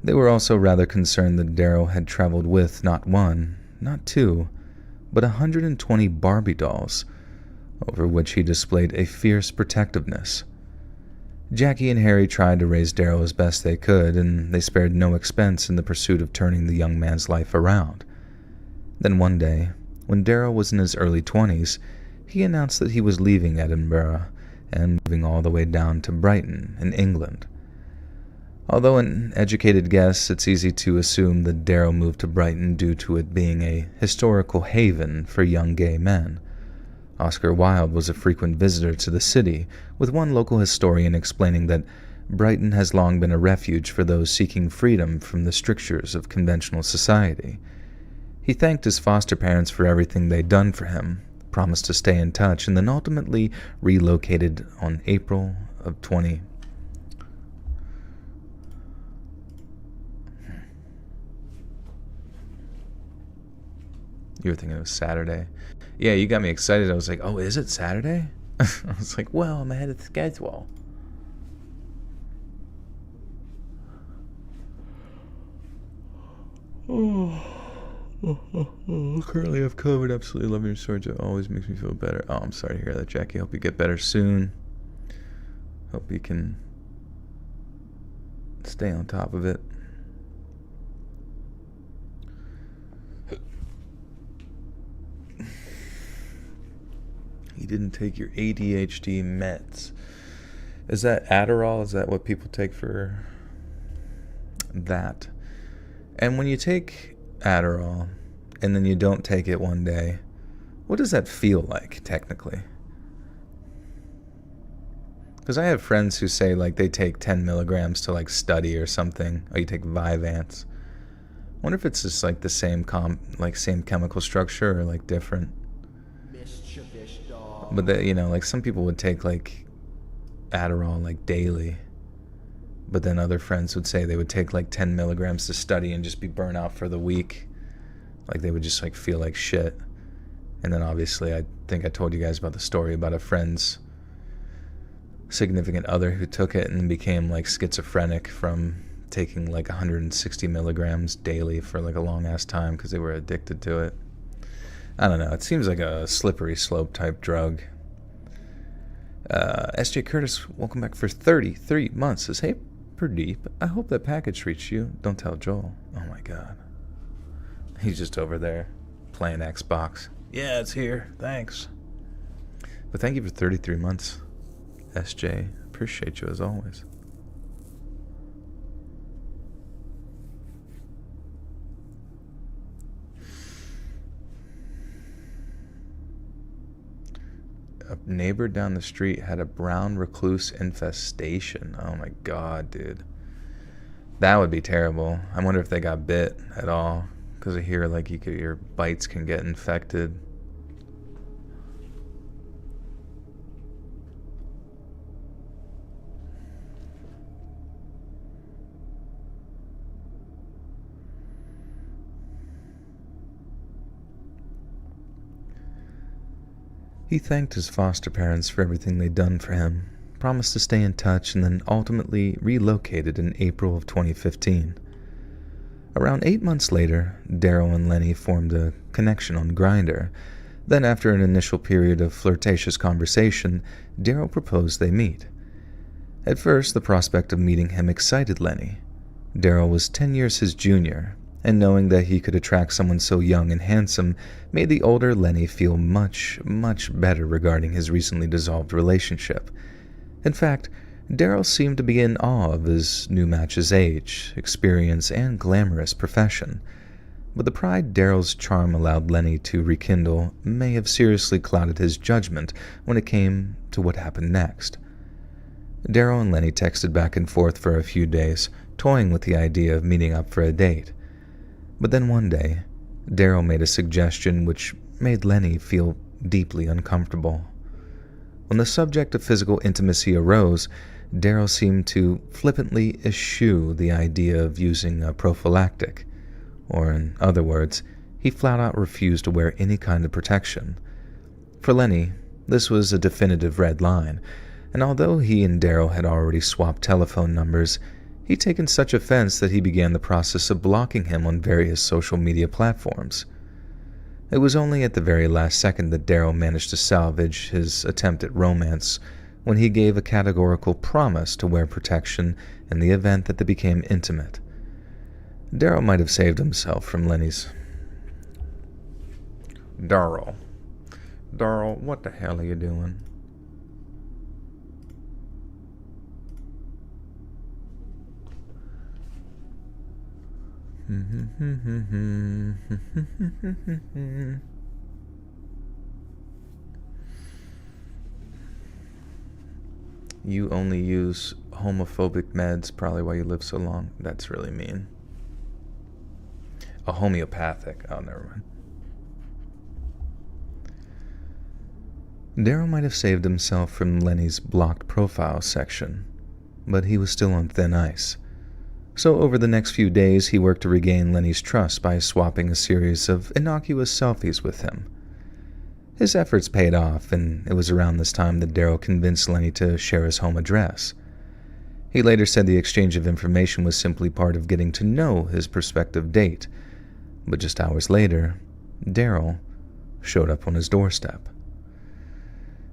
They were also rather concerned that Darrell had traveled with not one, not two, but 120 Barbie dolls, over which he displayed a fierce protectiveness. Jackie and Harry tried to raise Darrell as best they could, and they spared no expense in the pursuit of turning the young man's life around. Then one day, when Darrell was in his early 20s, he announced that he was leaving Edinburgh and moving all the way down to Brighton in England. Although an educated guess, it's easy to assume that Darrell moved to Brighton due to it being a historical haven for young gay men. Oscar Wilde was a frequent visitor to the city, with one local historian explaining that Brighton has long been a refuge for those seeking freedom from the strictures of conventional society. He thanked his foster parents for everything they'd done for him, promised to stay in touch, and then ultimately relocated on April of 20. You were thinking it was Saturday. Yeah, you got me excited. I was like, oh, is it Saturday? I was like, well, I'm ahead of the schedule. Currently have COVID. Absolutely loving your stories. It always makes me feel better. Oh, I'm sorry to hear that, Jackie. Hope you get better soon. Hope you can stay on top of it. You didn't take your ADHD meds. Is that Adderall? Is that what people take for that? And when you take Adderall and then you don't take it one day, what does that feel like, technically? Because I have friends who say, like, they take 10 milligrams to, like, study or something. Or you take Vyvanse. I wonder if it's just, like, the same same chemical structure or, like, different. But, like, some people would take, like, Adderall, like, daily. But then other friends would say they would take, like, 10 milligrams to study and just be burnt out for the week. Like, they would just, like, feel like shit. And then, obviously, I think I told you guys about the story about a friend's significant other who took it and became, like, schizophrenic from taking, like, 160 milligrams daily for, like, a long-ass time because they were addicted to it. I don't know. It seems like a slippery slope type drug. S.J. Curtis, welcome back for 33 months. Says, hey, Pradeep, I hope that package reached you. Don't tell Joel. Oh, my God. He's just over there playing Xbox. Yeah, it's here. Thanks. But thank you for 33 months, S.J. Appreciate you as always. A neighbor down the street had a brown recluse infestation. Oh my God, dude. That would be terrible. I wonder if they got bit at all. Because I hear, like, your bites can get infected. He thanked his foster parents for everything they'd done for him, promised to stay in touch, and then ultimately relocated in April of 2015. Around 8 months later, Daryl and Lenny formed a connection on Grindr. Then, after an initial period of flirtatious conversation, Daryl proposed they meet. At first, the prospect of meeting him excited Lenny. Daryl was 10 years his junior, and knowing that he could attract someone so young and handsome made the older Lenny feel much, much better regarding his recently dissolved relationship. In fact, Daryl seemed to be in awe of his new match's age, experience, and glamorous profession. But the pride Daryl's charm allowed Lenny to rekindle may have seriously clouded his judgment when it came to what happened next. Daryl and Lenny texted back and forth for a few days, toying with the idea of meeting up for a date. But then one day, Daryl made a suggestion which made Lenny feel deeply uncomfortable. When the subject of physical intimacy arose, Daryl seemed to flippantly eschew the idea of using a prophylactic, or in other words, he flat out refused to wear any kind of protection. For Lenny, this was a definitive red line, and although he and Daryl had already swapped telephone numbers, he'd taken such offense that he began the process of blocking him on various social media platforms. It was only at the very last second that Daryl managed to salvage his attempt at romance when he gave a categorical promise to wear protection in the event that they became intimate. Daryl might have saved himself from Lenny's... Daryl, what the hell are you doing? You only use homophobic meds, probably why you live so long. That's really mean. A homeopathic. Oh, never mind. Daryl might have saved himself from Lenny's blocked profile section, but he was still on thin ice. So over the next few days, he worked to regain Lenny's trust by swapping a series of innocuous selfies with him. His efforts paid off, and it was around this time that Daryl convinced Lenny to share his home address. He later said the exchange of information was simply part of getting to know his prospective date, But just hours later, Daryl showed up on his doorstep.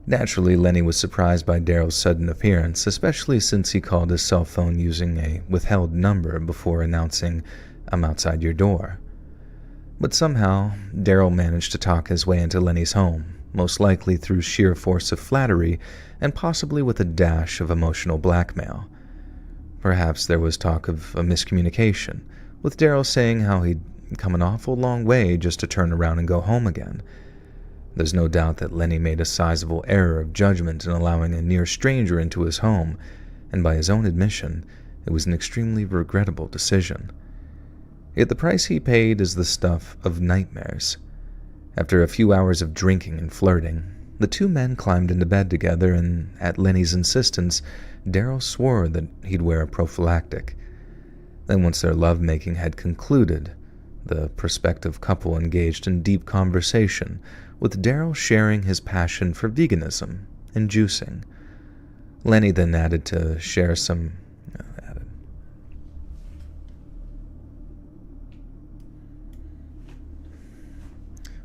Naturally, Lenny was surprised by Daryl's sudden appearance, especially since he called his cell phone using a withheld number before announcing, "I'm outside your door." But somehow, Daryl managed to talk his way into Lenny's home, most likely through sheer force of flattery and possibly with a dash of emotional blackmail. Perhaps there was talk of a miscommunication, with Daryl saying how he'd come an awful long way just to turn around and go home again. There's no doubt that Lenny made a sizable error of judgment in allowing a near stranger into his home, and by his own admission, it was an extremely regrettable decision. Yet the price he paid is the stuff of nightmares. After a few hours of drinking and flirting, the two men climbed into bed together, and at Lenny's insistence, Daryl swore that he'd wear a prophylactic. Then once their lovemaking had concluded, the prospective couple engaged in deep conversation, with Daryl sharing his passion for veganism and juicing. Lenny then added to share some...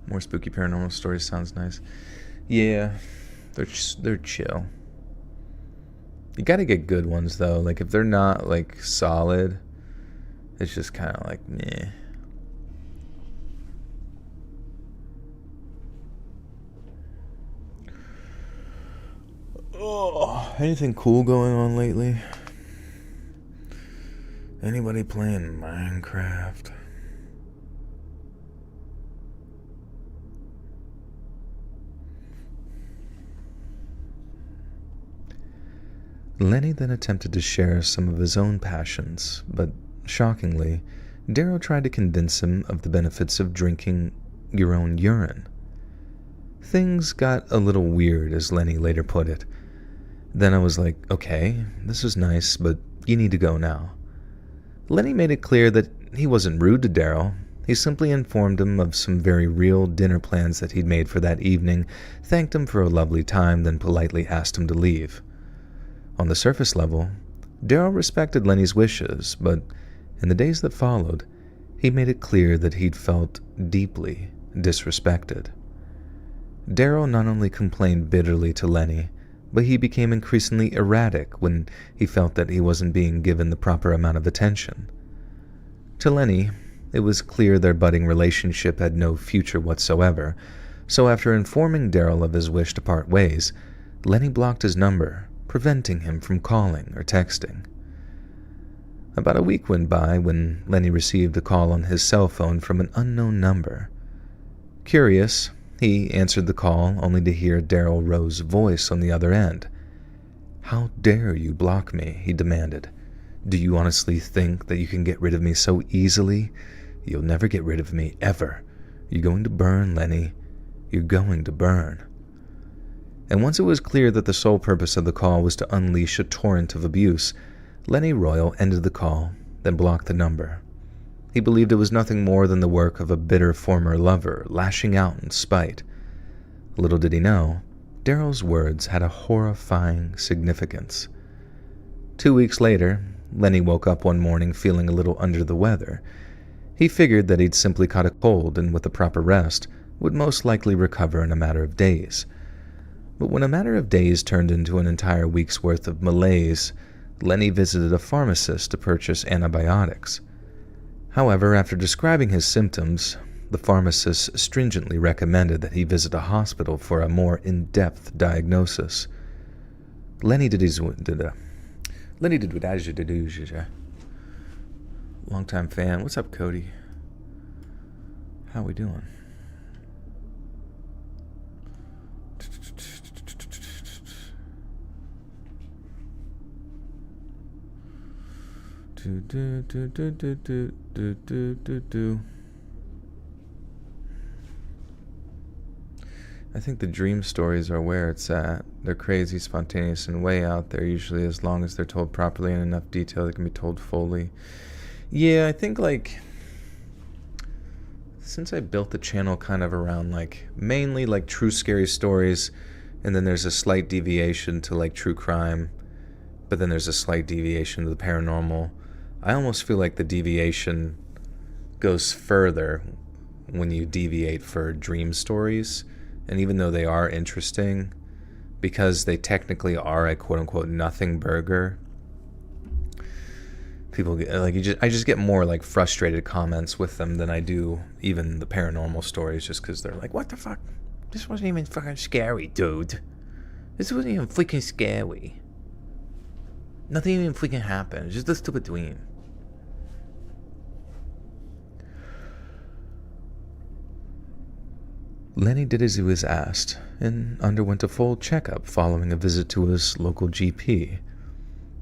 More spooky paranormal stories sounds nice. Yeah, they're chill. You gotta get good ones, though. Like, if they're not, like, solid, it's just kind of like, meh. Oh, anything cool going on lately? Anybody playing Minecraft? Lenny then attempted to share some of his own passions, but shockingly, Daryl tried to convince him of the benefits of drinking your own urine. Things got a little weird, as Lenny later put it. Then I was like, okay, this is nice, but you need to go now. Lenny made it clear that he wasn't rude to Daryl. He simply informed him of some very real dinner plans that he'd made for that evening, thanked him for a lovely time, then politely asked him to leave. On the surface level, Daryl respected Lenny's wishes, but in the days that followed, he made it clear that he'd felt deeply disrespected. Daryl not only complained bitterly to Lenny, but he became increasingly erratic when he felt that he wasn't being given the proper amount of attention. To Lenny, it was clear their budding relationship had no future whatsoever, so after informing Daryl of his wish to part ways, Lenny blocked his number, preventing him from calling or texting. About a week went by when Lenny received a call on his cell phone from an unknown number. Curious, he answered the call only to hear Daryl Rowe's voice on the other end. "How dare you block me?" he demanded. "Do you honestly think that you can get rid of me so easily? You'll never get rid of me, ever. You're going to burn, Lenny. You're going to burn." And once it was clear that the sole purpose of the call was to unleash a torrent of abuse, Lenny Royal ended the call, then blocked the number. He believed it was nothing more than the work of a bitter former lover, lashing out in spite. Little did he know, Daryl's words had a horrifying significance. 2 weeks later, Lenny woke up one morning feeling a little under the weather. He figured that he'd simply caught a cold and with the proper rest would most likely recover in a matter of days. But when a matter of days turned into an entire week's worth of malaise, Lenny visited a pharmacist to purchase antibiotics. However, after describing his symptoms, the pharmacist stringently recommended that he visit a hospital for a more in-depth diagnosis. Lenny did what I should do. Long-time fan. What's up, Cody? How we doing? I think the dream stories are where it's at. They're crazy, spontaneous, and way out there, usually, as long as they're told properly in enough detail they can be told fully. Yeah, I think, like, since I built the channel kind of around, like, mainly, like, true scary stories, and then there's a slight deviation to, like, true crime, but then there's a slight deviation to the paranormal, I almost feel like the deviation goes further when you deviate for dream stories. And even though they are interesting, because they technically are a quote-unquote nothing burger, people get, like, I just get more like frustrated comments with them than I do even the paranormal stories, just because they're like, what the fuck? This wasn't even fucking scary, dude. This wasn't even freaking scary. Nothing even freaking happened. It's just a stupid dream. Lenny did as he was asked and underwent a full checkup following a visit to his local GP.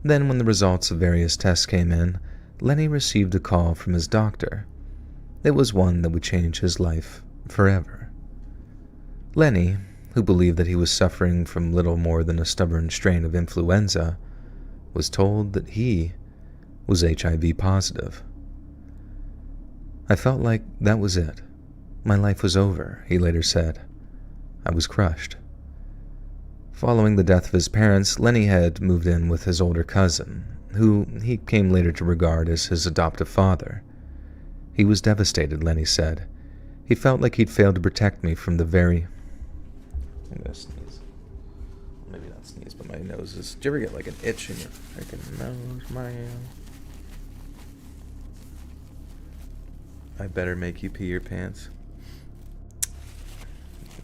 Then, when the results of various tests came in, Lenny received a call from his doctor. It was one that would change his life forever. Lenny, who believed that he was suffering from little more than a stubborn strain of influenza, was told that he was HIV positive. I felt like that was it. My life was over, he later said. I was crushed. Following the death of his parents, Lenny had moved in with his older cousin, who he came later to regard as his adoptive father. He was devastated, Lenny said. He felt like he'd failed to protect me from the very... I'm gonna sneeze. Maybe not sneeze, but my nose is... Did you ever get like an itch in your freaking nose, man? I better make you pee your pants.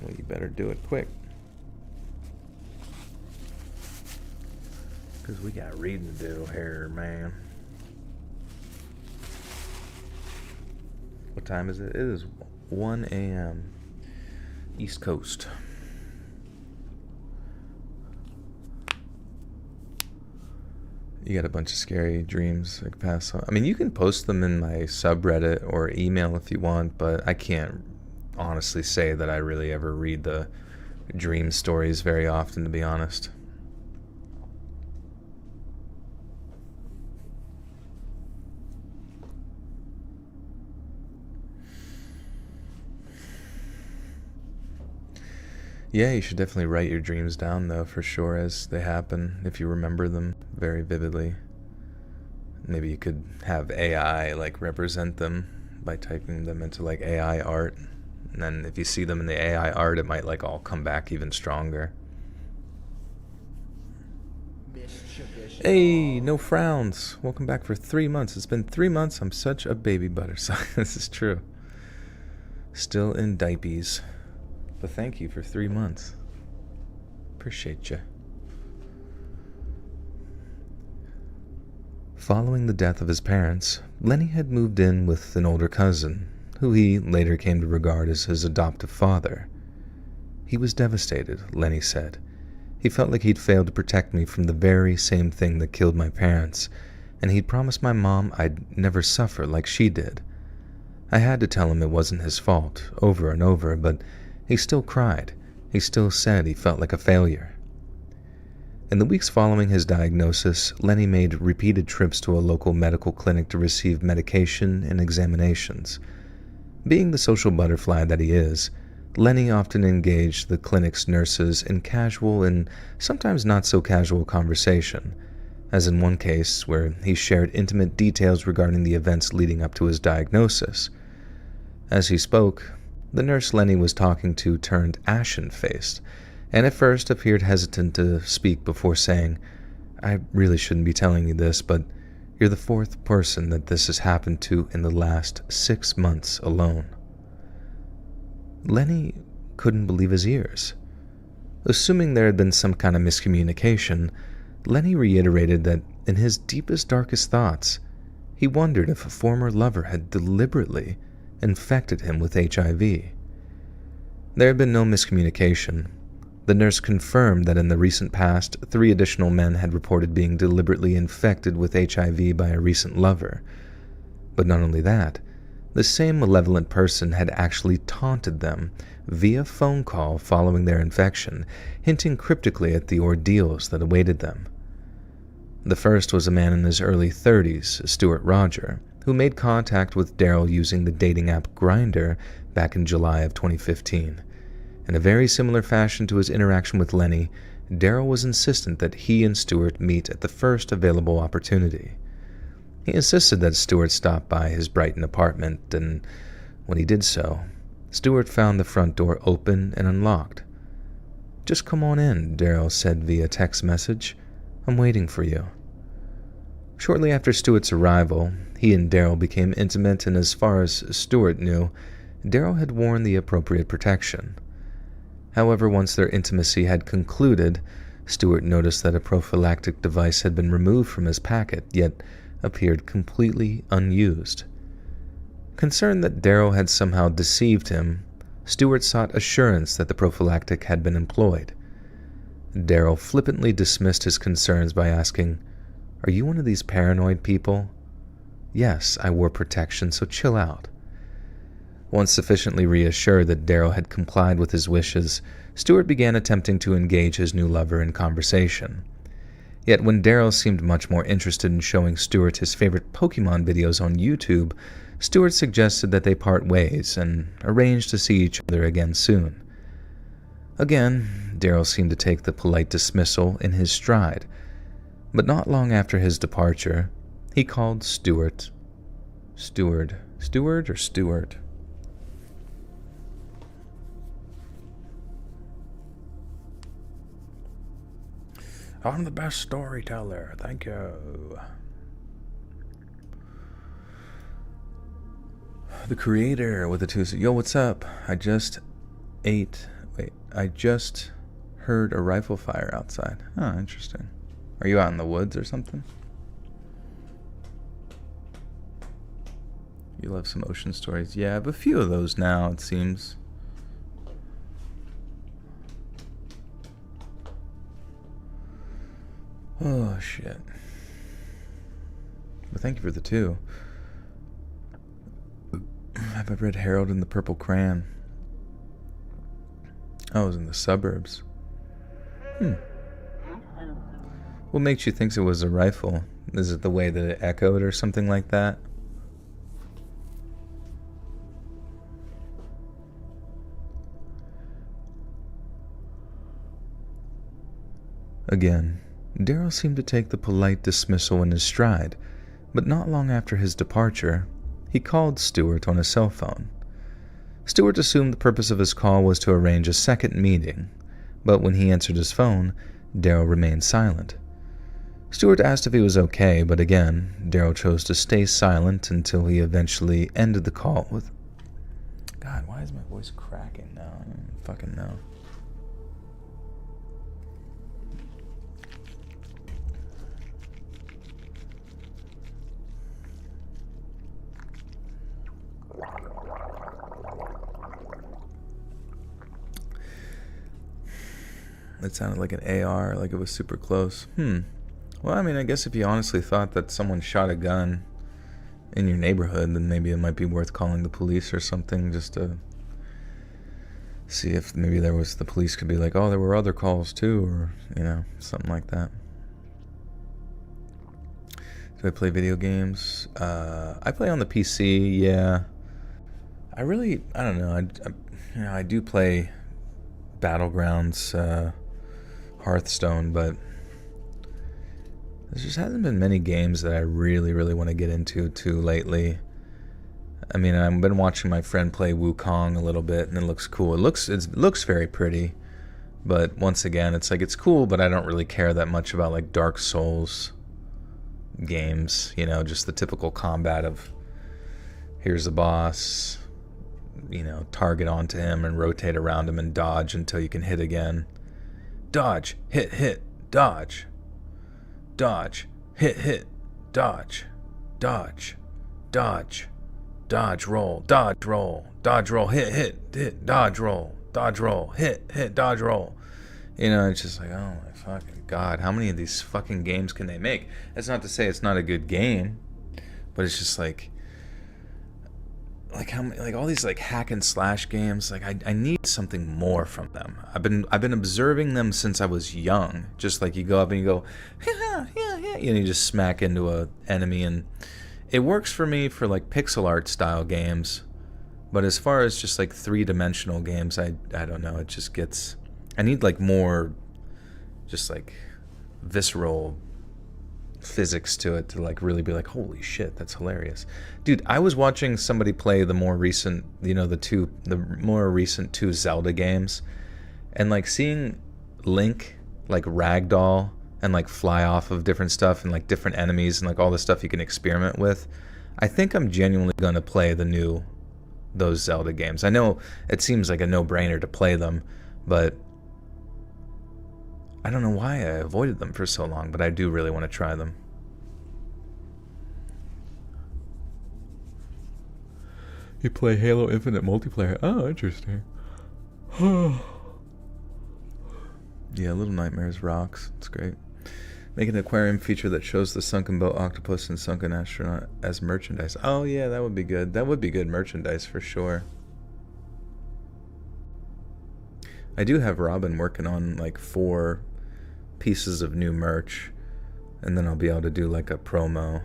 Well, you better do it quick. Because we got reading to do here, man. What time is it? It is 1 a.m. East Coast. You got a bunch of scary dreams I could pass on. I mean, you can post them in my subreddit or email if you want, but I can't honestly say that I really ever read the dream stories very often, to be honest. Yeah, you should definitely write your dreams down, though, for sure, as they happen, if you remember them very vividly. Maybe you could have AI, like, represent them by typing them into, like, AI art. And then if you see them in the AI art, it might, like, all come back even stronger. Hey, no frowns. Welcome back for 3 months. It's been 3 months. I'm such a baby butter. So this is true. Still in diapers. But thank you for 3 months. Appreciate you. Following the death of his parents, Lenny had moved in with an older cousin, who he later came to regard as his adoptive father. He was devastated, Lenny said. He felt like he'd failed to protect me from the very same thing that killed my parents, and he'd promised my mom I'd never suffer like she did. I had to tell him it wasn't his fault, over and over, but he still cried. He still said he felt like a failure. In the weeks following his diagnosis, Lenny made repeated trips to a local medical clinic to receive medication and examinations. Being the social butterfly that he is, Lenny often engaged the clinic's nurses in casual and sometimes not so casual conversation, as in one case where he shared intimate details regarding the events leading up to his diagnosis. As he spoke, the nurse Lenny was talking to turned ashen-faced, and at first appeared hesitant to speak before saying, "I really shouldn't be telling you this, but you're the 4th person that this has happened to in the last 6 months alone." Lenny couldn't believe his ears. Assuming there had been some kind of miscommunication, Lenny reiterated that in his deepest, darkest thoughts, he wondered if a former lover had deliberately infected him with HIV. There had been no miscommunication. The nurse confirmed that in the recent past, 3 additional men had reported being deliberately infected with HIV by a recent lover. But not only that, the same malevolent person had actually taunted them via phone call following their infection, hinting cryptically at the ordeals that awaited them. The first was a man in his early 30s, Stuart Roger, who made contact with Daryl using the dating app Grindr back in July of 2015. In a very similar fashion to his interaction with Lenny, Daryl was insistent that he and Stuart meet at the first available opportunity. He insisted that Stuart stop by his Brighton apartment, and when he did so, Stuart found the front door open and unlocked. "Just come on in," Daryl said via text message. "I'm waiting for you." Shortly after Stuart's arrival, he and Daryl became intimate, and as far as Stuart knew, Daryl had worn the appropriate protection. However, once their intimacy had concluded, Stuart noticed that a prophylactic device had been removed from his packet, yet appeared completely unused. Concerned that Daryl had somehow deceived him, Stuart sought assurance that the prophylactic had been employed. Daryl flippantly dismissed his concerns by asking, "Are you one of these paranoid people?" "Yes, I wore protection, so chill out." Once sufficiently reassured that Daryl had complied with his wishes, Stuart began attempting to engage his new lover in conversation. Yet when Daryl seemed much more interested in showing Stuart his favorite Pokemon videos on YouTube, Stuart suggested that they part ways and arranged to see each other again soon. Again, Daryl seemed to take the polite dismissal in his stride, but not long after his departure, he called Stuart. Stewart? "I'm the best storyteller, thank you." The creator with the two. "Yo, what's up? I just heard a rifle fire outside." Oh, interesting. Are you out in the woods or something? You love some ocean stories. Yeah, I have a few of those now, it seems. Oh, shit. But thank you for the two. Have I read Harold and the Purple Crayon? Oh, I was in the suburbs. What makes you think it was a rifle? Is it the way that it echoed or something like that? Again, Daryl seemed to take the polite dismissal in his stride, but not long after his departure, he called Stuart on his cell phone. Stuart assumed the purpose of his call was to arrange a second meeting, but when he answered his phone, Daryl remained silent. Stuart asked if he was okay, but again, Daryl chose to stay silent until he eventually ended the call with... God, why is my voice cracking now? I don't fucking know. It sounded like an AR, like it was super close. Well, I mean, I guess if you honestly thought that someone shot a gun in your neighborhood, then maybe it might be worth calling the police or something, just to see if maybe the police could be like, oh, there were other calls too, or, something like that. Do I play video games? I play on the PC, yeah. I don't know, I do play Battlegrounds, Hearthstone, but there just hasn't been many games that I really, really want to get into too lately. I mean, I've been watching my friend play Wukong a little bit, and it looks cool. It looks very pretty, but once again, it's like it's cool, but I don't really care that much about like Dark Souls games. Just the typical combat of here's a boss, target onto him and rotate around him and dodge until you can hit again. Dodge, hit, dodge. Dodge, hit, dodge, dodge, roll, dodge, roll, hit, dodge, roll, hit, dodge, roll. It's just like, oh my fucking god, how many of these fucking games can they make? That's not to say it's not a good game, but it's just like how many, like all these like hack and slash games, like I need something more from them. I've been observing them since I was young. Just like you go up and you go, yeah, and you just smack into a enemy, and it works for me for like pixel art style games. But as far as just like 3-dimensional games, I don't know. It just gets, I need like more, just like visceral physics to it to like really be like, holy shit, that's hilarious. Dude, I was watching somebody play the more recent, the more recent two Zelda games, and like seeing Link like ragdoll and like fly off of different stuff and like different enemies and like all the stuff you can experiment with. I think I'm genuinely going to play those Zelda games. I know it seems like a no-brainer to play them, but I don't know why I avoided them for so long, but I do really want to try them. You play Halo Infinite multiplayer. Oh, interesting. Yeah, Little Nightmares rocks. It's great. Make an aquarium feature that shows the sunken boat octopus and sunken astronaut as merchandise. Oh yeah, that would be good. That would be good merchandise for sure. I do have Robin working on like 4 pieces of new merch, and then I'll be able to do like a promo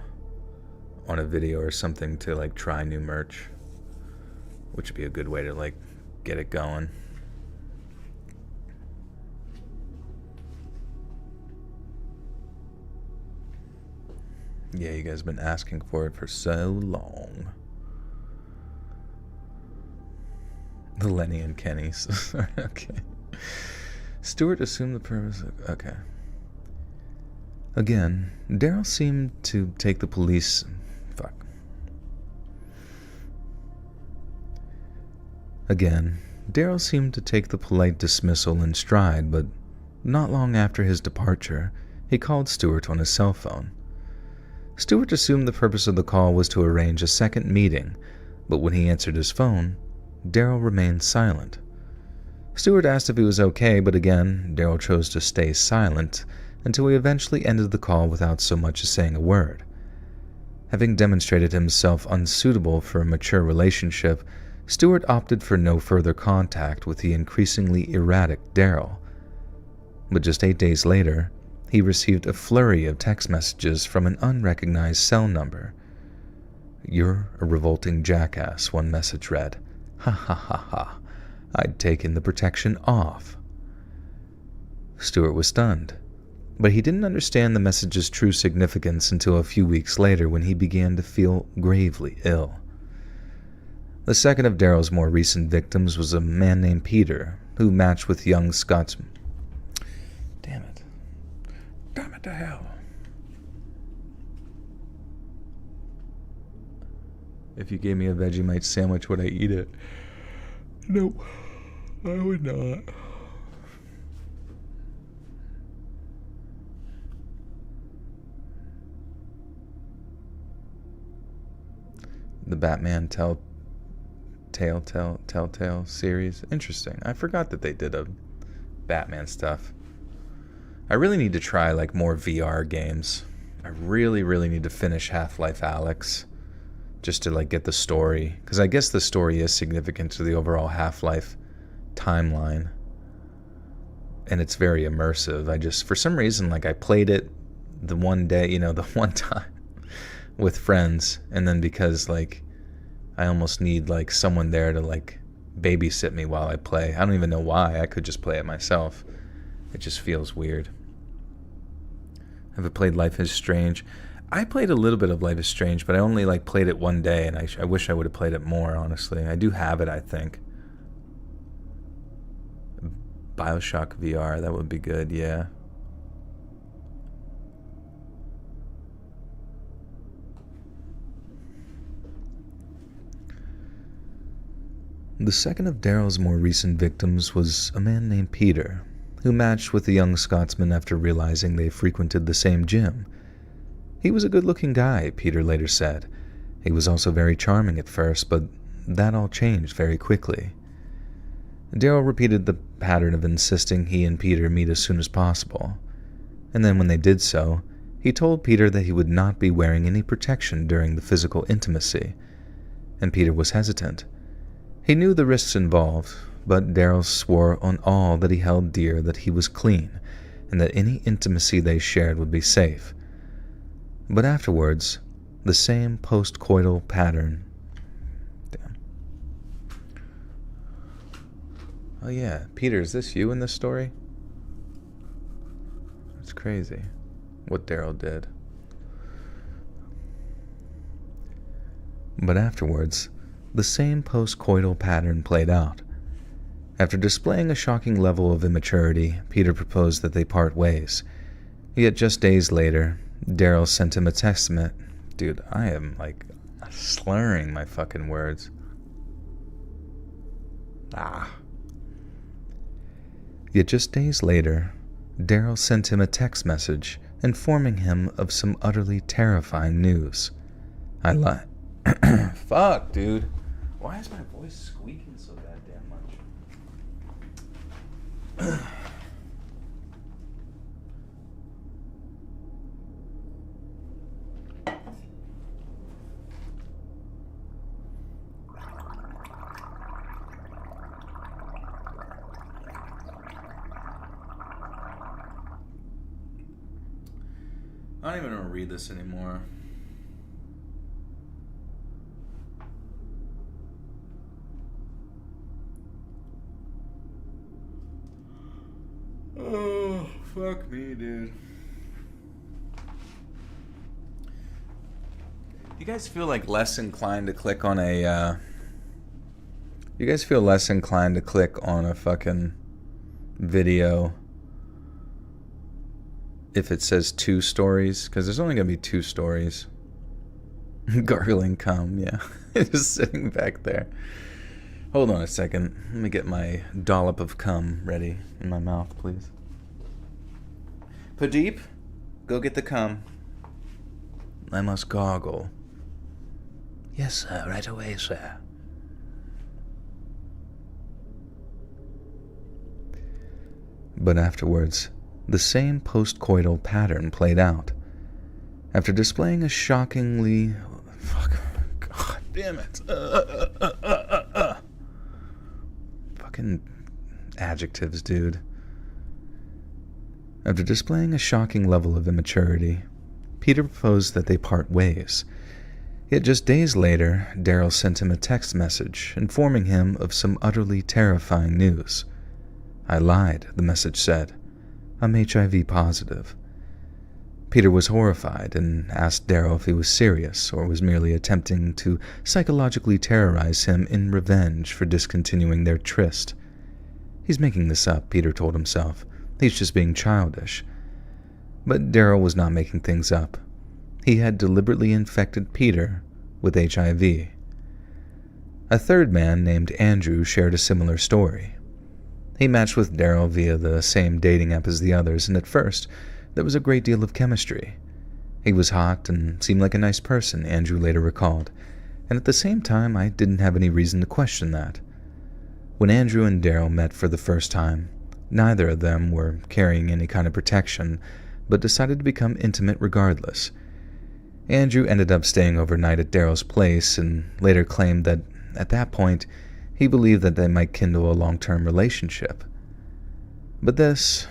on a video or something to like try new merch, which would be a good way to like get it going. Yeah, you guys have been asking for it for so long. The Lenny and Kenny's. Okay. Stewart assumed the purpose of... Okay. Again, Daryl seemed to take the police... Fuck. Again, Daryl seemed to take the polite dismissal in stride, but not long after his departure, he called Stewart on his cell phone. Stewart assumed the purpose of the call was to arrange a second meeting, but when he answered his phone, Daryl remained silent. Stewart asked if he was okay, but again, Daryl chose to stay silent until he eventually ended the call without so much as saying a word. Having demonstrated himself unsuitable for a mature relationship, Stewart opted for no further contact with the increasingly erratic Daryl. But just 8 days later, he received a flurry of text messages from an unrecognized cell number. "You're a revolting jackass," one message read. "Ha ha ha ha. I'd taken the protection off." Stewart was stunned, but he didn't understand the message's true significance until a few weeks later when he began to feel gravely ill. The second of Daryl's more recent victims was a man named Peter, who matched with young Scotsman. Damn it to hell. If you gave me a Vegemite sandwich, would I eat it? Nope, I would not. The Batman Telltale series. Interesting. I forgot that they did a Batman stuff. I really need to try like more VR games. I really need to finish Half-Life Alyx just to like get the story, because I guess the story is significant to the overall Half-Life timeline, and it's very immersive. I just, for some reason, like I played it the one day, the one time with friends, and then because like I almost need like someone there to like babysit me while I play. I don't even know why. I could just play it myself. It just feels weird. Have I played Life is Strange? I played a little bit of Life is Strange, but I only like played it one day, and I wish I would have played it more, honestly. I do have it, I think. BioShock VR, that would be good, yeah. The second of Daryl's more recent victims was a man named Peter, who matched with the young Scotsman after realizing they frequented the same gym. He was a good-looking guy, Peter later said. He was also very charming at first, but that all changed very quickly. Daryl repeated the pattern of insisting he and Peter meet as soon as possible, and then when they did so, he told Peter that he would not be wearing any protection during the physical intimacy, and Peter was hesitant. He knew the risks involved, but Daryl swore on all that he held dear that he was clean, and that any intimacy they shared would be safe. But afterwards, the same post-coital pattern. Damn. Oh yeah, Peter, is this you in this story? It's crazy what Daryl did. But afterwards, the same postcoital pattern played out. After displaying a shocking level of immaturity, Peter proposed that they part ways. Yet just days later, Daryl sent him a testament. Dude, I am like slurring my fucking words. Yet just days later, Daryl sent him a text message informing him of some utterly terrifying news. I lied. Fuck, dude. Why is my voice squeaking so goddamn much? I don't even want to read this anymore. Oh, fuck me, dude. You guys feel like less inclined to click on a, you guys feel less inclined to click on a fucking video if it says 2 stories? Because there's only going to be 2 stories. Gargling cum, yeah. Just sitting back there. Hold on a second. Let me get my dollop of cum ready in my mouth, please. Pradeep, go get the cum. I must gargle. Yes, sir. Right away, sir. But afterwards, the same postcoital pattern played out. After displaying a shockingly... Fuck. God damn it. Fucking adjectives, dude. After displaying a shocking level of immaturity, Peter proposed that they part ways. Yet just days later, Daryl sent him a text message informing him of some utterly terrifying news. I lied, the message said. I'm HIV positive. Peter was horrified and asked Daryl if he was serious or was merely attempting to psychologically terrorize him in revenge for discontinuing their tryst. He's making this up, Peter told himself. He's just being childish. But Daryl was not making things up. He had deliberately infected Peter with HIV. A third man named Andrew shared a similar story. He matched with Daryl via the same dating app as the others, and at first, there was a great deal of chemistry. He was hot and seemed like a nice person, Andrew later recalled, and at the same time, I didn't have any reason to question that. When Andrew and Daryl met for the first time, neither of them were carrying any kind of protection, but decided to become intimate regardless. Andrew ended up staying overnight at Daryl's place and later claimed that, at that point, he believed that they might kindle a long-term relationship. But this,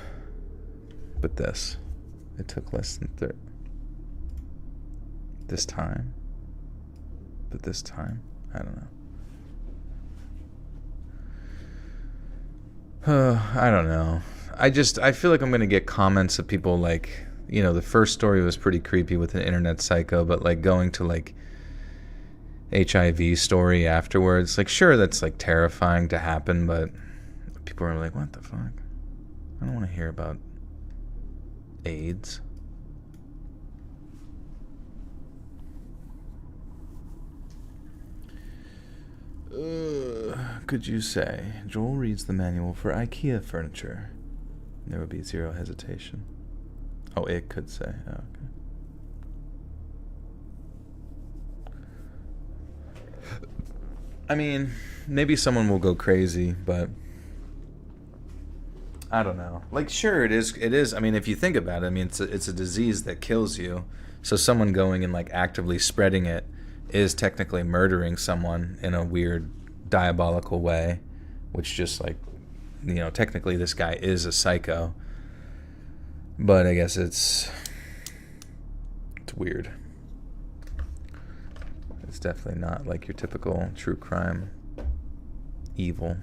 it took less than this time, I don't know. I don't know. I feel like I'm going to get comments of people like, you know, the first story was pretty creepy with an internet psycho, but like going to like HIV story afterwards, like sure, that's like terrifying to happen, but people are like, what the fuck? I don't want to hear about AIDS. Could you say Joel reads the manual for IKEA furniture? There would be zero hesitation. Oh, it could say. Oh, okay. I mean, maybe someone will go crazy, but I don't know. Like, sure, it is. I mean, if you think about it, I mean, it's a disease that kills you. So someone going and like actively spreading it is technically murdering someone in a weird, diabolical way, which just like, you know, technically this guy is a psycho. But I guess it's weird. It's definitely not like your typical true crime evil.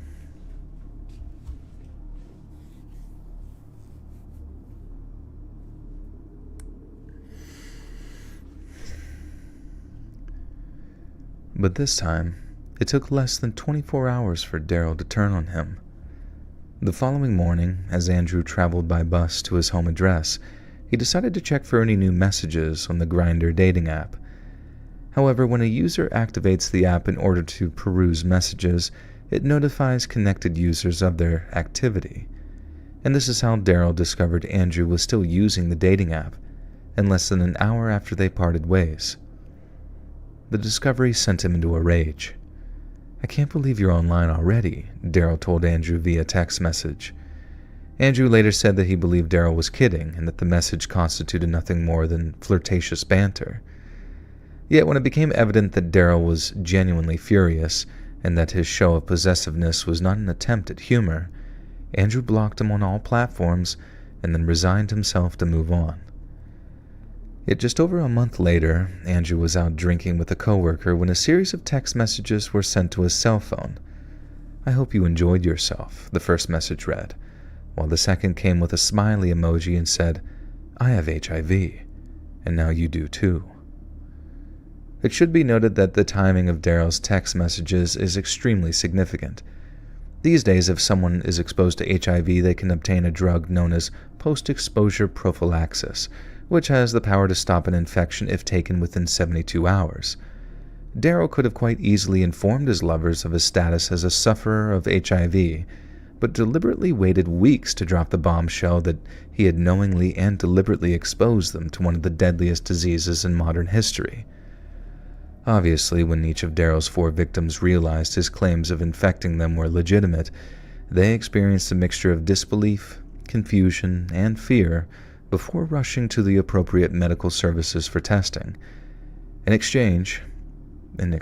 But this time, it took less than 24 hours for Daryl to turn on him. The following morning, as Andrew traveled by bus to his home address, he decided to check for any new messages on the Grindr dating app. However, when a user activates the app in order to peruse messages, it notifies connected users of their activity. And this is how Daryl discovered Andrew was still using the dating app, in less than an hour after they parted ways. The discovery sent him into a rage. "I can't believe you're online already," Daryl told Andrew via text message. Andrew later said that he believed Daryl was kidding and that the message constituted nothing more than flirtatious banter. Yet when it became evident that Daryl was genuinely furious and that his show of possessiveness was not an attempt at humor, Andrew blocked him on all platforms and then resigned himself to move on. Yet just over a month later, Andrew was out drinking with a coworker when a series of text messages were sent to his cell phone. "I hope you enjoyed yourself," the first message read, while the second came with a smiley emoji and said, "I have HIV, and now you do too." It should be noted that the timing of Daryl's text messages is extremely significant. These days, if someone is exposed to HIV, they can obtain a drug known as post-exposure prophylaxis, which has the power to stop an infection if taken within 72 hours. Daryl could have quite easily informed his lovers of his status as a sufferer of HIV, but deliberately waited weeks to drop the bombshell that he had knowingly and deliberately exposed them to one of the deadliest diseases in modern history. Obviously, when each of Daryl's 4 victims realized his claims of infecting them were legitimate, they experienced a mixture of disbelief, confusion, and fear before rushing to the appropriate medical services for testing. In exchange, what am I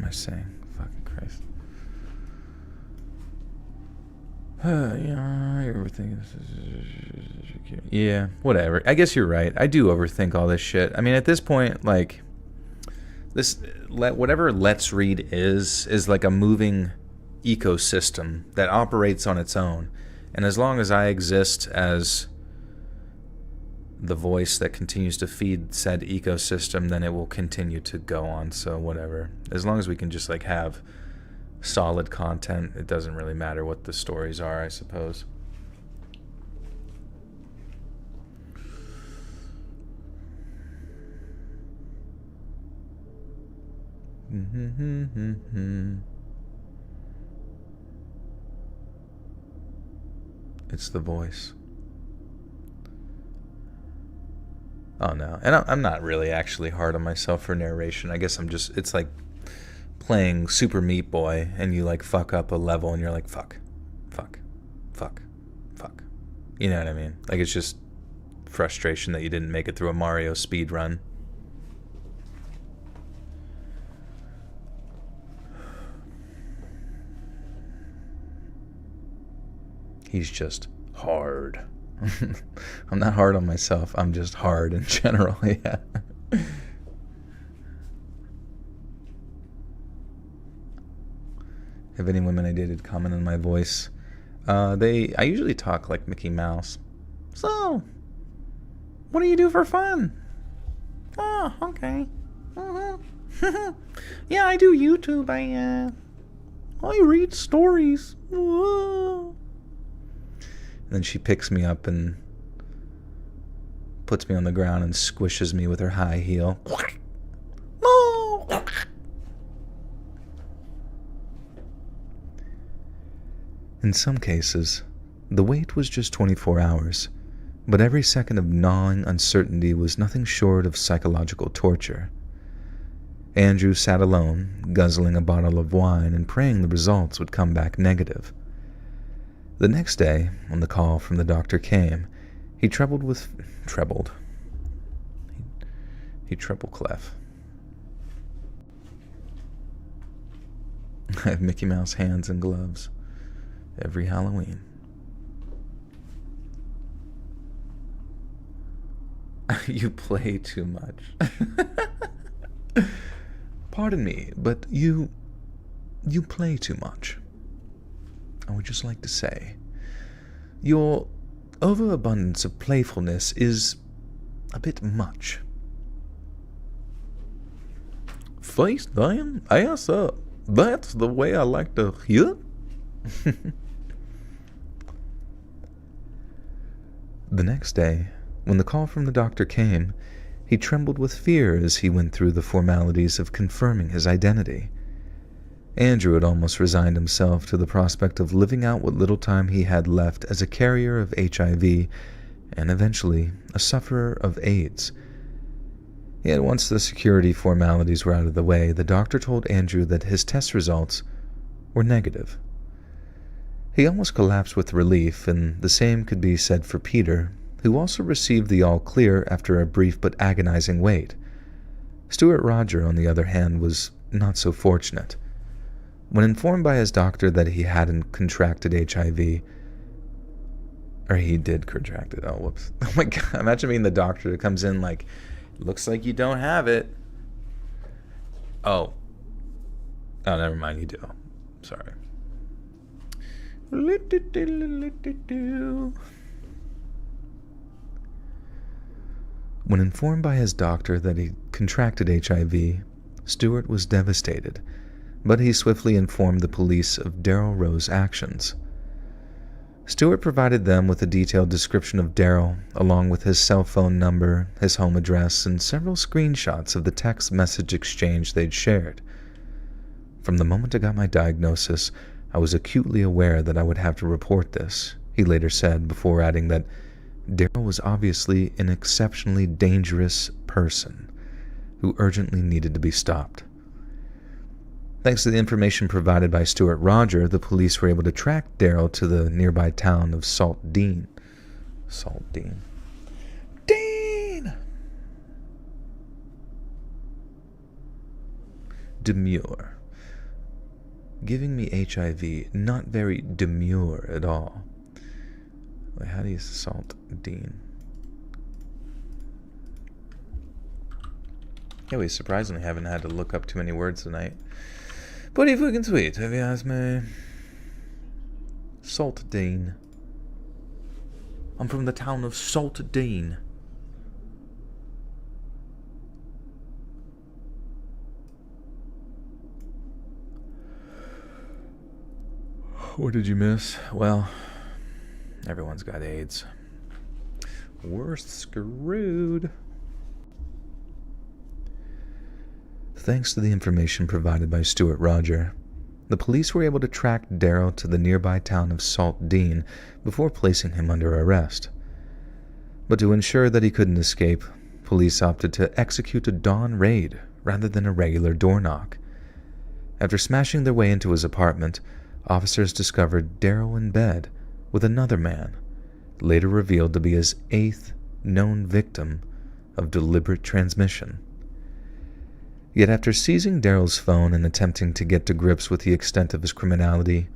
saying? Fucking Christ. Yeah, whatever. I guess you're right. I do overthink all this shit. I mean, at this point, like, whatever Let's Read is like a moving ecosystem that operates on its own. And as long as I exist as the voice that continues to feed said ecosystem, then it will continue to go on. So whatever. As long as we can just like have solid content, it doesn't really matter what the stories are, I suppose. It's the voice. Oh no, and I'm not really actually hard on myself for narration. I guess it's like playing Super Meat Boy and you like fuck up a level and you're like fuck. You know what I mean? Like it's just frustration that you didn't make it through a Mario speed run. He's just hard. I'm not hard on myself. I'm just hard in general. Yeah. Have any women I dated comment on my voice? I usually talk like Mickey Mouse. So, what do you do for fun? Oh, okay. Yeah, I do YouTube. I read stories. Whoa. Then she picks me up and puts me on the ground and squishes me with her high heel. In some cases, the wait was just 24 hours, but every second of gnawing uncertainty was nothing short of psychological torture. Andrew sat alone, guzzling a bottle of wine and praying the results would come back negative. The next day, when the call from the doctor came, he treble clef. I have Mickey Mouse hands and gloves every Halloween. You play too much. Pardon me, but you play too much. I would just like to say, your overabundance of playfulness is a bit much. face down, ass up. That's the way I like to hear. The next day, when the call from the doctor came, he trembled with fear as he went through the formalities of confirming his identity. Andrew had almost resigned himself to the prospect of living out what little time he had left as a carrier of HIV and eventually a sufferer of AIDS. Yet once the security formalities were out of the way, the doctor told Andrew that his test results were negative. He almost collapsed with relief, and the same could be said for Peter, who also received the all-clear after a brief but agonizing wait. Stuart Roger, on the other hand, was not so fortunate. When informed by his doctor that he hadn't contracted HIV, or he did contract it, oh, whoops. Oh my God, imagine being the doctor that comes in like, looks like you don't have it. Oh, never mind, you do. Sorry. When informed by his doctor that he contracted HIV, Stuart was devastated, but he swiftly informed the police of Daryl Rowe's actions. Stuart provided them with a detailed description of Daryl, along with his cell phone number, his home address, and several screenshots of the text message exchange they'd shared. From the moment I got my diagnosis, I was acutely aware that I would have to report this, he later said, before adding that Daryl was obviously an exceptionally dangerous person who urgently needed to be stopped. Thanks to the information provided by Stuart Roger, the police were able to track Daryl to the nearby town of Salt Dean. Demure. Giving me HIV, not very demure at all. Wait, how do you Salt Dean? Yeah, we surprisingly haven't had to look up too many words tonight. Pretty fucking sweet, if you ask me. Salt Dean. I'm from the town of Salt Dean. What did you miss? Well, everyone's got AIDS. We're screwed. Thanks to the information provided by Stuart Roger, the police were able to track Daryl to the nearby town of Salt Dean before placing him under arrest. But to ensure that he couldn't escape, police opted to execute a dawn raid rather than a regular door knock. After smashing their way into his apartment, officers discovered Daryl in bed with another man, later revealed to be his 8th known victim of deliberate transmission. Yet after seizing Daryl's phone and attempting to get to grips with the extent of his criminality,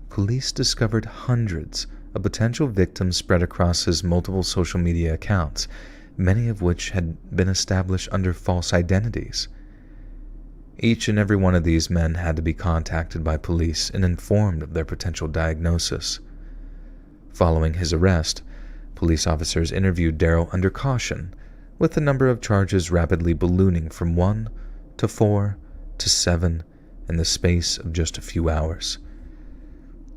police discovered hundreds of potential victims spread across his multiple social media accounts, many of which had been established under false identities. Each and every one of these men had to be contacted by police and informed of their potential diagnosis. Following his arrest, police officers interviewed Daryl under caution, with the number of charges rapidly ballooning from 1 to 4 to 7 in the space of just a few hours.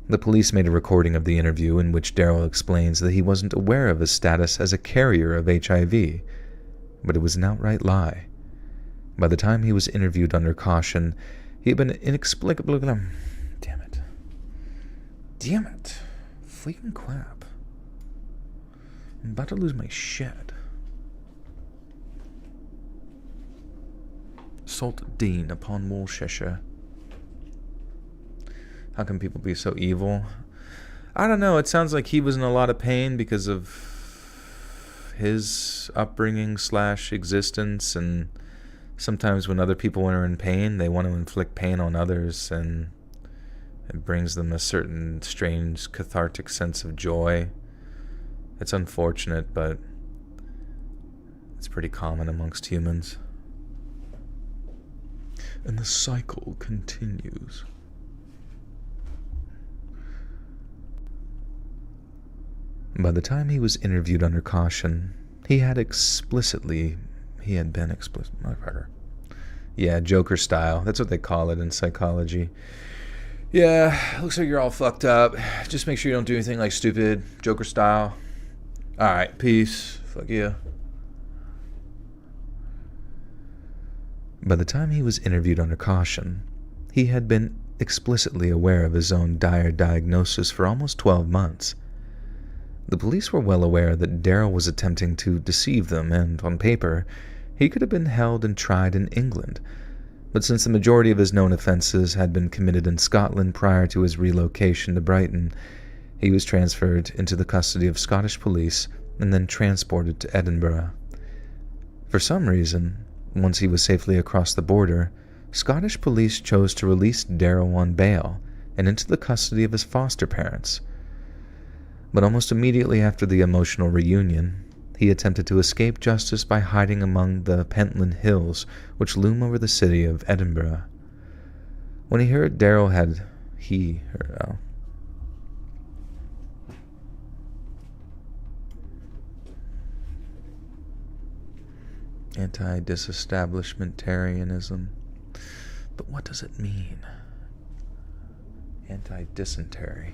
The police made a recording of the interview in which Daryl explains that he wasn't aware of his status as a carrier of HIV, but it was an outright lie. By the time he was interviewed under caution, he had been inexplicably... Damn it. Freaking crap. I'm about to lose my shit. Salt Dean upon Worcestershire. How can people be so evil? I don't know. It sounds like he was in a lot of pain because of his upbringing / existence, and sometimes when other people are in pain, they want to inflict pain on others, and it brings them a certain strange cathartic sense of joy. It's unfortunate, but it's pretty common amongst humans. And the cycle continues. By the time he was interviewed under caution, he had been explicit. Yeah, Joker style. That's what they call it in psychology. Yeah, looks like you're all fucked up. Just make sure you don't do anything like stupid, Joker style. Alright, peace. Fuck you. By the time he was interviewed under caution, he had been explicitly aware of his own dire diagnosis for almost 12 months. The police were well aware that Darryl was attempting to deceive them, and on paper, he could have been held and tried in England. But since the majority of his known offenses had been committed in Scotland prior to his relocation to Brighton, he was transferred into the custody of Scottish police and then transported to Edinburgh. For some reason, once he was safely across the border, Scottish police chose to release Darryl on bail and into the custody of his foster parents. But almost immediately after the emotional reunion, he attempted to escape justice by hiding among the Pentland Hills, which loom over the city of Edinburgh. When he heard Darryl had anti-disestablishmentarianism. But what does it mean? Anti-dysentery.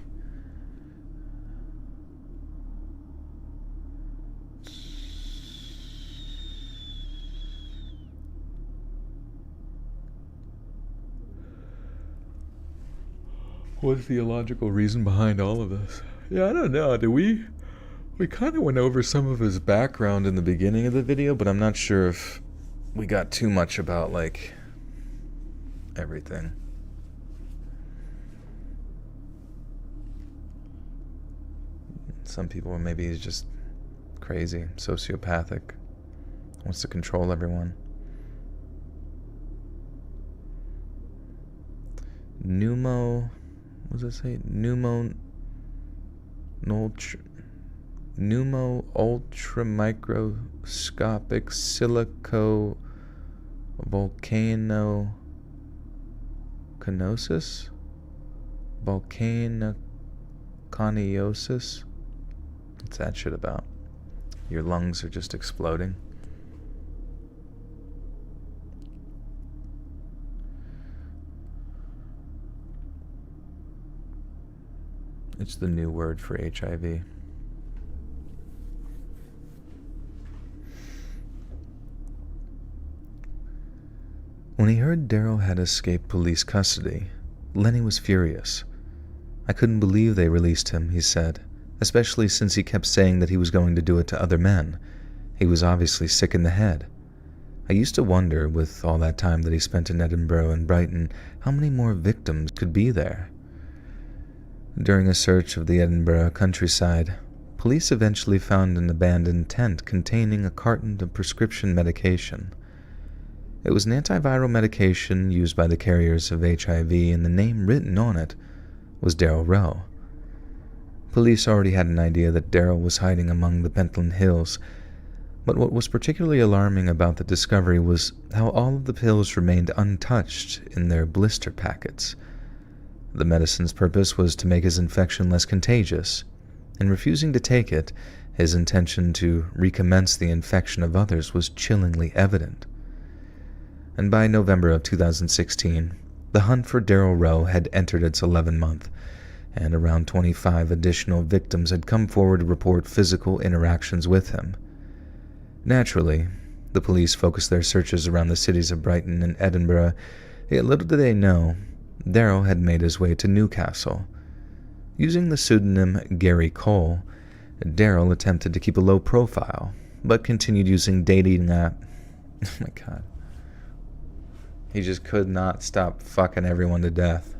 What's the illogical reason behind all of this? Yeah, I don't know. We kind of went over some of his background in the beginning of the video, but I'm not sure if we got too much about, like, everything. Some people, maybe he's just crazy, sociopathic, wants to control everyone. What does it say? Pneumo ultramicroscopic silico volcanoconiosis? Volcanoconiosis? What's that shit about? Your lungs are just exploding? It's the new word for HIV. When he heard Darryl had escaped police custody, Lenny was furious. I couldn't believe they released him, he said, especially since he kept saying that he was going to do it to other men. He was obviously sick in the head. I used to wonder, with all that time that he spent in Edinburgh and Brighton, how many more victims could be there. During a search of the Edinburgh countryside, police eventually found an abandoned tent containing a carton of prescription medication. It was an antiviral medication used by the carriers of HIV, and the name written on it was Darryl Rowe. Police already had an idea that Darryl was hiding among the Pentland Hills, but what was particularly alarming about the discovery was how all of the pills remained untouched in their blister packets. The medicine's purpose was to make his infection less contagious. In refusing to take it, his intention to recommence the infection of others was chillingly evident. And by November of 2016, the hunt for Darryl Rowe had entered its 11th month, and around 25 additional victims had come forward to report physical interactions with him. Naturally, the police focused their searches around the cities of Brighton and Edinburgh, yet little did they know, Darryl had made his way to Newcastle. Using the pseudonym Gary Cole, Darryl attempted to keep a low profile, but continued using dating app. Oh my god. He just could not stop fucking everyone to death.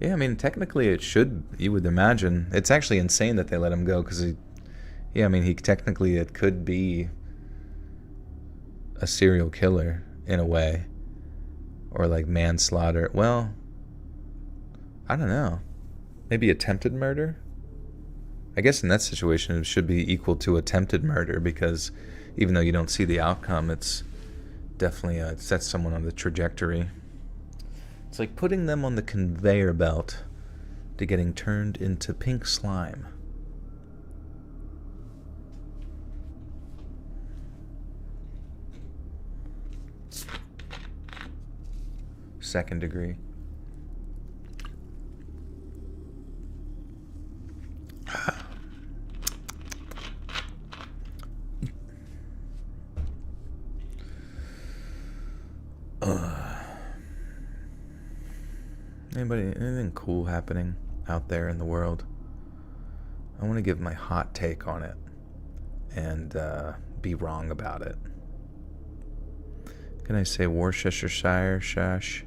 Yeah, I mean, technically it should, you would imagine. It's actually insane that they let him go, because technically it could be a serial killer in a way, or like manslaughter. Well, I don't know, maybe attempted murder. I guess in that situation it should be equal to attempted murder, because even though you don't see the outcome, it's definitely it sets someone on the trajectory. It's like putting them on the conveyor belt to getting turned into pink slime. second degree. Anything cool happening out there in the world? I want to give my hot take on it and be wrong about it. Can I say Worcestershire shash?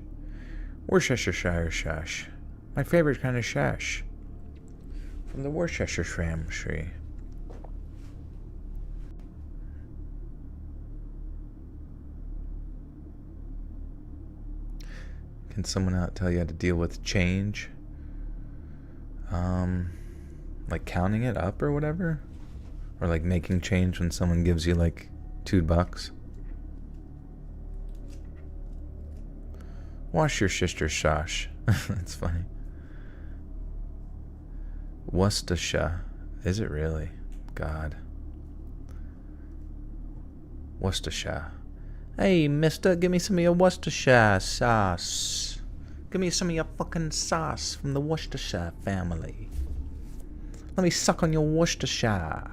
Worcestershire shash. My favorite kind of shash. From the Worcestershire tree. Can someone out tell you how to deal with change? Like counting it up or whatever? Or like making change when someone gives you like $2? Wash your sister's shash. That's funny. Worcestershire. Is it really? God. Worcestershire. Hey, mister, give me some of your Worcestershire sauce. Give me some of your fucking sauce from the Worcestershire family. Let me suck on your Worcestershire.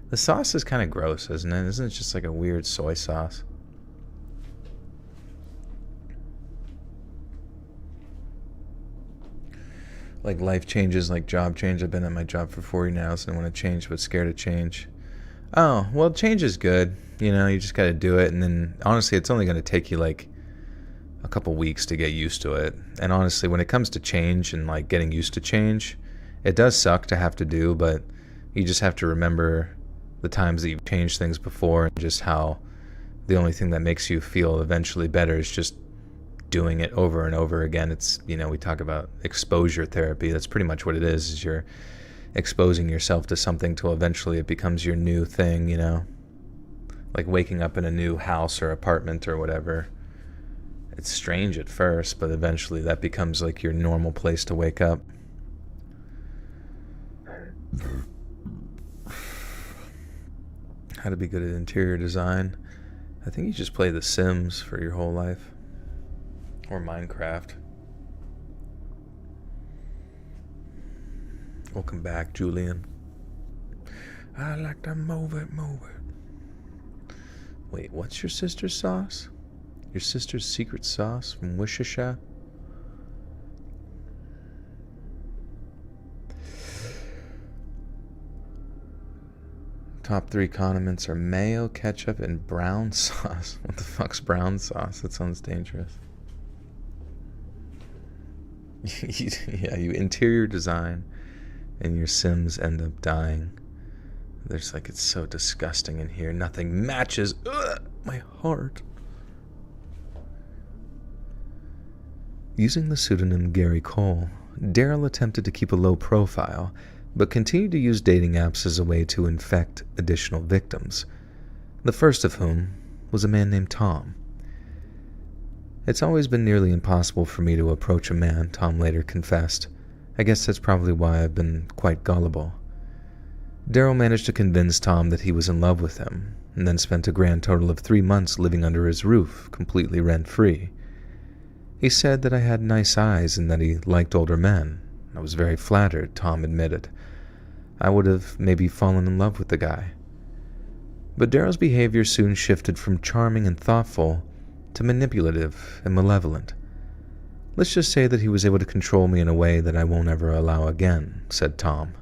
The sauce is kind of gross, isn't it? Isn't it just like a weird soy sauce? Like life changes, like job change. I've been at my job for 40 now, so I want to change, but scared of change. Oh, well, change is good. You know, you just got to do it. And then, honestly, it's only going to take you like a couple weeks to get used to it. And honestly, when it comes to change and like getting used to change, it does suck to have to do, but you just have to remember the times that you've changed things before and just how the only thing that makes you feel eventually better is just doing it over and over again. It's, you know, we talk about exposure therapy. That's pretty much what it is you're exposing yourself to something till eventually it becomes your new thing, you know? Like waking up in a new house or apartment or whatever. It's strange at first, but eventually that becomes like your normal place to wake up. How to be good at interior design. I think you just play The Sims for your whole life. Or Minecraft. Welcome back, Julian. I like to move it. Wait, what's your sister's sauce? Your sister's secret sauce from Worcestershire? Top 3 condiments are mayo, ketchup, and brown sauce. What the fuck's brown sauce? That sounds dangerous. Yeah, you interior design and your Sims end up dying. There's like, it's so disgusting in here. Nothing matches. Ugh, my heart. Using the pseudonym Gary Cole, Daryl attempted to keep a low profile, but continued to use dating apps as a way to infect additional victims, the first of whom was a man named Tom. It's always been nearly impossible for me to approach a man, Tom later confessed. I guess that's probably why I've been quite gullible. Daryl managed to convince Tom that he was in love with him, and then spent a grand total of 3 months living under his roof, completely rent-free. He said that I had nice eyes and that he liked older men. I was very flattered, Tom admitted. I would have maybe fallen in love with the guy. But Daryl's behavior soon shifted from charming and thoughtful to manipulative and malevolent. Let's just say that he was able to control me in a way that I won't ever allow again, said Tom.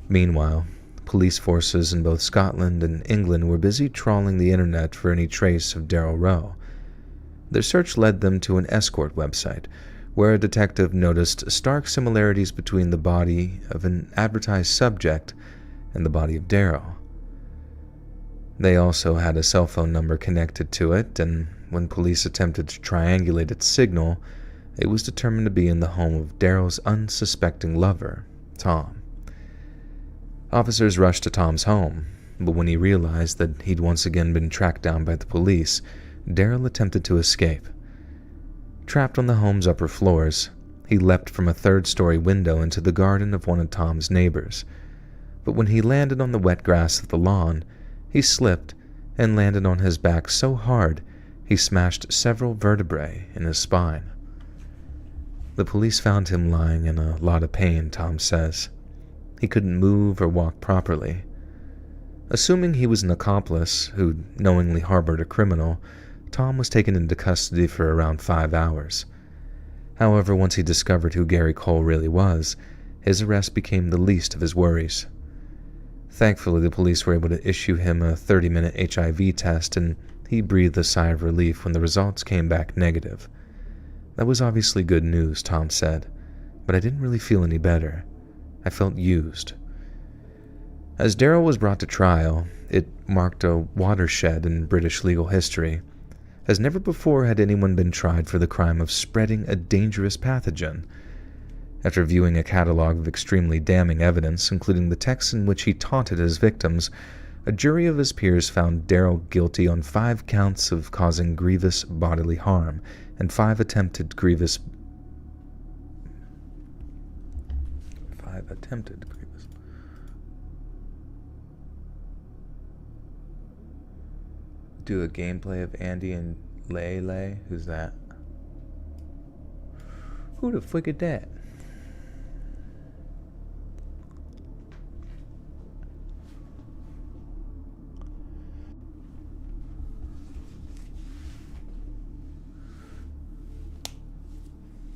Meanwhile, police forces in both Scotland and England were busy trawling the internet for any trace of Daryl Rowe. Their search led them to an escort website, where a detective noticed stark similarities between the body of an advertised subject and the body of Daryl. They also had a cell phone number connected to it, and when police attempted to triangulate its signal, it was determined to be in the home of Daryl's unsuspecting lover, Tom. Officers rushed to Tom's home, but when he realized that he'd once again been tracked down by the police, Daryl attempted to escape. Trapped on the home's upper floors, he leapt from a third-story window into the garden of one of Tom's neighbors. But when he landed on the wet grass of the lawn, he slipped and landed on his back so hard He smashed several vertebrae in his spine. The police found him lying in a lot of pain, Tom says. He couldn't move or walk properly. Assuming he was an accomplice who knowingly harbored a criminal, Tom was taken into custody for around 5 hours. However, once he discovered who Gary Cole really was, his arrest became the least of his worries. Thankfully, the police were able to issue him a 30-minute HIV test, and he breathed a sigh of relief when the results came back negative. That was obviously good news, Tom said, but I didn't really feel any better. I felt used. As Daryl was brought to trial, it marked a watershed in British legal history, as never before had anyone been tried for the crime of spreading a dangerous pathogen. After viewing a catalog of extremely damning evidence, including the texts in which he taunted his victims, a jury of his peers found Daryl guilty on 5 counts of causing grievous bodily harm and 5 attempted grievous. Do a gameplay of Andy and Lele. Who's that? Who the fuck is that?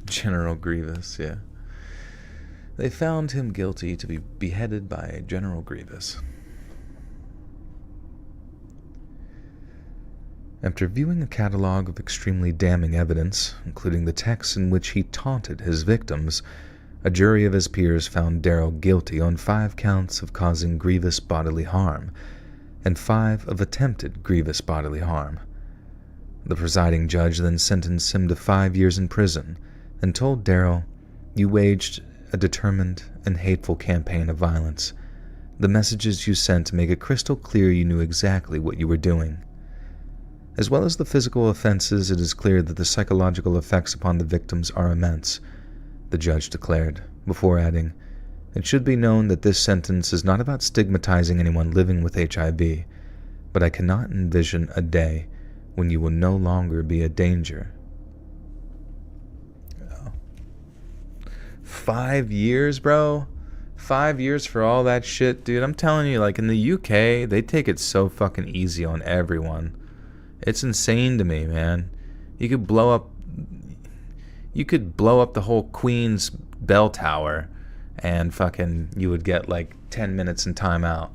General Grievous, yeah. They found him guilty to be beheaded by General Grievous. After viewing a catalog of extremely damning evidence, including the texts in which he taunted his victims, a jury of his peers found Daryl guilty on 5 counts of causing grievous bodily harm and 5 of attempted grievous bodily harm. The presiding judge then sentenced him to 5 years in prison and told Daryl, "You waged a determined and hateful campaign of violence. The messages you sent make it crystal clear you knew exactly what you were doing. As well as the physical offenses, it is clear that the psychological effects upon the victims are immense," the judge declared, before adding, "It should be known that this sentence is not about stigmatizing anyone living with HIV, but I cannot envision a day when you will no longer be a danger." 5 years, bro? 5 years for all that shit, dude. I'm telling you, like in the UK, they take it so fucking easy on everyone. It's insane to me, man. You could blow up the whole Queen's bell tower and fucking you would get like 10 minutes in timeout.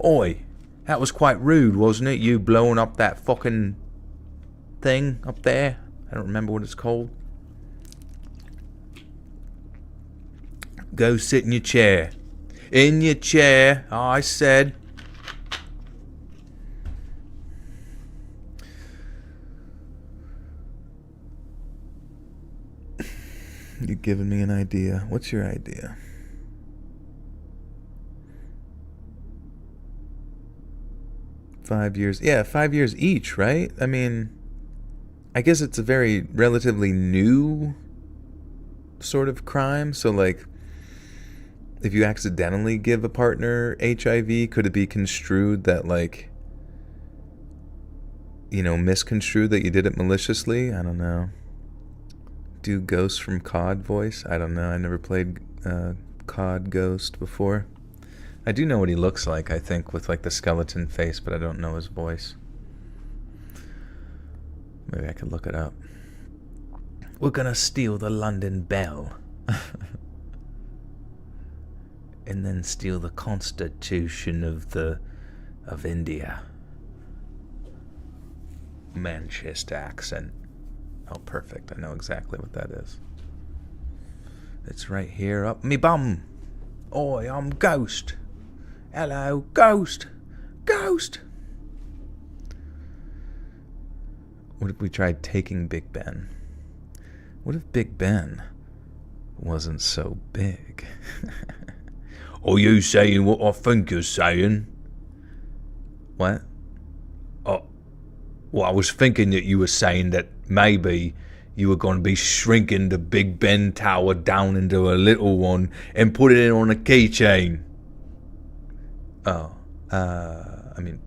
Oi, that was quite rude, wasn't it? You blowing up that fucking thing up there? I don't remember what it's called. Go sit in your chair. In your chair, I said. You're giving me an idea. What's your idea? $5 years. Yeah, 5 years each, right? I mean, I guess it's a very relatively new sort of crime. So, like, if you accidentally give a partner HIV, could it be construed that, like, you know, misconstrued that you did it maliciously? I don't know. Do Ghost from COD voice? I don't know. I never played COD Ghost before. I do know what he looks like, I think, with like the skeleton face, but I don't know his voice. Maybe I could look it up. We're gonna steal the London Bell. And then steal the Constitution of India. Manchester accent. Oh, perfect. I know exactly what that is. It's right here up me bum. Oi, I'm Ghost. Hello, Ghost. Ghost. What if we tried taking Big Ben? What if Big Ben wasn't so big? Are you saying what I think you're saying? What? Oh, well, I was thinking that you were saying that maybe you were going to be shrinking the Big Ben Tower down into a little one and put it on a keychain. Oh, I mean,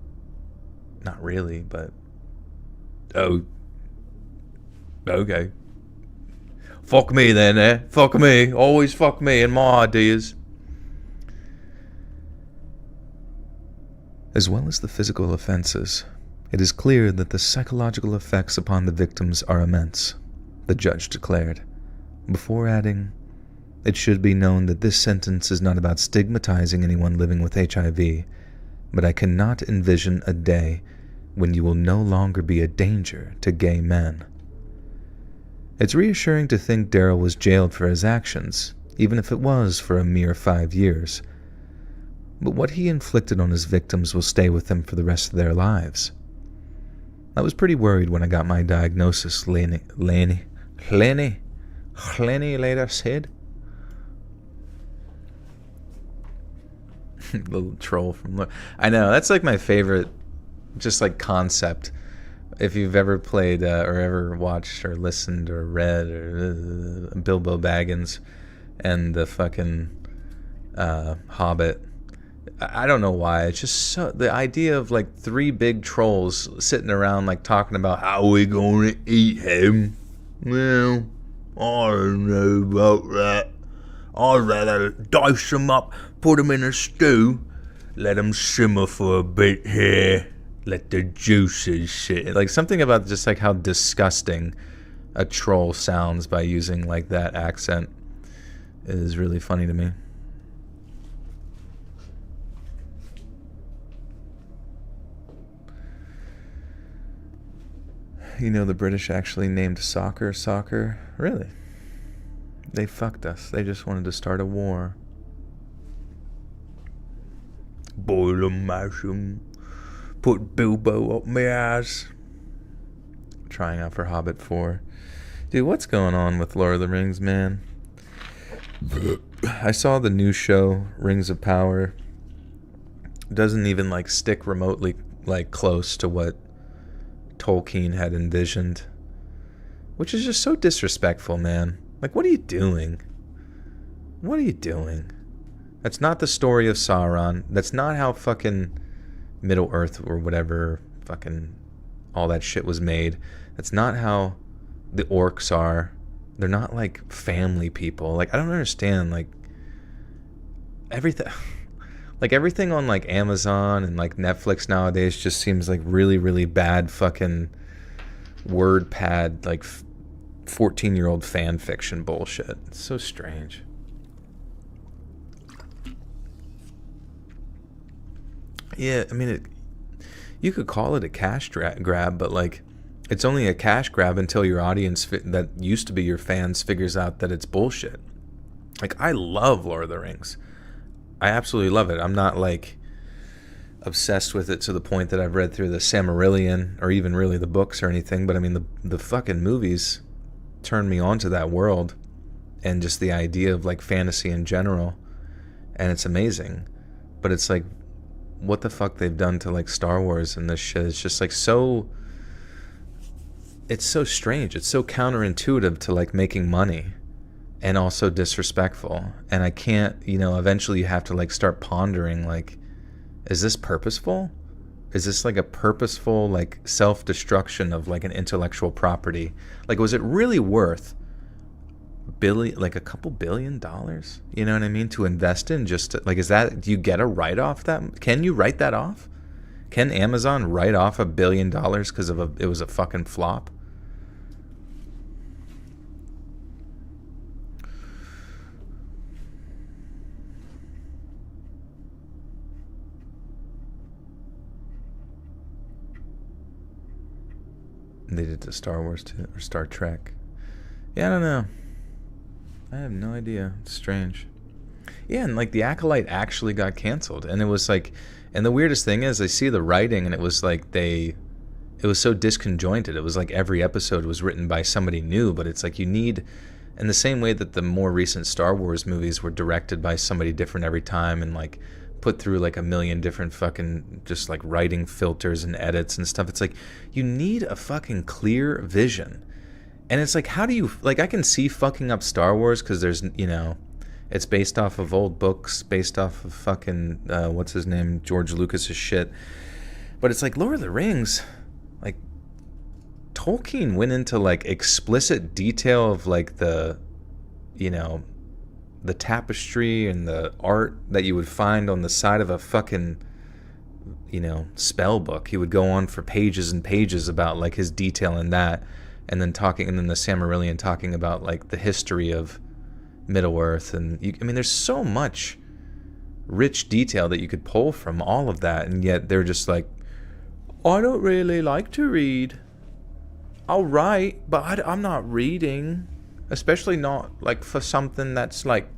not really, but Oh. Okay. Fuck me then, eh? Fuck me. Always fuck me and my ideas. As well as the physical offenses, it is clear that the psychological effects upon the victims are immense, the judge declared, before adding, "It should be known that this sentence is not about stigmatizing anyone living with HIV, but I cannot envision a day when you will no longer be a danger to gay men." It's reassuring to think Daryl was jailed for his actions, even if it was for a mere 5 years. But what he inflicted on his victims will stay with them for the rest of their lives. I was pretty worried when I got my diagnosis, Lenny later said. Little troll from... I know, that's like my favorite, just like concept. If you've ever played or ever watched or listened or read or Bilbo Baggins and the fucking Hobbit, I don't know why. It's just so, the idea of like 3 big trolls sitting around like talking about how we gonna eat him. Well, I don't know about that. I'd rather dice them up, put them in a stew, let them simmer for a bit here, let the juices sit. Like something about just like how disgusting a troll sounds by using like that accent is really funny to me. You know, the British actually named soccer. Really? They fucked us. They just wanted to start a war. Boil 'em, mash 'em, put Bilbo up my ass. Trying out for Hobbit 4. Dude, what's going on with Lord of the Rings, man? I saw the new show, Rings of Power. Doesn't even like stick remotely like close to what Tolkien had envisioned, which is just so disrespectful, man. Like, what are you doing? What are you doing? That's not the story of Sauron. That's not how fucking Middle Earth or whatever fucking all that shit was made. That's not how the orcs are. They're not like family people. Like, I don't understand. Like, everything... Like, everything on, like, Amazon and, like, Netflix nowadays just seems like really, really bad fucking WordPad, like, 14-year-old fan fiction bullshit. It's so strange. Yeah, I mean, you could call it a cash grab, but, like, it's only a cash grab until your audience that used to be your fans figures out that it's bullshit. Like, I love Lord of the Rings. I absolutely love it. I'm not like obsessed with it to the point that I've read through the Silmarillion or even really the books or anything. But I mean, the fucking movies turned me on to that world and just the idea of like fantasy in general. And it's amazing. But it's like, what the fuck they've done to like Star Wars and this shit. It's just like so... It's so strange. It's so counterintuitive to like making money. And also disrespectful. And I can't, you know, eventually you have to like start pondering like, is this purposeful? Is this like a purposeful like self-destruction of like an intellectual property? Like, was it really worth like a couple $1 billion? You know what I mean? To invest in just to, like, is that, do you get a write-off that? Can you write that off? Can Amazon write off $1 billion because it was a fucking flop? They did to Star Wars too, or Star Trek. Yeah, I don't know. I have no idea. It's strange. Yeah, and like the Acolyte actually got canceled, and it was like, and the weirdest thing is, I see the writing, and it was like it was so disconjointed. It was like every episode was written by somebody new, but it's like you need, in the same way that the more recent Star Wars movies were directed by somebody different every time, and like put through like a million different fucking just like writing filters and edits and stuff. It's like you need a fucking clear vision. And it's like, how do you, like, I can see fucking up Star Wars because there's, you know, it's based off of old books, based off of fucking what's his name, George Lucas's shit. But it's like Lord of the Rings, like, Tolkien went into like explicit detail of like the, you know, the tapestry and the art that you would find on the side of a fucking, you know, spell book. He would go on for pages and pages about like his detail in that, and then the Silmarillion talking about like the history of Middle-earth. And I mean, there's so much rich detail that you could pull from all of that, and yet they're just like, I don't really like to read. I'll write, but I'm not reading, especially not like for something that's like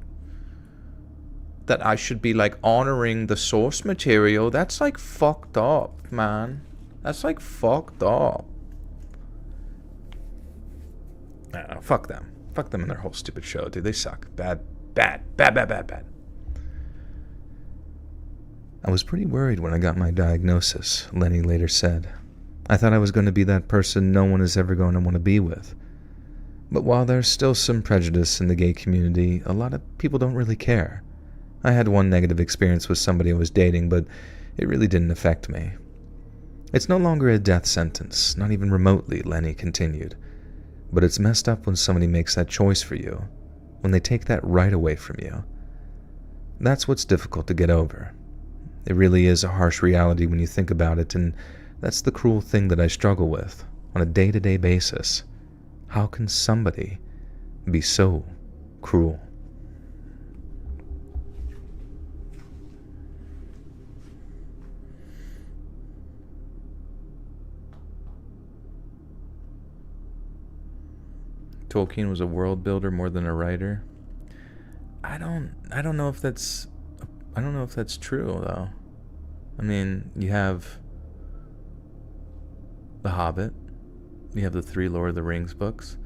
that I should be like honoring the source material. That's like fucked up, man. That's like fucked up. I don't know, fuck them. Fuck them and their whole stupid show, dude. They suck. Bad. I was pretty worried when I got my diagnosis, Lenny later said. I thought I was going to be that person no one is ever going to want to be with. But while there's still some prejudice in the gay community, a lot of people don't really care. I had one negative experience with somebody I was dating, but it really didn't affect me. It's no longer a death sentence, not even remotely, Lenny continued. But it's messed up when somebody makes that choice for you, when they take that right away from you. That's what's difficult to get over. It really is a harsh reality when you think about it, and that's the cruel thing that I struggle with on a day-to-day basis. How can somebody be so cruel? Tolkien was a world builder more than a writer. I don't know if that's true though. I mean, you have The Hobbit, you have the 3 Lord of the Rings books,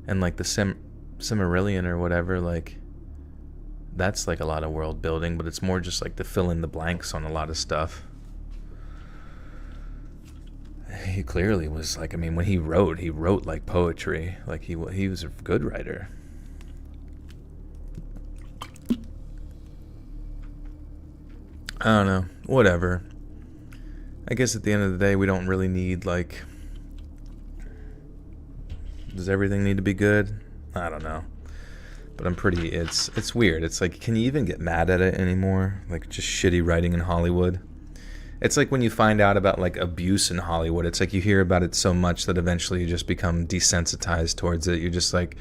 and like the Silmarillion or whatever, like that's like a lot of world building, but it's more just like to fill in the blanks on a lot of stuff. He clearly was like, I mean, when he wrote like poetry. Like he was a good writer. I don't know. Whatever. I guess at the end of the day, we don't really need, like... Does everything need to be good? I don't know. But I'm pretty... It's weird. It's like, can you even get mad at it anymore? Like, just shitty writing in Hollywood. It's like when you find out about, like, abuse in Hollywood. It's like you hear about it so much that eventually you just become desensitized towards it. You're just like...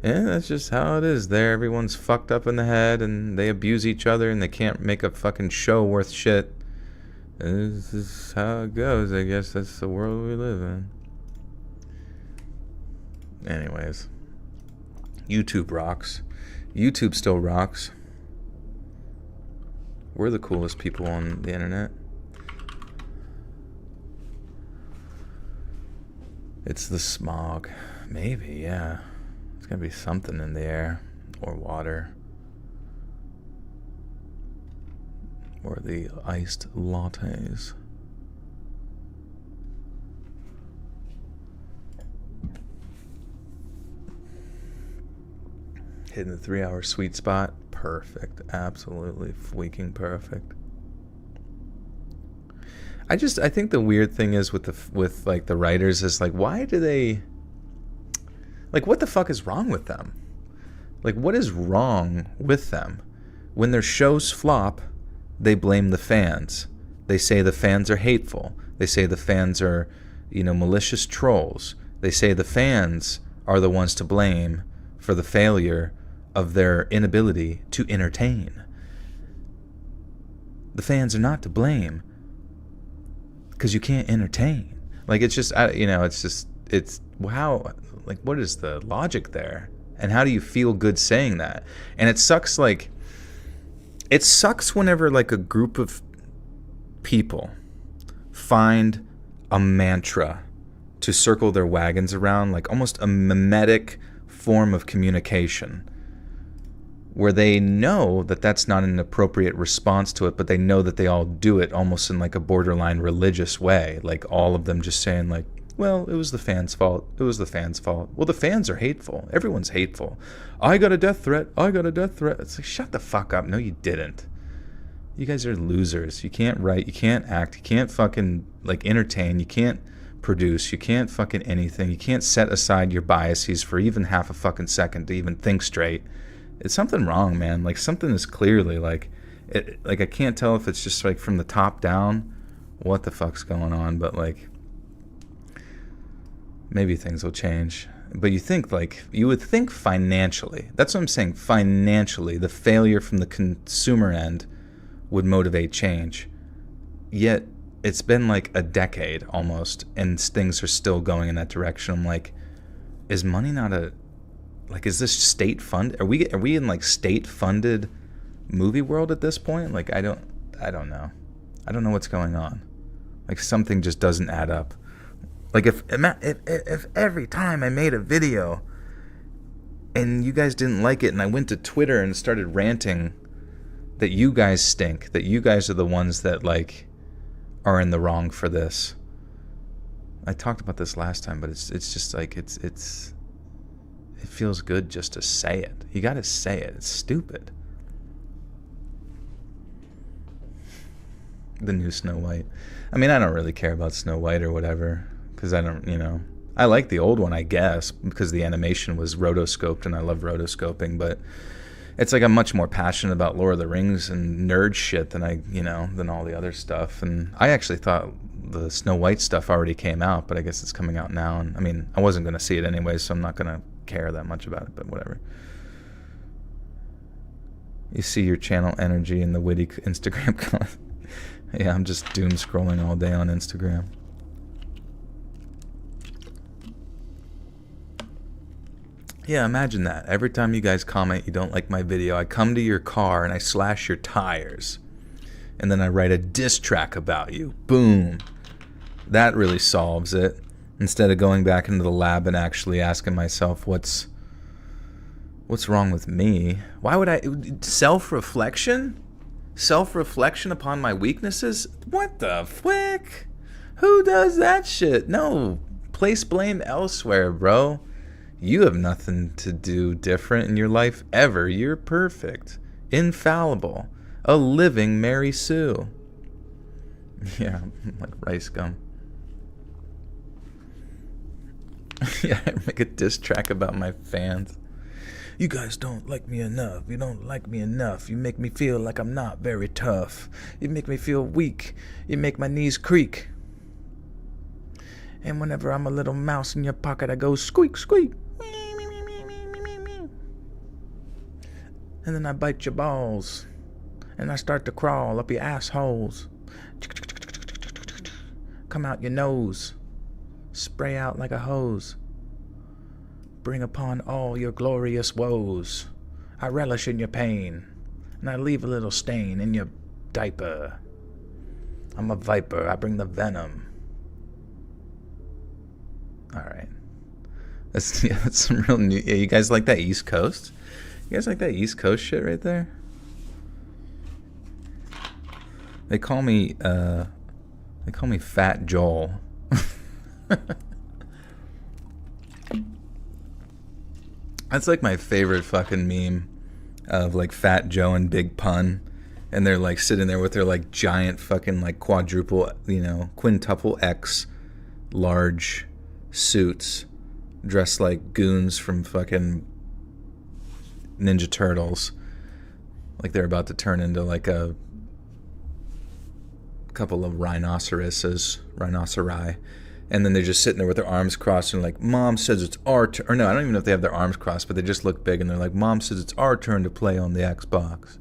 Yeah, that's just how it is there. Everyone's fucked up in the head and they abuse each other and they can't make a fucking show worth shit. And this is how it goes. I guess that's the world we live in. Anyways. YouTube rocks. YouTube still rocks. We're the coolest people on the internet. It's the smog. Maybe, yeah. Gonna be something in the air, or water, or the iced lattes. Hitting the 3-hour sweet spot. Perfect. Absolutely freaking perfect. I think the weird thing is with like the writers is like, why do they... Like, what the fuck is wrong with them? Like, what is wrong with them? When their shows flop, they blame the fans. They say the fans are hateful. They say the fans are, malicious trolls. They say the fans are the ones to blame for the failure of their inability to entertain. The fans are not to blame because you can't entertain. Like, it's just, it's how... Like, what is the logic there? And how do you feel good saying that? And it sucks whenever, like, a group of people find a mantra to circle their wagons around, like almost a mimetic form of communication, where they know that that's not an appropriate response to it, but they know that they all do it almost in, like, a borderline religious way. Like, all of them just saying, like, well, it was the fans' fault. It was the fans' fault. Well, the fans are hateful. Everyone's hateful. I got a death threat. It's like, shut the fuck up. No, you didn't. You guys are losers. You can't write. You can't act. You can't fucking, like, entertain. You can't produce. You can't fucking anything. You can't set aside your biases for even half a fucking second to even think straight. It's something wrong, man. Like, something is clearly like I can't tell if it's just like from the top down what the fuck's going on, but like maybe things will change. But you would think financially, that's what I'm saying, financially, the failure from the consumer end would motivate change. Yet it's been like a decade almost, and things are still going in that direction. I'm like, is money not is this state fund? Are we in like state funded movie world at this point? Like, I don't know. I don't know what's going on. Like, something just doesn't add up. Like, if every time I made a video and you guys didn't like it, and I went to Twitter and started ranting that you guys stink, that you guys are the ones that like are in the wrong for this. I talked about this last time, but it's just like it feels good just to say it. You got to say it. It's stupid. The new Snow White. I mean, I don't really care about Snow White or whatever, because I don't, I like the old one, I guess, because the animation was rotoscoped and I love rotoscoping, but it's like I'm much more passionate about Lord of the Rings and nerd shit than than all the other stuff. And I actually thought the Snow White stuff already came out, but I guess it's coming out now. And I mean, I wasn't going to see it anyway, so I'm not going to care that much about it, but whatever. You see your channel energy in the witty Instagram comments. Yeah, I'm just doom scrolling all day on Instagram. Yeah, imagine that. Every time you guys comment you don't like my video, I come to your car and I slash your tires. And then I write a diss track about you. Boom. That really solves it. Instead of going back into the lab and actually asking myself, what's wrong with me? Why would I... Self-reflection? Self-reflection upon my weaknesses? What the frick? Who does that shit? No. Place blame elsewhere, bro. You have nothing to do different in your life ever. You're perfect. Infallible. A living Mary Sue. Yeah, like rice gum. Yeah, I make a diss track about my fans. You guys don't like me enough. You don't like me enough. You make me feel like I'm not very tough. You make me feel weak. You make my knees creak. And whenever I'm a little mouse in your pocket, I go squeak, squeak. And then I bite your balls. And I start to crawl up your assholes. Come out your nose. Spray out like a hose. Bring upon all your glorious woes. I relish in your pain. And I leave a little stain in your diaper. I'm a viper. I bring the venom. Alright. That's some real new... Yeah, you guys like that East Coast? You guys like that East Coast shit right there? They call me Fat Joel. That's like my favorite fucking meme of like Fat Joe and Big Pun, and they're like sitting there with their like giant fucking like quintuple X large suits, dressed like goons from fucking Ninja Turtles, like they're about to turn into like a couple of rhinoceri, and then they're just sitting there with their arms crossed and like, Mom says it's our turn. Or no, I don't even know if they have their arms crossed, but they just look big and they're like, Mom says it's our turn to play on the Xbox.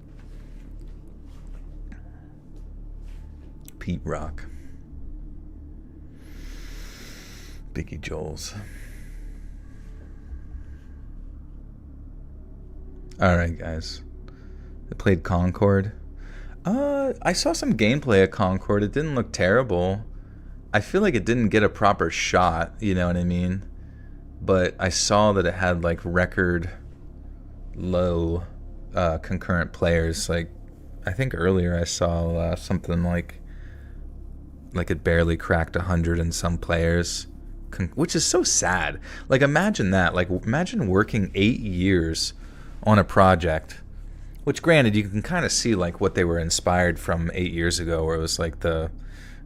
Pete Rock. Biggie Joel's. Alright, guys. I played Concord. I saw some gameplay of Concord. It didn't look terrible. I feel like it didn't get a proper shot, you know what I mean? But I saw that it had like record low concurrent players. Like, I think earlier I saw something like it barely cracked 100 and some players, which is so sad. Like, imagine that. Like, imagine working 8 years on a project, which granted you can kind of see like what they were inspired from 8 years ago, where it was like the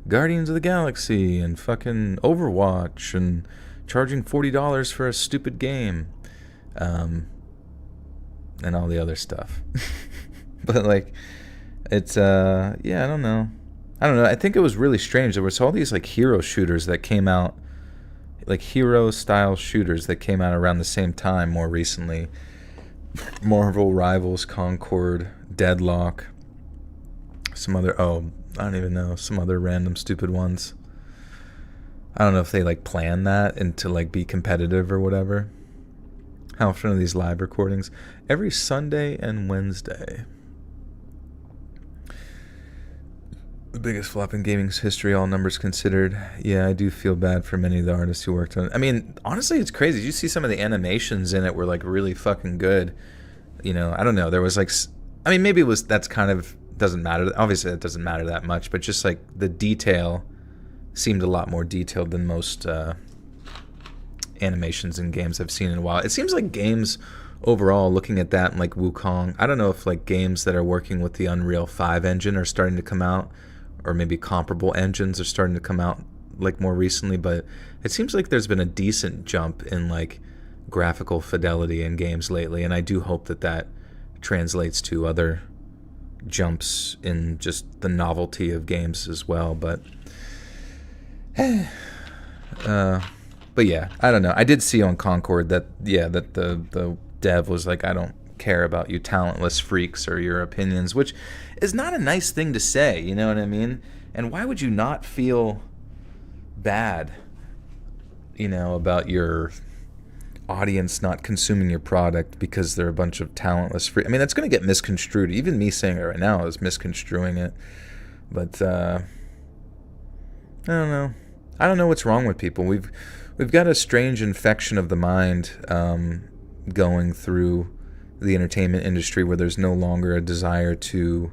Guardians of the Galaxy and fucking Overwatch and charging $40 for a stupid game, and all the other stuff. But like, it's yeah, I don't know. I think it was really strange. There was all these like hero shooters that came out, like hero style shooters that came out around the same time more recently. Marvel Rivals, Concord, Deadlock, some other, I don't even know, some other random stupid ones. I don't know if they like plan that and to like be competitive or whatever. How often are these live recordings? Every Sunday and Wednesday. The biggest flop in gaming's history, all numbers considered. Yeah, I do feel bad for many of the artists who worked on it. I mean, honestly, it's crazy. You see some of the animations in it were like really fucking good. You know, I don't know. There was like, I mean, maybe it was, that's kind of, doesn't matter. Obviously, it doesn't matter that much, but just like the detail seemed a lot more detailed than most animations in games I've seen in a while. It seems like games overall, looking at that and like Wukong, I don't know if like games that are working with the Unreal 5 engine are starting to come out, or maybe comparable engines are starting to come out like more recently, but it seems like there's been a decent jump in like graphical fidelity in games lately, and I do hope that that translates to other jumps in just the novelty of games as well. But but yeah, I don't know. I did see on Concord that that the dev was like, I don't care about you talentless freaks or your opinions, which is not a nice thing to say, you know what I mean? And why would you not feel bad, you know, about your audience not consuming your product because they're a bunch of talentless freaks? I mean, that's going to get misconstrued. Even me saying it right now is misconstruing it. But I don't know. I don't know what's wrong with people. We've got a strange infection of the mind going through the entertainment industry where there's no longer a desire to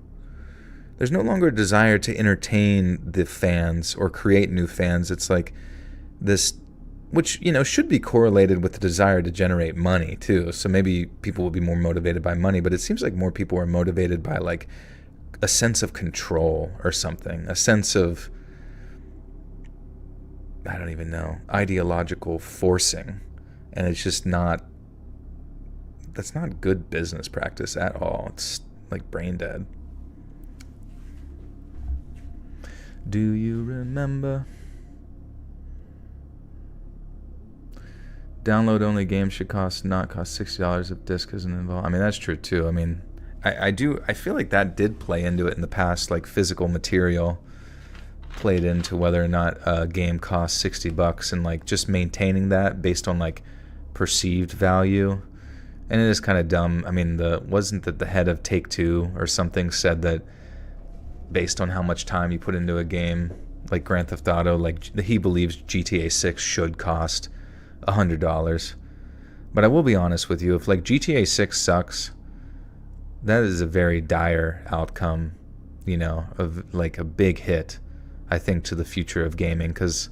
entertain the fans or create new fans. It's like this, which, you know, should be correlated with the desire to generate money too. So maybe people will be more motivated by money, but it seems like more people are motivated by like a sense of control or something, a sense of, I don't even know, ideological forcing. And it's just not, that's not good business practice at all. It's like brain dead. Do you remember? Download only games should not cost $60 if disc isn't involved. I mean, that's true too. I mean, I feel like that did play into it in the past, like physical material played into whether or not a game costs $60 and like just maintaining that based on like perceived value. And it is kind of dumb. I mean, wasn't that the head of Take-Two or something said that based on how much time you put into a game like Grand Theft Auto, like he believes GTA 6 should cost $100. But I will be honest with you, if like GTA 6 sucks, that is a very dire outcome, you know, of like a big hit, I think, to the future of gaming, because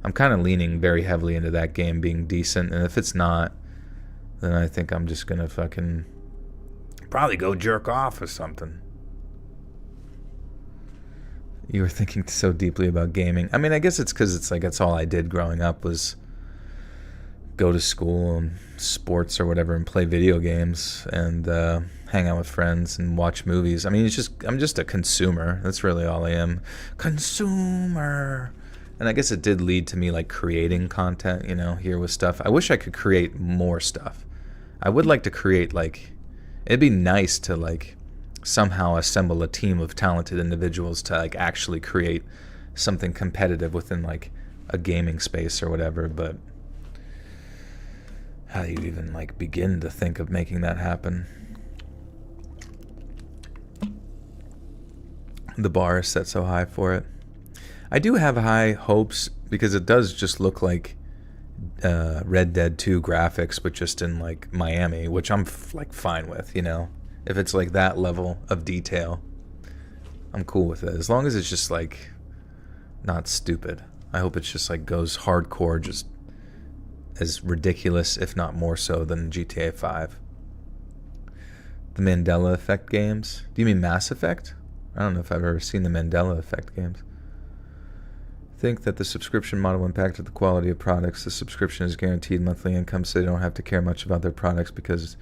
I'm kind of leaning very heavily into that game being decent, and if it's not, then I think I'm just gonna fucking probably go jerk off or something. You were thinking so deeply about gaming. I mean, I guess it's because it's like that's all I did growing up was go to school and sports or whatever and play video games and hang out with friends and watch movies. I mean, I'm just a consumer. That's really all I am. Consumer. And I guess it did lead to me like creating content, you know, here with stuff. I wish I could create more stuff. I would like to create, like, it'd be nice to like somehow assemble a team of talented individuals to like actually create something competitive within like a gaming space or whatever, but how do you even like begin to think of making that happen? The bar is set so high for it. I do have high hopes because it does just look like Red Dead 2 graphics, but just in like Miami, which I'm like fine with, you know. If it's like that level of detail, I'm cool with it. As long as it's just like not stupid. I hope it's just like goes hardcore, just as ridiculous, if not more so, than GTA 5. The Mandela Effect games? Do you mean Mass Effect? I don't know if I've ever seen the Mandela Effect games. think that the subscription model impacted the quality of products. The subscription is guaranteed monthly income, so they don't have to care much about their products because,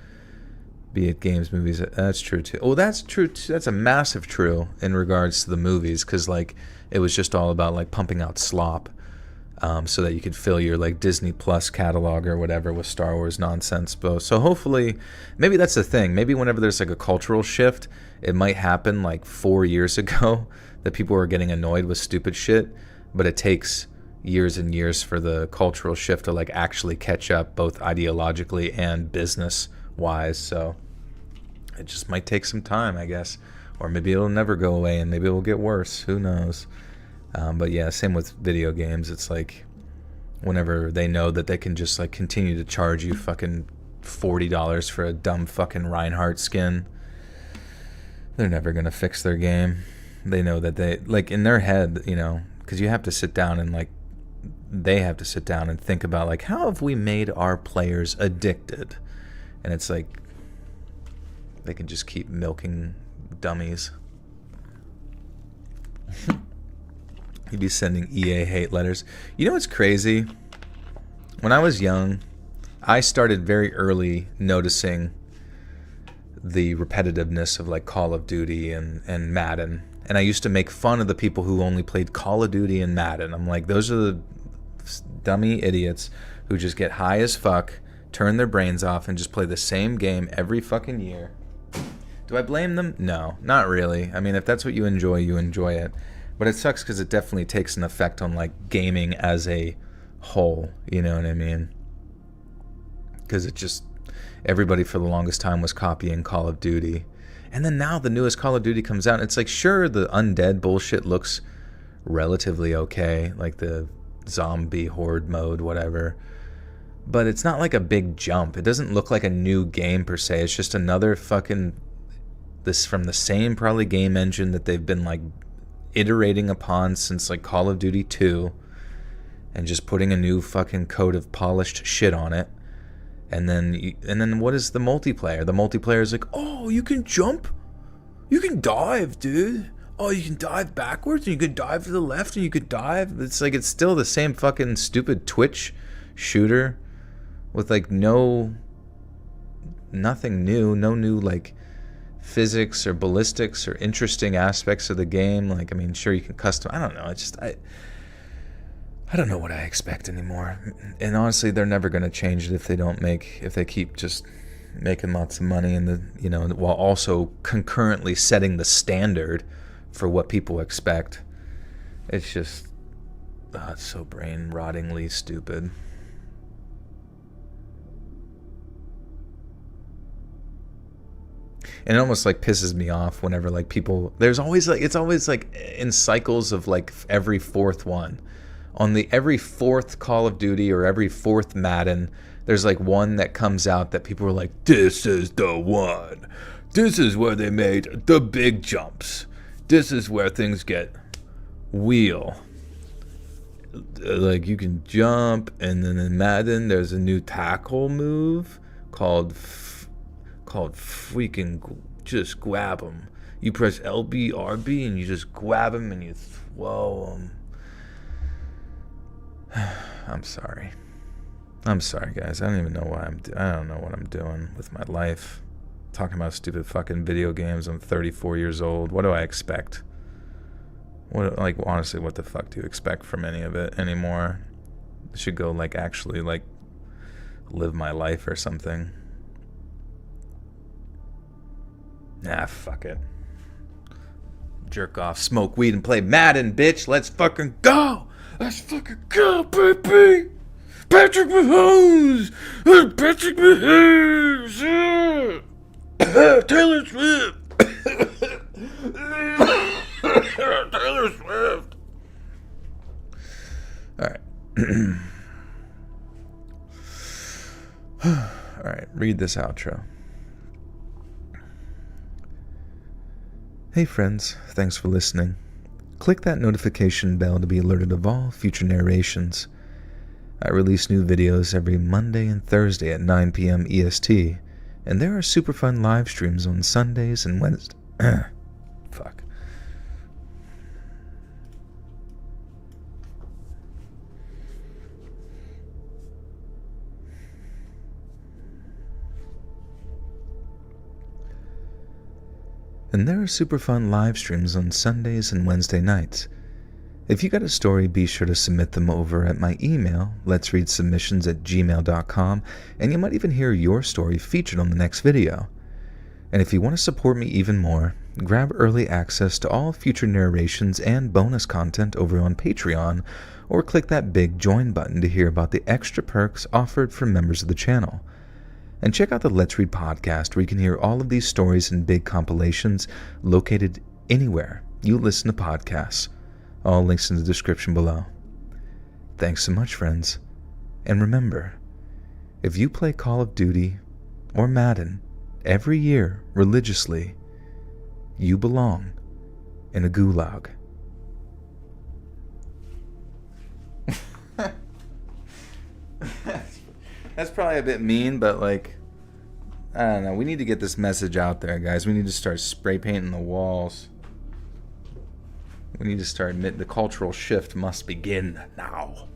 be it games, movies, that's true too. Oh, that's true too. That's a massive true in regards to the movies, because like it was just all about like pumping out slop, so that you could fill your like Disney Plus catalog or whatever with Star Wars nonsense. So hopefully, maybe that's the thing. Maybe whenever there's like a cultural shift, it might happen like 4 years ago that people were getting annoyed with stupid shit, but it takes years and years for the cultural shift to like actually catch up, both ideologically and business wise. So it just might take some time, I guess, or maybe it'll never go away and maybe it'll get worse, who knows. But yeah, same with video games. It's like whenever they know that they can just like continue to charge you fucking $40 for a dumb fucking Reinhardt skin, they're never gonna fix their game. They know that they, like, in their head, you know, because you have to sit down and like they have to sit down and think about like, how have we made our players addicted? And it's like they can just keep milking dummies. You'd be sending EA hate letters. You know what's crazy? When I was young, I started very early noticing the repetitiveness of like Call of Duty and Madden. And I used to make fun of the people who only played Call of Duty and Madden. I'm like, those are the dummy idiots who just get high as fuck, turn their brains off, and just play the same game every fucking year. Do I blame them? No, not really. I mean, if that's what you enjoy it. But it sucks because it definitely takes an effect on like gaming as a whole. You know what I mean? Because it just, everybody for the longest time was copying Call of Duty. And then now the newest Call of Duty comes out, and it's like, sure, the undead bullshit looks relatively okay, like the zombie horde mode, whatever. But it's not like a big jump. It doesn't look like a new game per se. It's just another fucking, this from the same probably game engine that they've been like iterating upon since like Call of Duty 2, and just putting a new fucking coat of polished shit on it. And then what is the multiplayer? The multiplayer is like, oh, you can jump? You can dive, dude. Oh, you can dive backwards, and you can dive to the left, and you could dive. It's like, it's still the same fucking stupid Twitch shooter with like nothing new, no new like physics or ballistics or interesting aspects of the game. Like, I mean, sure, you can custom, I don't know. It's just, I don't know what I expect anymore. And honestly, they're never going to change it if they keep just making lots of money, and while also concurrently setting the standard for what people expect. It's just, it's so brain rottingly stupid. And it almost like pisses me off whenever like people, it's always like in cycles of like every fourth one. On the every fourth Call of Duty or every fourth Madden, there's like one that comes out that people are like, this is the one. This is where they made the big jumps. This is where things get wheel. Like, you can jump, and then in Madden there's a new tackle move called freaking just grab them. You press LB, RB, and you just grab them and you throw them. I'm sorry, guys. I don't even know what I don't know what I'm doing with my life. Talking about stupid fucking video games. I'm 34 years old. What do I expect? Honestly, what the fuck do you expect from any of it anymore? I should go actually live my life or something. Nah, fuck it. Jerk off, smoke weed, and play Madden, bitch. Let's fucking go. Let's fucking go, baby! Patrick Mahomes! Patrick Mahomes! Yeah! Taylor Swift! Taylor Swift! Alright. Alright, read this outro. Hey friends, thanks for listening. Click that notification bell to be alerted of all future narrations. I release new videos every Monday and Thursday at 9 p.m. EST, and there are super fun live streams on Sundays and Wednesdays. Fuck. And there are super fun live streams on Sundays and Wednesday nights. If you got a story, be sure to submit them over at my email, letsreadsubmissions@gmail.com, and you might even hear your story featured on the next video. And if you want to support me even more, grab early access to all future narrations and bonus content over on Patreon, or click that big join button to hear about the extra perks offered for members of the channel. And check out the Let's Read podcast, where you can hear all of these stories in big compilations located anywhere you listen to podcasts. All links in the description below. Thanks so much, friends. And remember, if you play Call of Duty or Madden every year religiously, you belong in a gulag. That's probably a bit mean, but like, I don't know. We need to get this message out there, guys. We need to start spray painting the walls. We need to start admitting the cultural shift must begin now.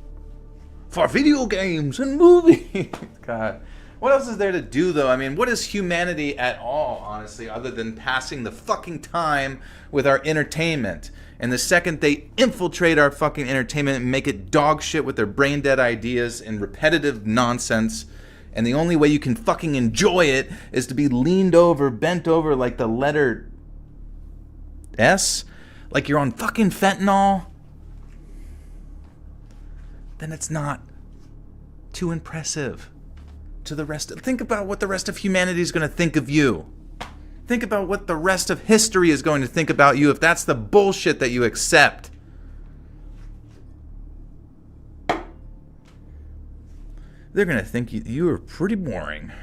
For video games and movies. God. What else is there to do, though? I mean, what is humanity at all, honestly, other than passing the fucking time with our entertainment? And the second they infiltrate our fucking entertainment and make it dog shit with their brain dead ideas and repetitive nonsense, and the only way you can fucking enjoy it is to be leaned over, bent over like the letter S, like you're on fucking fentanyl, then it's not too impressive to the rest. Think about what the rest of humanity is going to think of you. Think about what the rest of history is going to think about you if that's the bullshit that you accept. They're going to think you are pretty boring.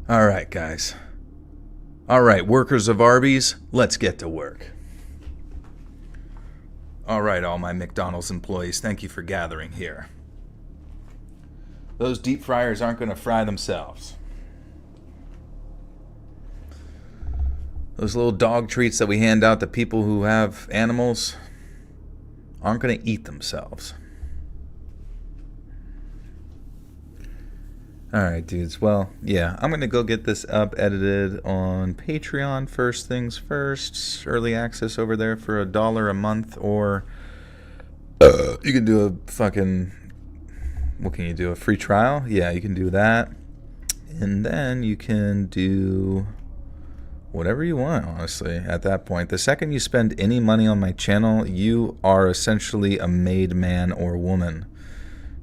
All right, guys. All right, workers of Arby's, let's get to work. All right, all my McDonald's employees, thank you for gathering here. Those deep fryers aren't going to fry themselves. Those little dog treats that we hand out to people who have animals aren't going to eat themselves. Alright, dudes. Well, yeah, I'm going to go get this up edited on Patreon first things first. Early access over there for $1 a month, or you can do a fucking, what can you do, a free trial? Yeah, you can do that. And then you can do whatever you want, honestly, at that point. The second you spend any money on my channel, you are essentially a made man or woman.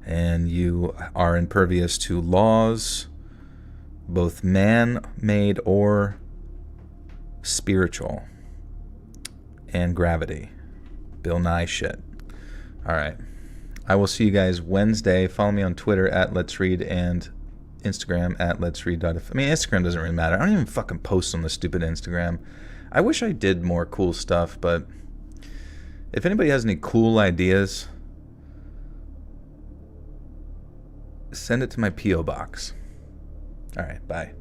And you are impervious to laws, both man-made or spiritual, and gravity. Bill Nye shit. Alright. I will see you guys Wednesday. Follow me on Twitter at Let's Read and Instagram at Let's Read. I mean, Instagram doesn't really matter. I don't even fucking post on the stupid Instagram. I wish I did more cool stuff, but if anybody has any cool ideas, send it to my P.O. box. All right, bye.